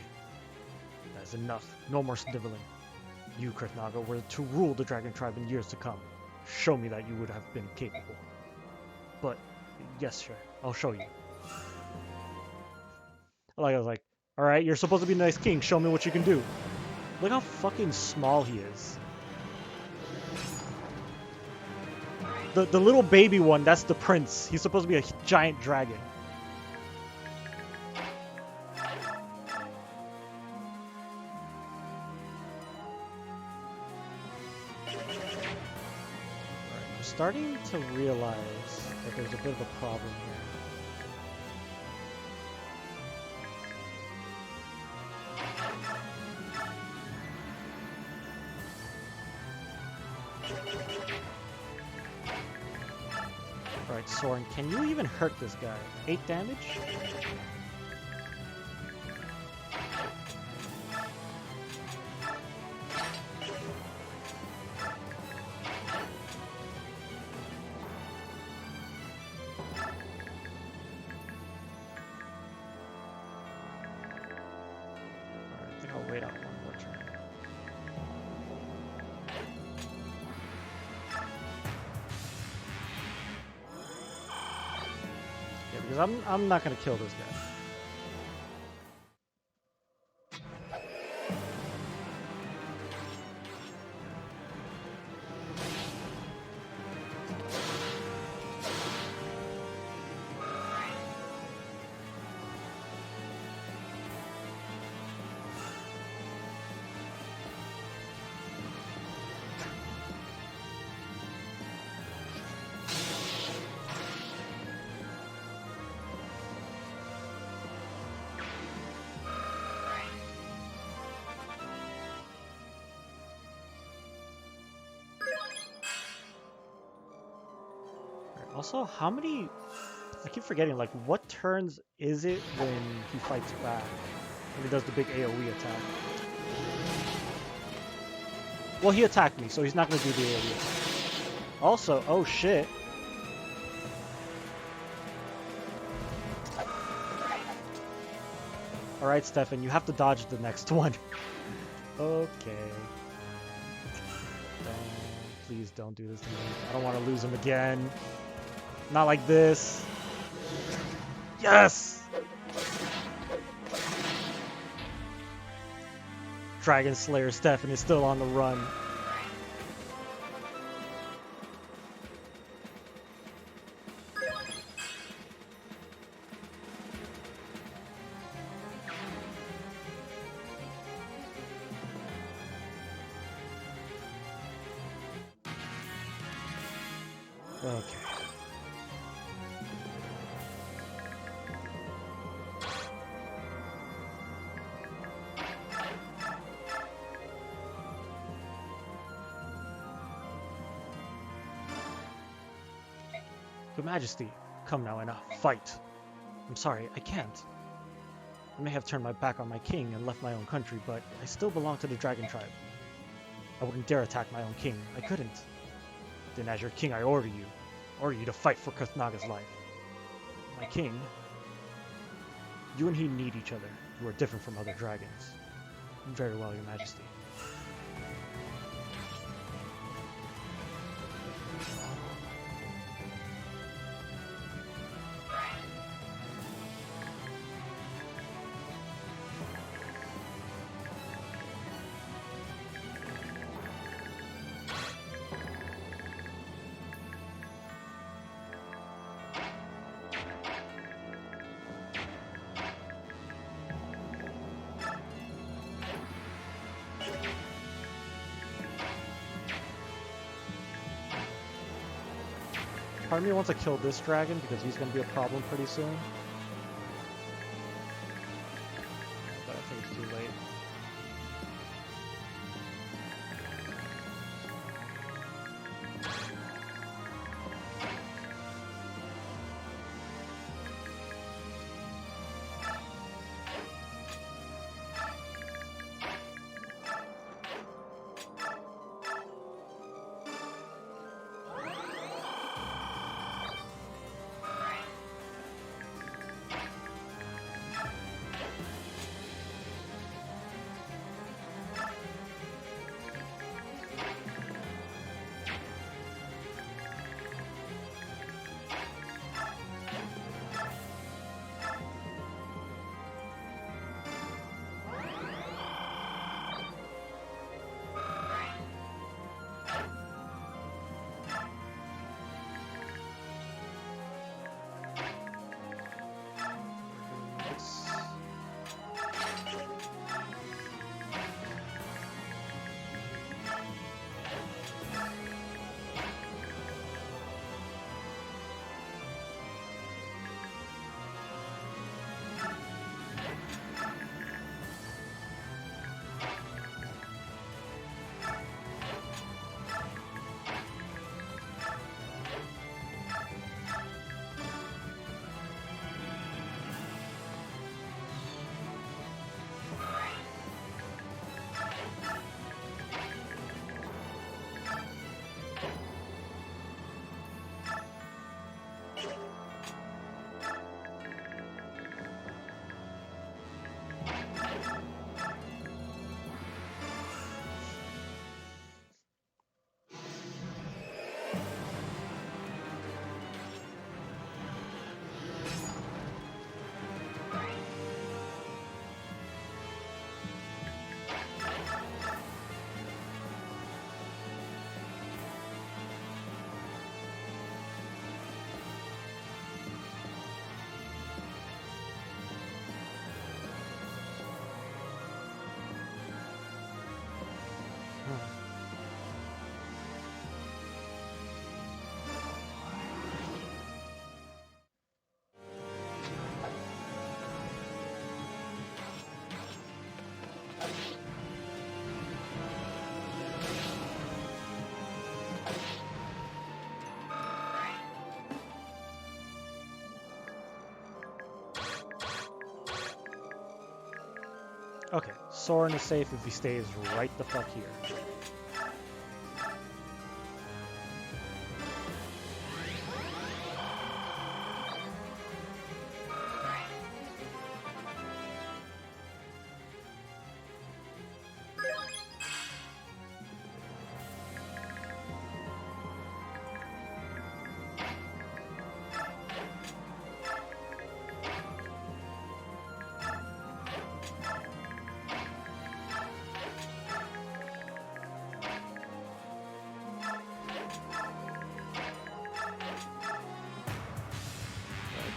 That is enough. No more sniveling. You, Kurthnaga, were to rule the Dragon Tribe in years to come. Show me that you would have been capable. But, yes, sure, I'll show you. I was like, alright, you're supposed to be a nice king. Show me what you can do. Look how fucking small he is. The little baby one, that's the prince. He's supposed to be a giant dragon. I'm starting to realize that there's a bit of a problem here. Alright, Soren, can you even hurt this guy? 8 damage? Alright, I think I'll wait out one more turn. Yeah, because I'm not gonna kill this guy. Also, how many... I keep forgetting, like, what turns is it when he fights back? When he does the big AoE attack? Well, he attacked me, so he's not going to do the AoE attack. Also, oh shit. Alright, Stefan, you have to dodge the next one. Okay. Please don't do this to me. I don't want to lose him again. Not like this. Yes! Dragon Slayer Stefan is still on the run. Okay. Your Majesty, come now, enough. Fight. I'm sorry, I can't. I may have turned my back on my king and left my own country, but I still belong to the Dragon Tribe. I wouldn't dare attack my own king. I couldn't. Then as your king, I order you to fight for Kurthnaga's life. My king, you and he need each other. You are different from other dragons. Very well, Your Majesty. Part of me wants to kill this dragon because he's going to be a problem pretty soon. But I think it's too late. Okay, Soren is safe if he stays right the fuck here.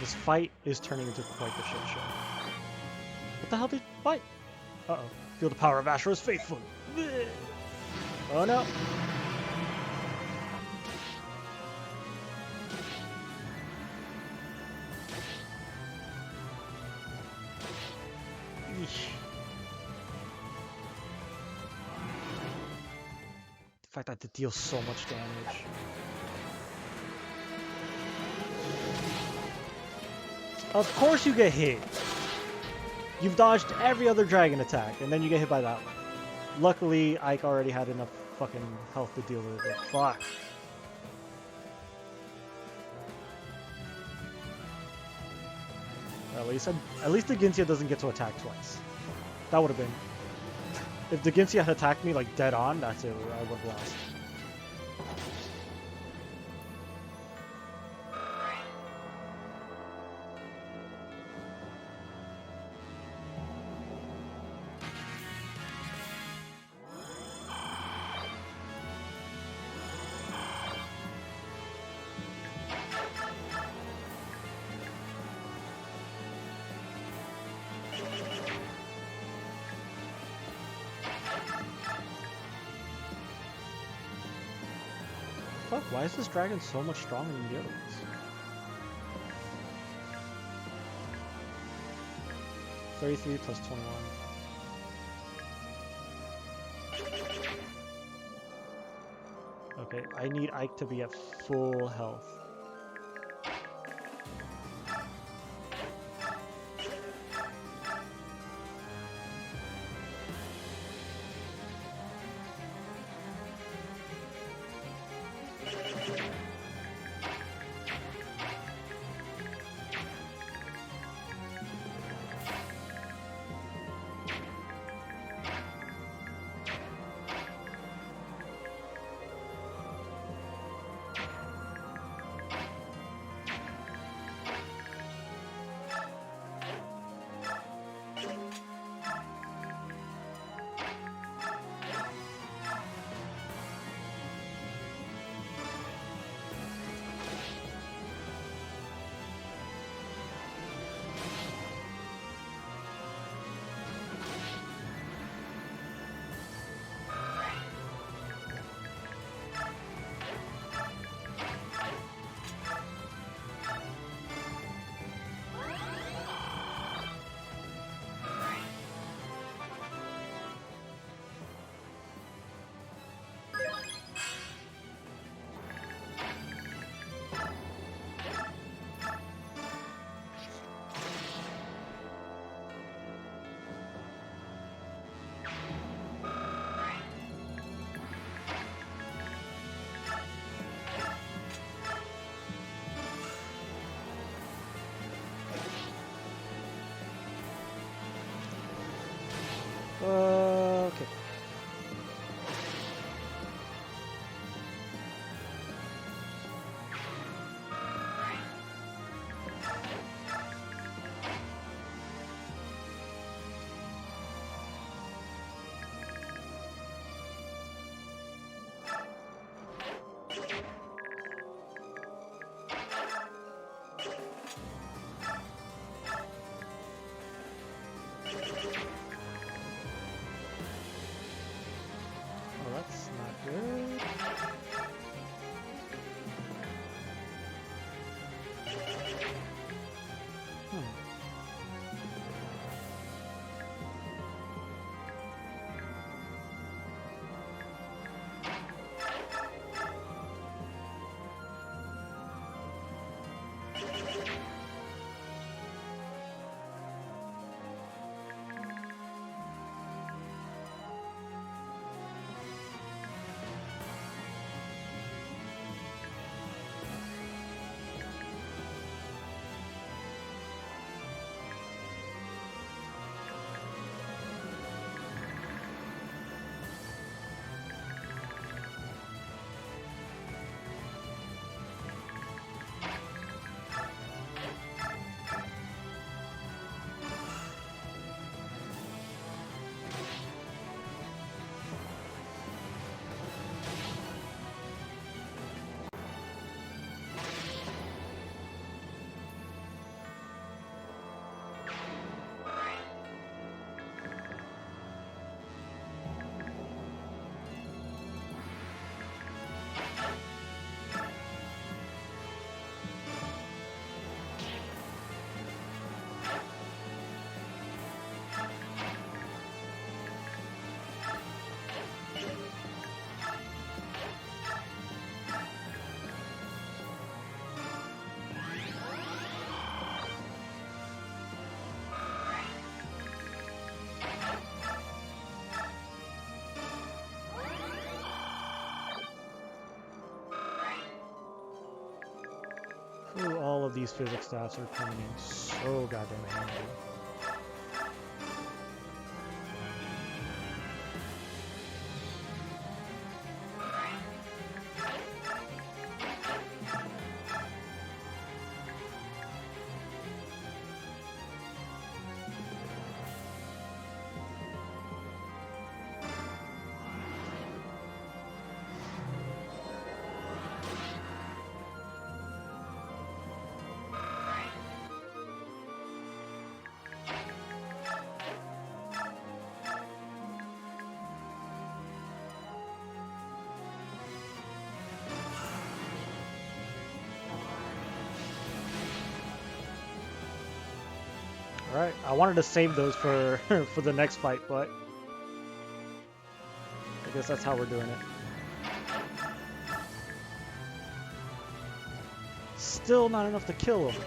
This fight is turning into quite the shit show. What the hell did... What? Uh-oh. Feel the power of Ashura's faithful. Oh no. Eesh. The fact that it deals so much damage. Of course you get hit. You've dodged every other dragon attack, and then you get hit by that one. Luckily, Ike already had enough fucking health to deal with it. Fuck. At least the Ginsia doesn't get to attack twice. That would have been... If the Ginsia had attacked me like dead on, that's it. I would have lost. fuck? Why is this dragon so much stronger than the other ones? 33 plus 21. Okay, I need Ike to be at full health. Okay. Oh, that's not good. Hmm. Ooh, all of these physics stats are coming in so goddamn handy. Alright, I wanted to save those for for the next fight, but I guess that's how we're doing it. Still not enough to kill him.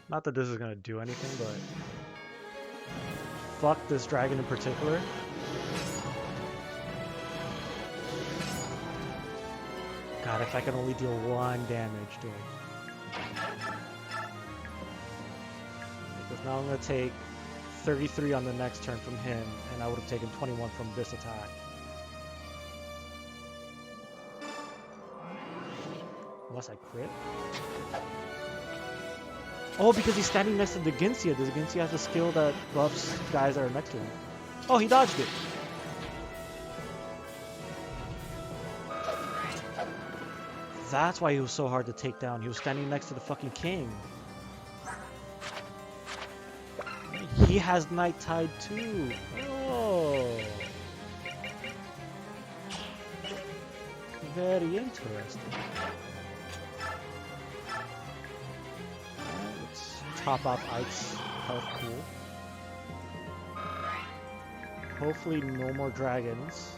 Not that this is gonna do anything, but fuck this dragon in particular. God, if I can only deal 1 damage to him. Because now I'm gonna take 33 on the next turn from him, and I would have taken 21 from this attack. Unless I crit. Oh, because he's standing next to the Ginsia. Does Ginsia have the skill that buffs guys that are next to him? Oh, he dodged it. That's why he was so hard to take down. He was standing next to the fucking king. He has Night Tide too. Oh. Very interesting. Top off Ike's health pool. Hopefully no more dragons.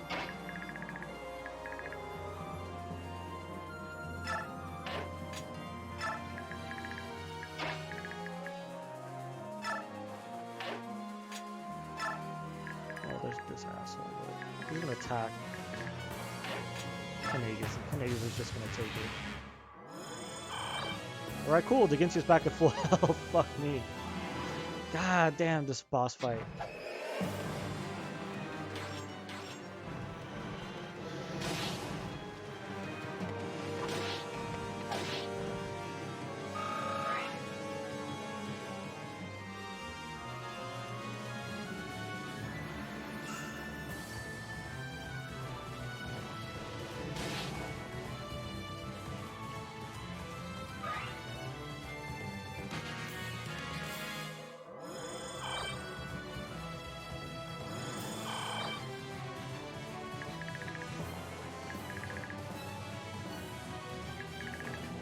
Oh, there's this asshole. He's gonna attack Kanagas, and Kanagas is just gonna take it. Alright, cool. The Ginsia's back at full health. Fuck me. God damn, this boss fight.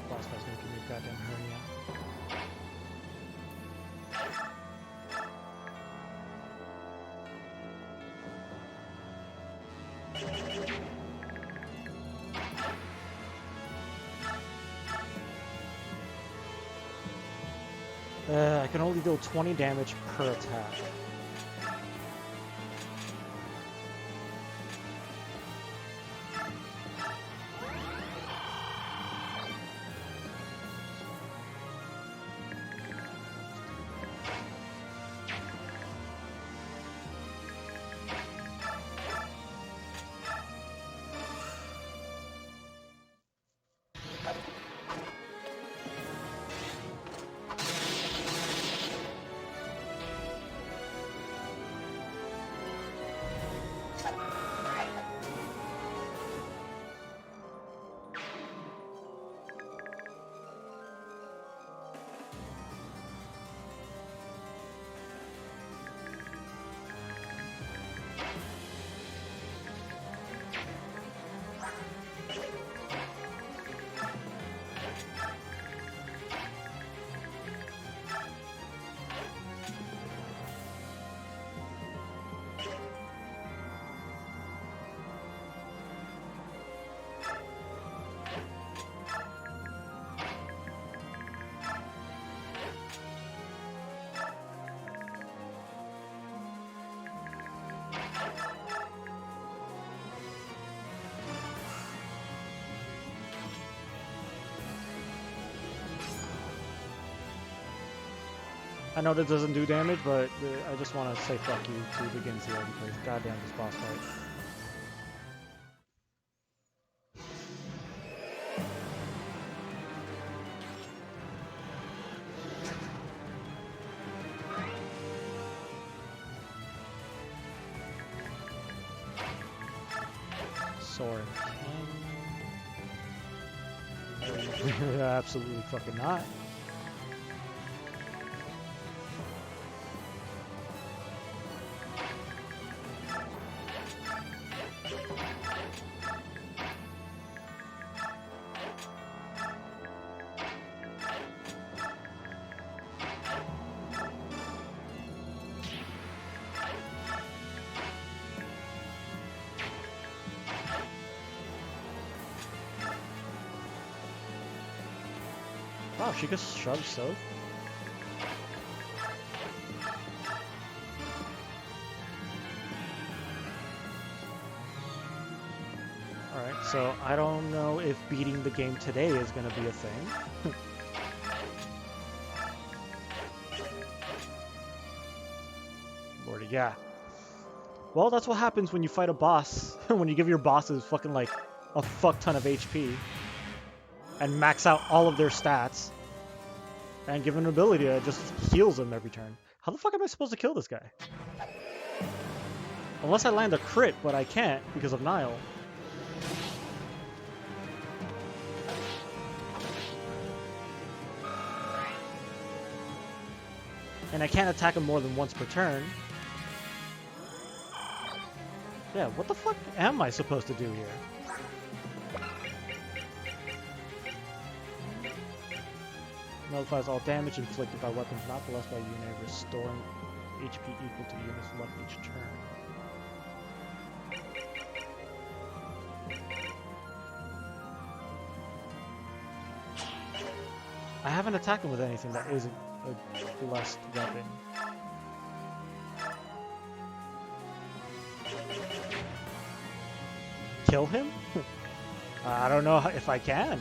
Boss fight's gonna give me a goddamn hernia. I can only deal 20 damage per attack. I know that doesn't do damage, but I just want to say fuck you to the Ginzio because goddamn this boss fight. Soaring King. Absolutely fucking not. Wow, she just shoved so. Alright, so I don't know if beating the game today is going to be a thing. Lordy, yeah. Well, that's what happens when you fight a boss. When you give your bosses fucking like a fuck ton of HP. And max out all of their stats. And give them an ability that just heals them every turn. How the fuck am I supposed to kill this guy? Unless I land a crit, but I can't because of Nile. And I can't attack him more than once per turn. Yeah, what the fuck am I supposed to do here? Nullifies all damage inflicted by weapons not blessed by unit, restoring HP equal to the unit's left each turn. I haven't attacked him with anything that isn't a blessed weapon. Kill him? I don't know if I can.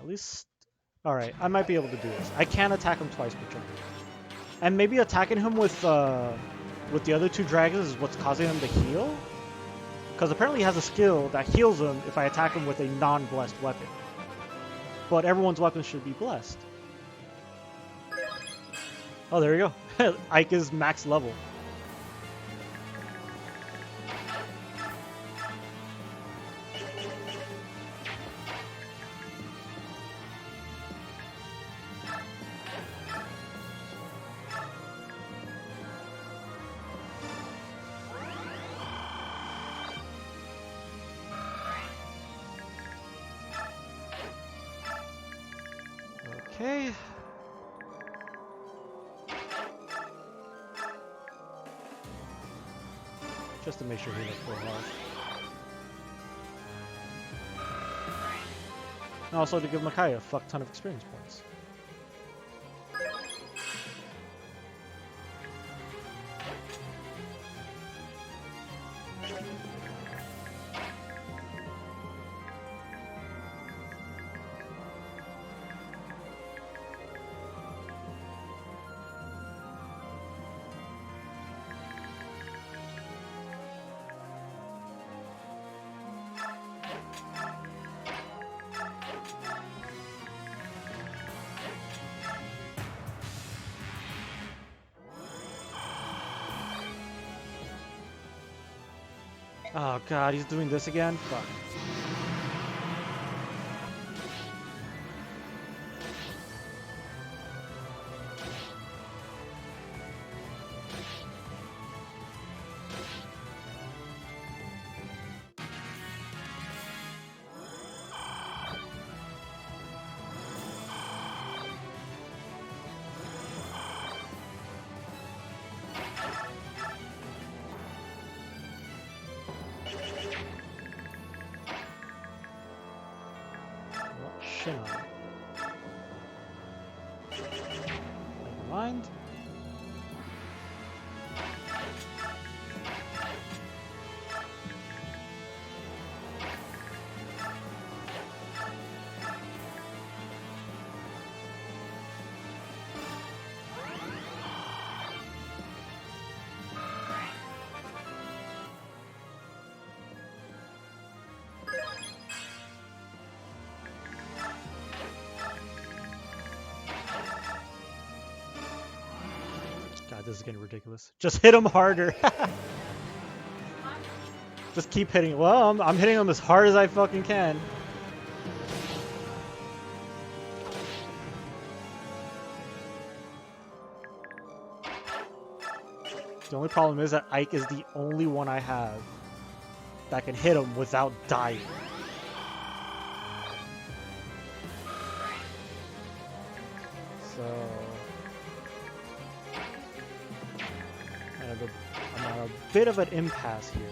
At least... Alright, I might be able to do this. I can attack him twice per turn. And maybe attacking him with the other two dragons is what's causing him to heal? Because apparently he has a skill that heals him if I attack him with a non-blessed weapon. But everyone's weapons should be blessed. Oh, there you go. Ike is max level. Okay. Just to make sure he's at full health. And also to give Makai a fuck ton of experience points. Oh god, he's doing this again? Fuck. shit on. Never mind. God, this is getting ridiculous. Just hit him harder. Just keep hitting. Well, I'm hitting him as hard as I fucking can. The only problem is that Ike is the only one I have that can hit him without dying. So I'm at a bit of an impasse here.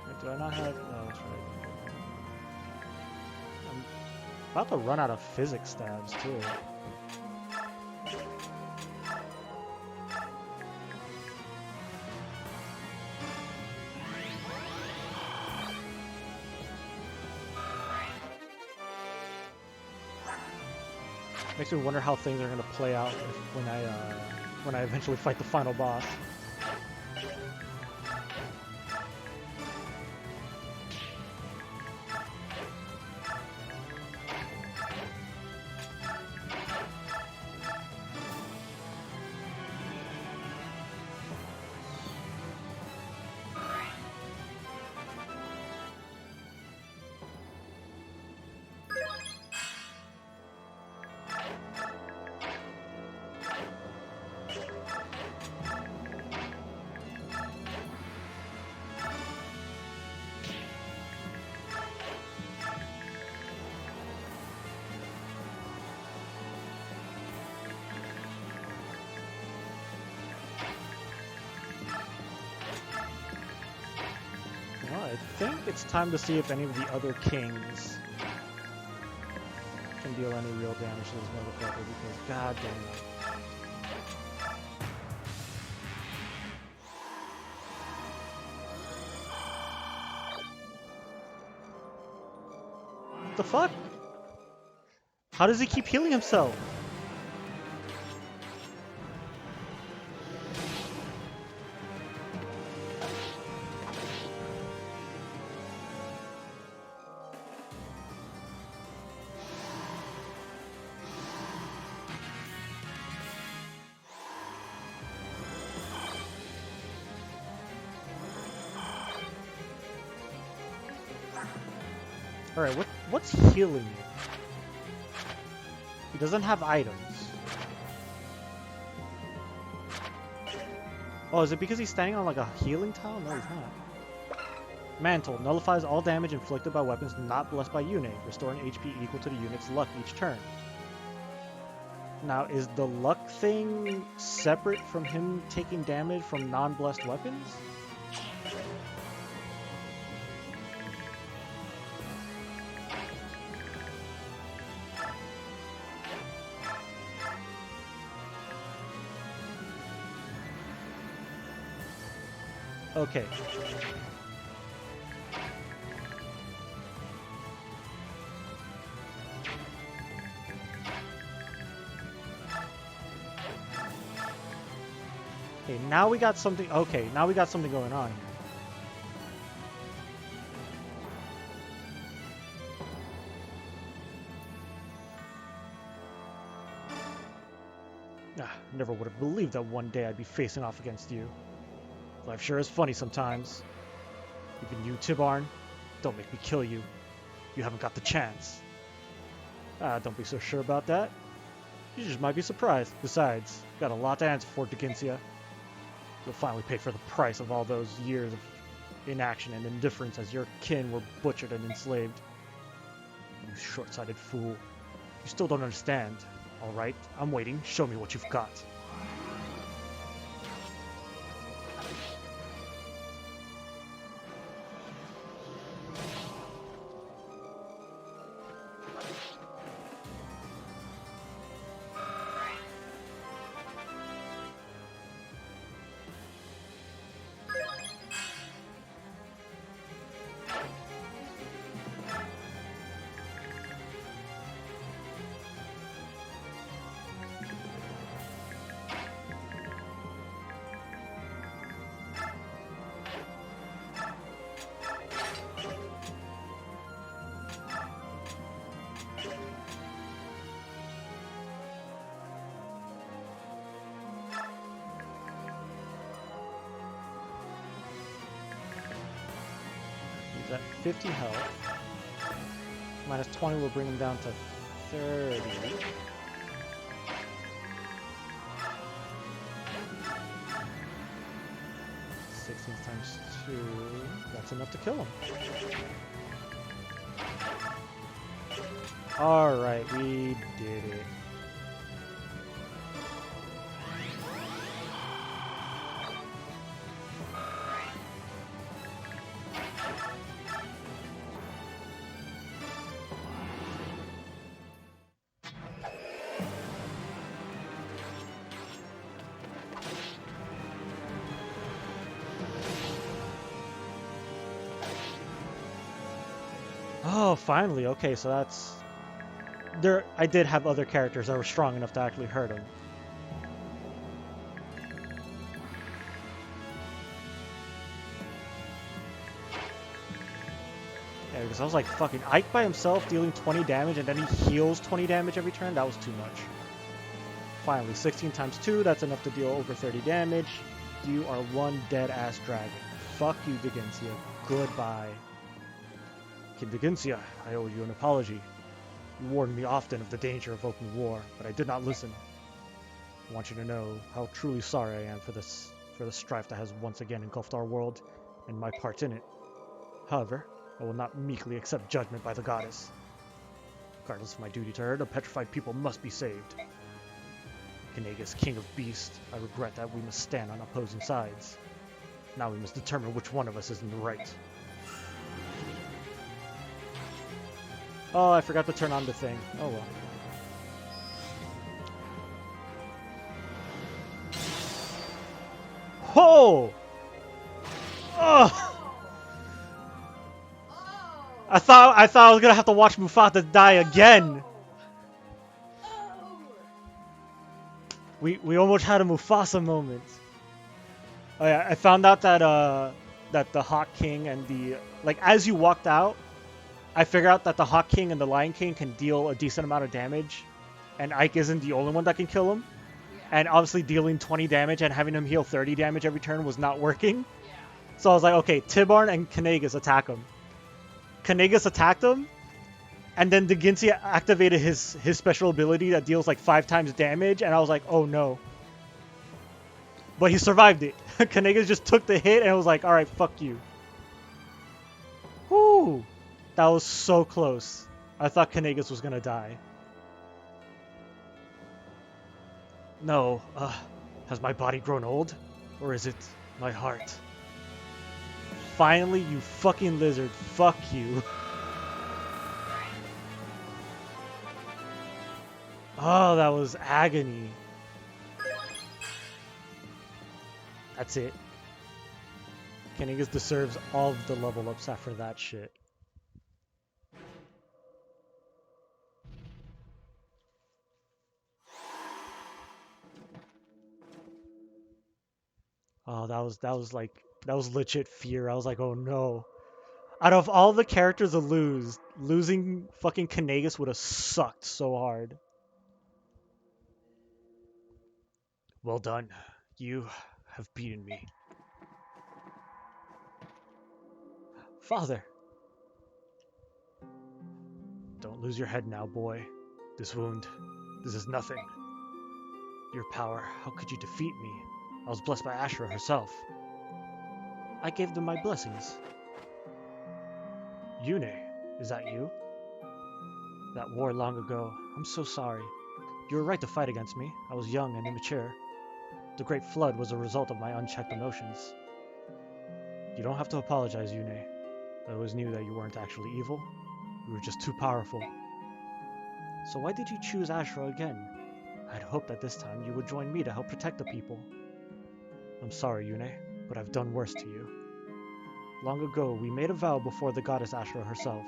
Wait, do I not have? No, that's right. I'm about to run out of physics stabs too. Makes me wonder how things are gonna play out when I eventually fight the final boss. I think it's time to see if any of the other kings can deal any real damage to this motherfucker, because god damn it. What the fuck? How does he keep healing himself? Alright, what's healing you? He doesn't have items. Oh, is it because he's standing on like a healing tile? No, he's not. Mantle nullifies all damage inflicted by weapons not blessed by Yune, restoring HP equal to the unit's luck each turn. Now, is the luck thing separate from him taking damage from non-blessed weapons? Okay. Okay, now we got something. Okay, now we got something going on here. Never would have believed that one day I'd be facing off against you. Life sure is funny sometimes. Even you, Tibarn, don't make me kill you. You haven't got the chance. Don't be so sure about that. You just might be surprised. Besides, got a lot to answer for, Dickensia. You'll finally pay for the price of all those years of inaction and indifference as your kin were butchered and enslaved. You short-sighted fool. You still don't understand. Alright, I'm waiting. Show me what you've got. at 50 health. Minus 20 will bring him down to 30. 16 times 2. That's enough to kill him. Alright, we did it. Oh, finally. Okay, so that's... I did have other characters that were strong enough to actually hurt him. Yeah, because I was like, fucking Ike by himself dealing 20 damage and then he heals 20 damage every turn? That was too much. Finally, 16 times 2, that's enough to deal over 30 damage. You are one dead-ass dragon. Fuck you, Digensia. Goodbye. King Digensia, I owe you an apology. You warned me often of the danger of open war, but I did not listen. I want you to know how truly sorry I am for the strife that has once again engulfed our world, and my part in it. However, I will not meekly accept judgment by the goddess. Regardless of my duty to her, the petrified people must be saved. Kanagas, king of beasts, I regret that we must stand on opposing sides. Now we must determine which one of us is in the right. Oh, I forgot to turn on the thing. Oh well. Oh! Oh! I thought I was gonna have to watch Mufasa die again. We almost had a Mufasa moment. Oh yeah, I found out that that the Hawk King and the as you walked out, I figured out that the Hawk King and the Lion King can deal a decent amount of damage, and Ike isn't the only one that can kill him. And obviously dealing 20 damage and having him heal 30 damage every turn was not working. So I was like, okay, Tibarn and Kanagas attack him. Kanagas attacked him, and then Digensia activated his special ability that deals like 5 times damage, and I was like, oh no. But he survived it. Kanagas just took the hit and was like, alright, fuck you. Whoo! That was so close. I thought Kanagas was gonna die. No, has my body grown old? Or is it my heart? Finally, you fucking lizard. Fuck you. Oh, that was agony. That's it. Kanagas deserves all of the level ups after that shit. Oh, that was legit fear. I was like, oh no. Out of all the characters to lose, losing fucking Kanagas would have sucked so hard. Well done. You have beaten me. Father! Don't lose your head now, boy. This wound, this is nothing. Your power, how could you defeat me? I was blessed by Ashura herself. I gave them my blessings. Yune, is that you? That war long ago. I'm so sorry. You were right to fight against me. I was young and immature. The Great Flood was a result of my unchecked emotions. You don't have to apologize, Yune. I always knew that you weren't actually evil. You were just too powerful. So why did you choose Ashura again? I'd hoped that this time you would join me to help protect the people. I'm sorry, Yune, but I've done worse to you. Long ago, we made a vow before the goddess Ashura herself.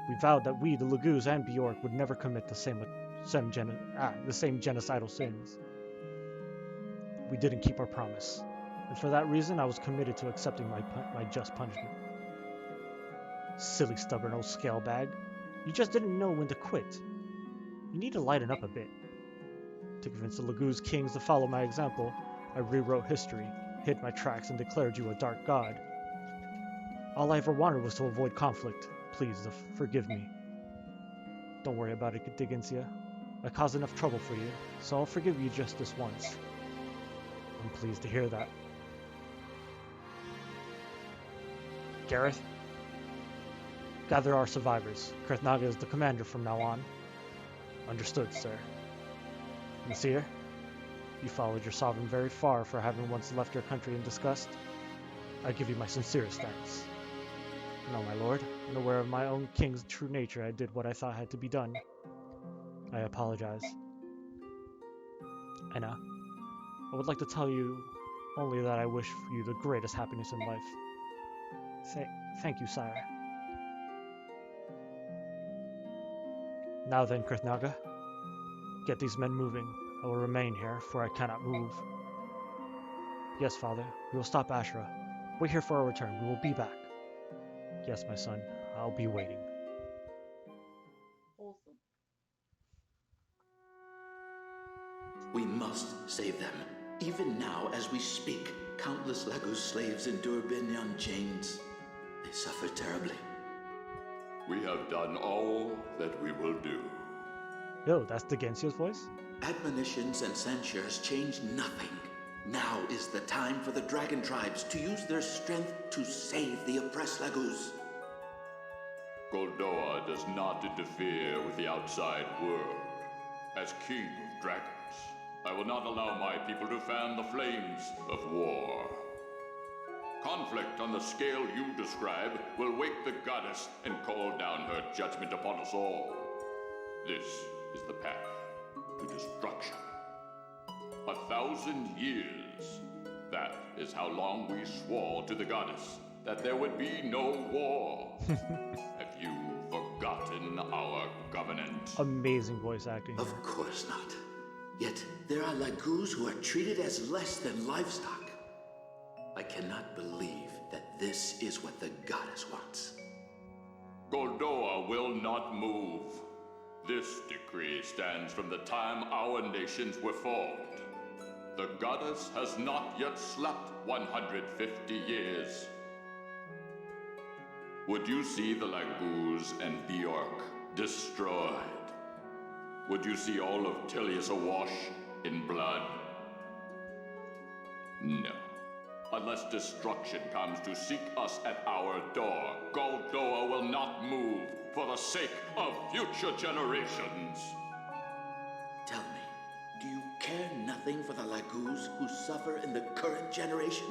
We vowed that we, the Laguz and Bjork, would never commit the same genocidal sins. We didn't keep our promise, and for that reason I was committed to accepting my just punishment. Silly stubborn old scalebag. You just didn't know when to quit. You need to lighten up a bit. To convince the Laguz kings to follow my example, I rewrote history, hid my tracks, and declared you a dark god. All I ever wanted was to avoid conflict. Please, forgive me. Don't worry about it, Digencia. I caused enough trouble for you, so I'll forgive you just this once. I'm pleased to hear that. Gareth, gather our survivors. Krethnaga is the commander from now on. Understood, sir. Nasir, you followed your sovereign very far for having once left your country in disgust. I give you my sincerest thanks. No, my lord, unaware of my own king's true nature, I did what I thought had to be done. I apologize. Enna, I would like to tell you only that I wish you the greatest happiness in life. Thank you, sire. Now then, Krethnaga, get these men moving. I will remain here, for I cannot move. Yes, father, we will stop Ashura. Wait here for our return. We will be back. Yes, my son, I'll be waiting. Wholesome. We must save them. Even now, as we speak, countless Lagos slaves endure Binyan chains. They suffer terribly. We have done all that we will do. Yo, that's Digencia's voice? Admonitions and censures change nothing. Now is the time for the dragon tribes to use their strength to save the oppressed Lagos. Goldoa does not interfere with the outside world. As king of dragons, I will not allow my people to fan the flames of war. Conflict on the scale you describe will wake the goddess and call down her judgment upon us all. This is the path to destruction. 1,000 years. That is how long we swore to the goddess that there would be no war. Have you forgotten our covenant? Amazing voice acting. Of course not. Yet there are Lagos who are treated as less than livestock. I cannot believe that this is what the goddess wants. Goldoa will not move. This decree stands from the time our nations were formed. The goddess has not yet slept 150 years. Would you see the Laguz and Bjork destroyed? Would you see all of Tilius awash in blood? No. Unless destruction comes to seek us at our door, Goldoa will not move for the sake of future generations. Tell me, do you care nothing for the Laguz who suffer in the current generation?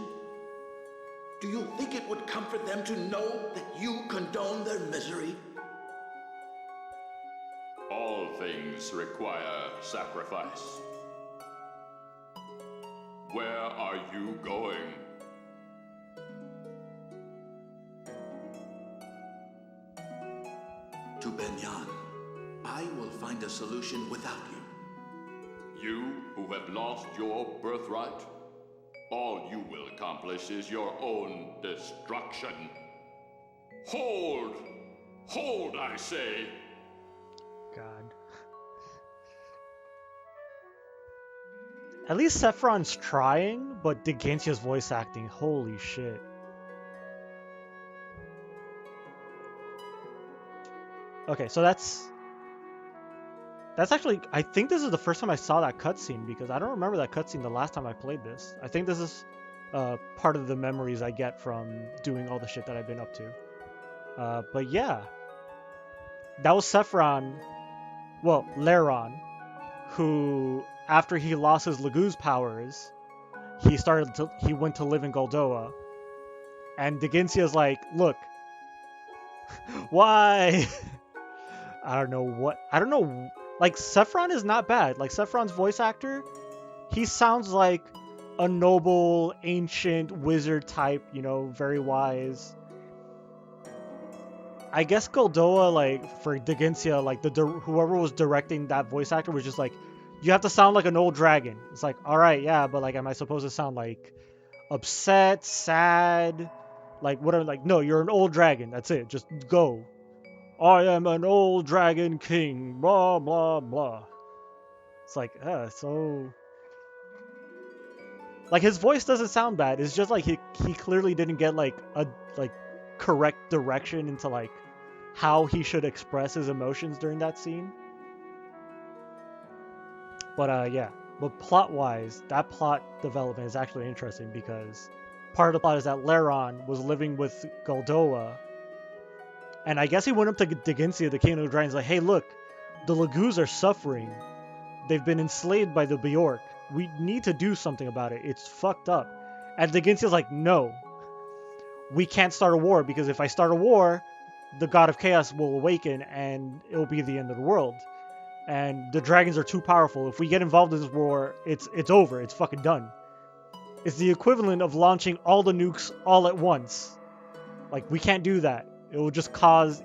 Do you think it would comfort them to know that you condone their misery? All things require sacrifice. Where are you going? To Binyan. I will find a solution without you. You who have lost your birthright? All you will accomplish is your own destruction. Hold! Hold, I say! God. At least Sephiron's trying, but Digencia's voice acting, holy shit. Okay, so that's actually, I think this is the first time I saw that cutscene, because I don't remember that cutscene the last time I played this. I think this is part of the memories I get from doing all the shit that I've been up to. But yeah, that was Sephiron, well, Lairon, who, after he lost his Laguz powers, he went to live in Goldoa. And Digencia's like, look, why? I don't know. Like, Sephiron is not bad. Like, Sephiron's voice actor, he sounds like a noble, ancient wizard type, you know, very wise. I guess Goldoa, like, for Digencia, like, whoever was directing that voice actor was just like, you have to sound like an old dragon. It's like, alright, yeah, but, like, am I supposed to sound, like, upset, sad, like, whatever? Like, no, you're an old dragon. That's it. Just go. I am an old dragon king, blah, blah, blah. It's like, so... Like, his voice doesn't sound bad. It's just, like, he clearly didn't get, like, correct direction into like how he should express his emotions during that scene. But yeah, but plot-wise, that plot development is actually interesting because part of the plot is that Laron was living with Goldoa, and I guess he went up to Digensia, the king of the dragons, like, hey, look, the Laguz are suffering. They've been enslaved by the Bjork. We need to do something about it. It's fucked up. And Digensia's like, no, we can't start a war because if I start a war, the god of chaos will awaken and it will be the end of the world. And the dragons are too powerful. If we get involved in this war, it's over. It's fucking done. It's the equivalent of launching all the nukes all at once. Like, we can't do that. It will just cause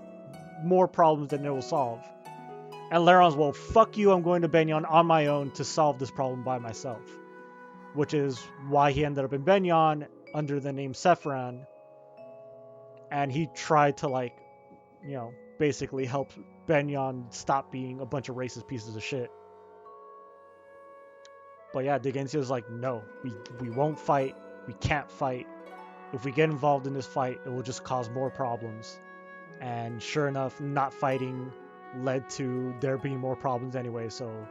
more problems than it will solve. And Laron's, well, fuck you, I'm going to Benyon on my own to solve this problem by myself. Which is why he ended up in Benyon under the name Sephron. And he tried to, like, you know, basically help Benyon stop being a bunch of racist pieces of shit. But yeah, Digensia's like, no, we won't fight. We can't fight. If we get involved in this fight, it will just cause more problems. And sure enough, not fighting led to there being more problems anyway, so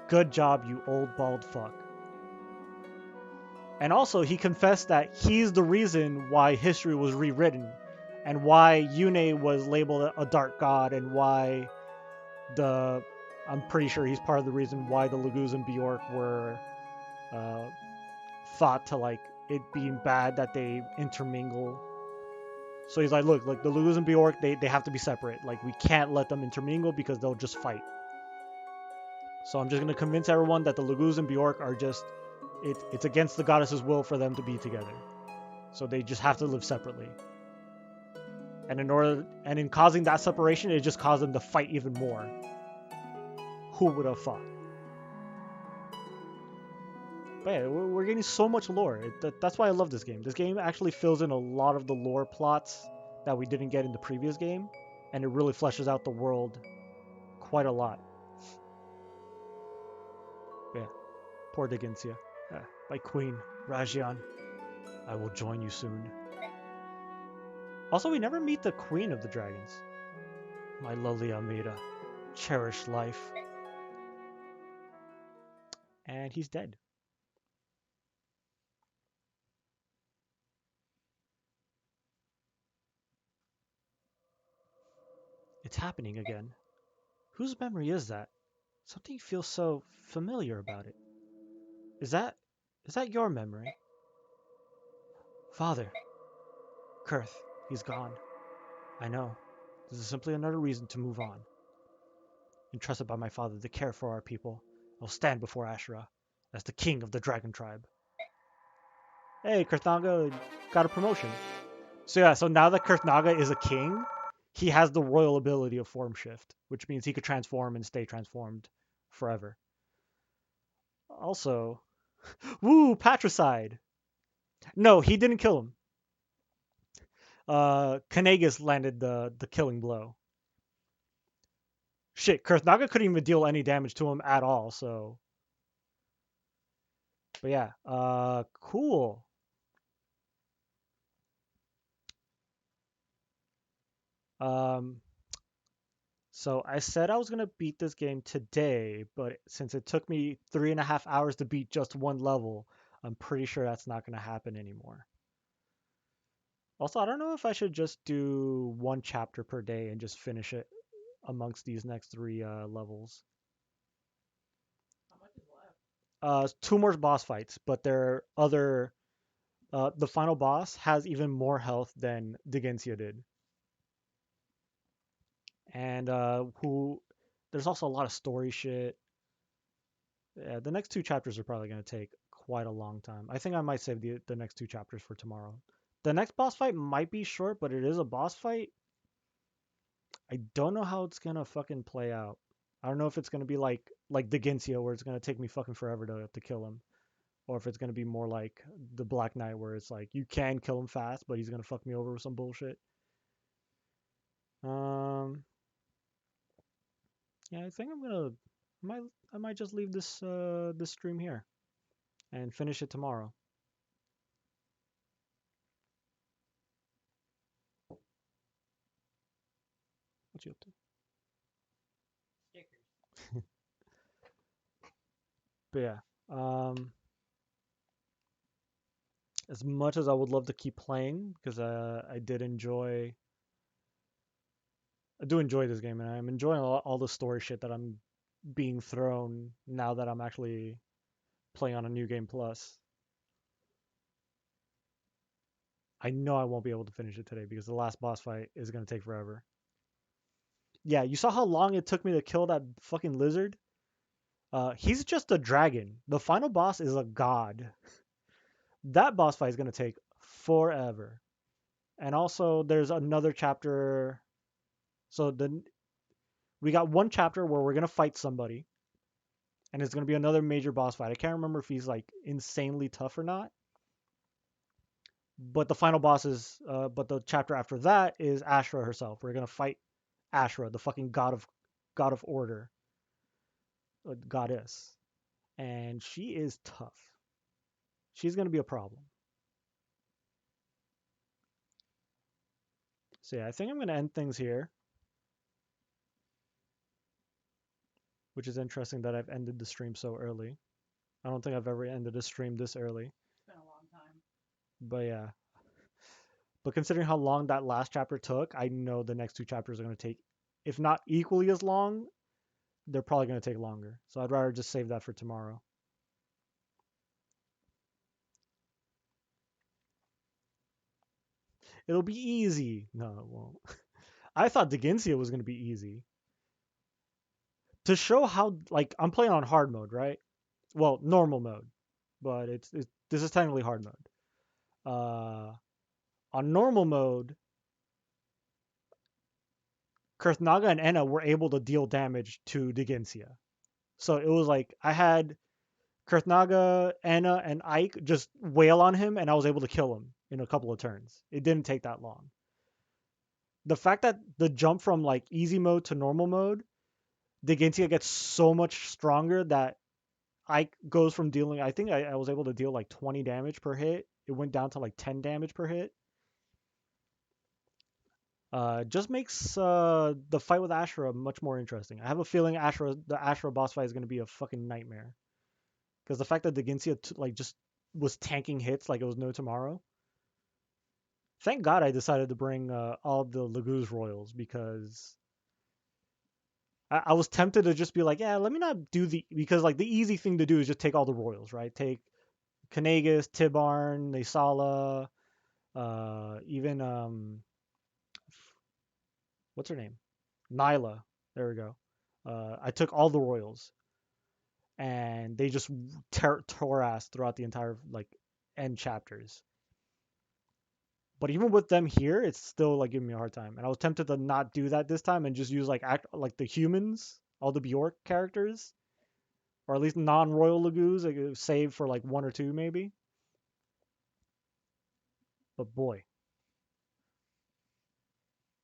good job, you old bald fuck. And also, he confessed that he's the reason why history was rewritten, and why Yune was labeled a dark god, and why I'm pretty sure he's part of the reason why the Laguz and Bjork were thought to, like, it being bad that they intermingle. So he's like, look, the Laguz and Bjork, they have to be separate. Like, we can't let them intermingle because they'll just fight. So I'm just going to convince everyone that the Laguz and Bjork are just, it's against the goddess's will for them to be together. So they just have to live separately. And in causing that separation, it just caused them to fight even more. Who would have thought? But yeah, we're getting so much lore. That's why I love this game. This game actually fills in a lot of the lore plots that we didn't get in the previous game, and it really fleshes out the world quite a lot. But yeah, poor Digensia. My queen, Rajian. I will join you soon. Also, we never meet the queen of the dragons. My lovely Almeida. Cherish life. And he's dead. It's happening again. Whose memory is that? Something feels so familiar about it. Is that your memory? Father. Kurth, he's gone. I know. This is simply another reason to move on. Entrusted by my father to care for our people, I'll stand before Ashura as the king of the dragon tribe. Hey, Kurthnaga got a promotion. So yeah, so now that Kurthnaga is a king, he has the royal ability of form shift, which means he could transform and stay transformed forever. Also, woo, patricide. No, he didn't kill him. Kanagas landed the killing blow. Shit, Kurthnaga couldn't even deal any damage to him at all, so. But yeah, cool. So I said I was gonna beat this game today, but since it took me 3.5 hours to beat just one level, I'm pretty sure that's not gonna happen anymore. Also, I don't know if I should just do one chapter per day and just finish it amongst these next 3 levels. How much is left? 2 more boss fights, but there are other. The final boss has even more health than Digensia did. And there's also a lot of story shit. Yeah, the next 2 chapters are probably going to take quite a long time. I think I might save the next 2 chapters for tomorrow. The next boss fight might be short, but it is a boss fight. I don't know how it's going to fucking play out. I don't know if it's going to be like Digensia, where it's going to take me fucking forever to kill him. Or if it's going to be more like the Black Knight, where it's like, you can kill him fast, but he's going to fuck me over with some bullshit. Yeah, I think I might just leave this this stream here and finish it tomorrow. you up to? Stickers. But yeah, as much as I would love to keep playing, because I do enjoy this game, and I'm enjoying all the story shit that I'm being thrown now that I'm actually playing on a new game plus. I know I won't be able to finish it today because the last boss fight is gonna take forever. Yeah, you saw how long it took me to kill that fucking lizard? He's just a dragon. The final boss is a god. That boss fight is gonna take forever. And also, there's another chapter. So then we got one chapter where we're gonna fight somebody, and it's gonna be another major boss fight. I can't remember if he's like insanely tough or not. But the final boss is, but the chapter after that is Ashra herself. We're gonna fight Ashra, the fucking god of order, goddess, and she is tough. She's gonna be a problem. So yeah, I think I'm gonna end things here. Which is interesting that I've ended the stream so early. I don't think I've ever ended a stream this early. It's been a long time. But yeah. But considering how long that last chapter took, I know the next two chapters are going to take, if not equally as long, they're probably going to take longer. So I'd rather just save that for tomorrow. It'll be easy. No, it won't. I thought Digensia was going to be easy. To show how, like, I'm playing on hard mode, right? Well, normal mode. But this is technically hard mode. On normal mode, Kurthnaga and Enna were able to deal damage to Digensia. So it was like I had Kurthnaga, Enna, and Ike just wail on him, and I was able to kill him in a couple of turns. It didn't take that long. The fact that the jump from like easy mode to normal mode, Digensia gets so much stronger that Ike goes from dealing, I think I was able to deal like 20 damage per hit. It went down to like 10 damage per hit. Just makes the fight with Ashra much more interesting. I have a feeling the Ashra boss fight is going to be a fucking nightmare. Because the fact that Digensia like just was tanking hits like it was no tomorrow. Thank God I decided to bring all the Laguz Royals because I was tempted to just be like, yeah, let me not do because like the easy thing to do is just take all the Royals, right? Take Kanagas, Tibarn, Naysala, even what's her name? Nyla. There we go. I took all the Royals, and they just tore ass throughout the entire like end chapters. But even with them here, it's still like giving me a hard time. And I was tempted to not do that this time and just use like the humans, all the Bjork characters, or at least non-royal Laguz, like, save for like one or two maybe. But boy,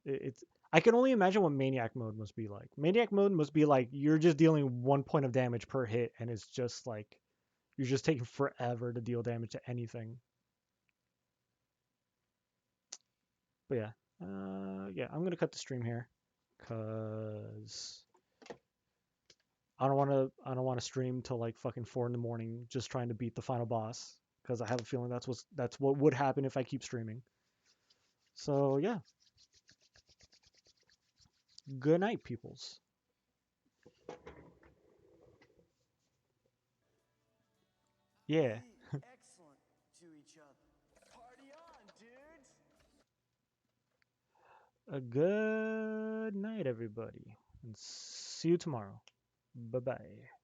it's I can only imagine what Maniac mode must be like. Maniac mode must be like you're just dealing 1 point of damage per hit, and it's just like you're just taking forever to deal damage to anything. But yeah, I'm gonna cut the stream here, cause I don't want to stream till like fucking 4 in the morning just trying to beat the final boss, cause I have a feeling that's what would happen if I keep streaming. So yeah, good night, peoples. Yeah, Excellent to each other. Party on, dudes! a good night, everybody, and see you tomorrow. Bye bye.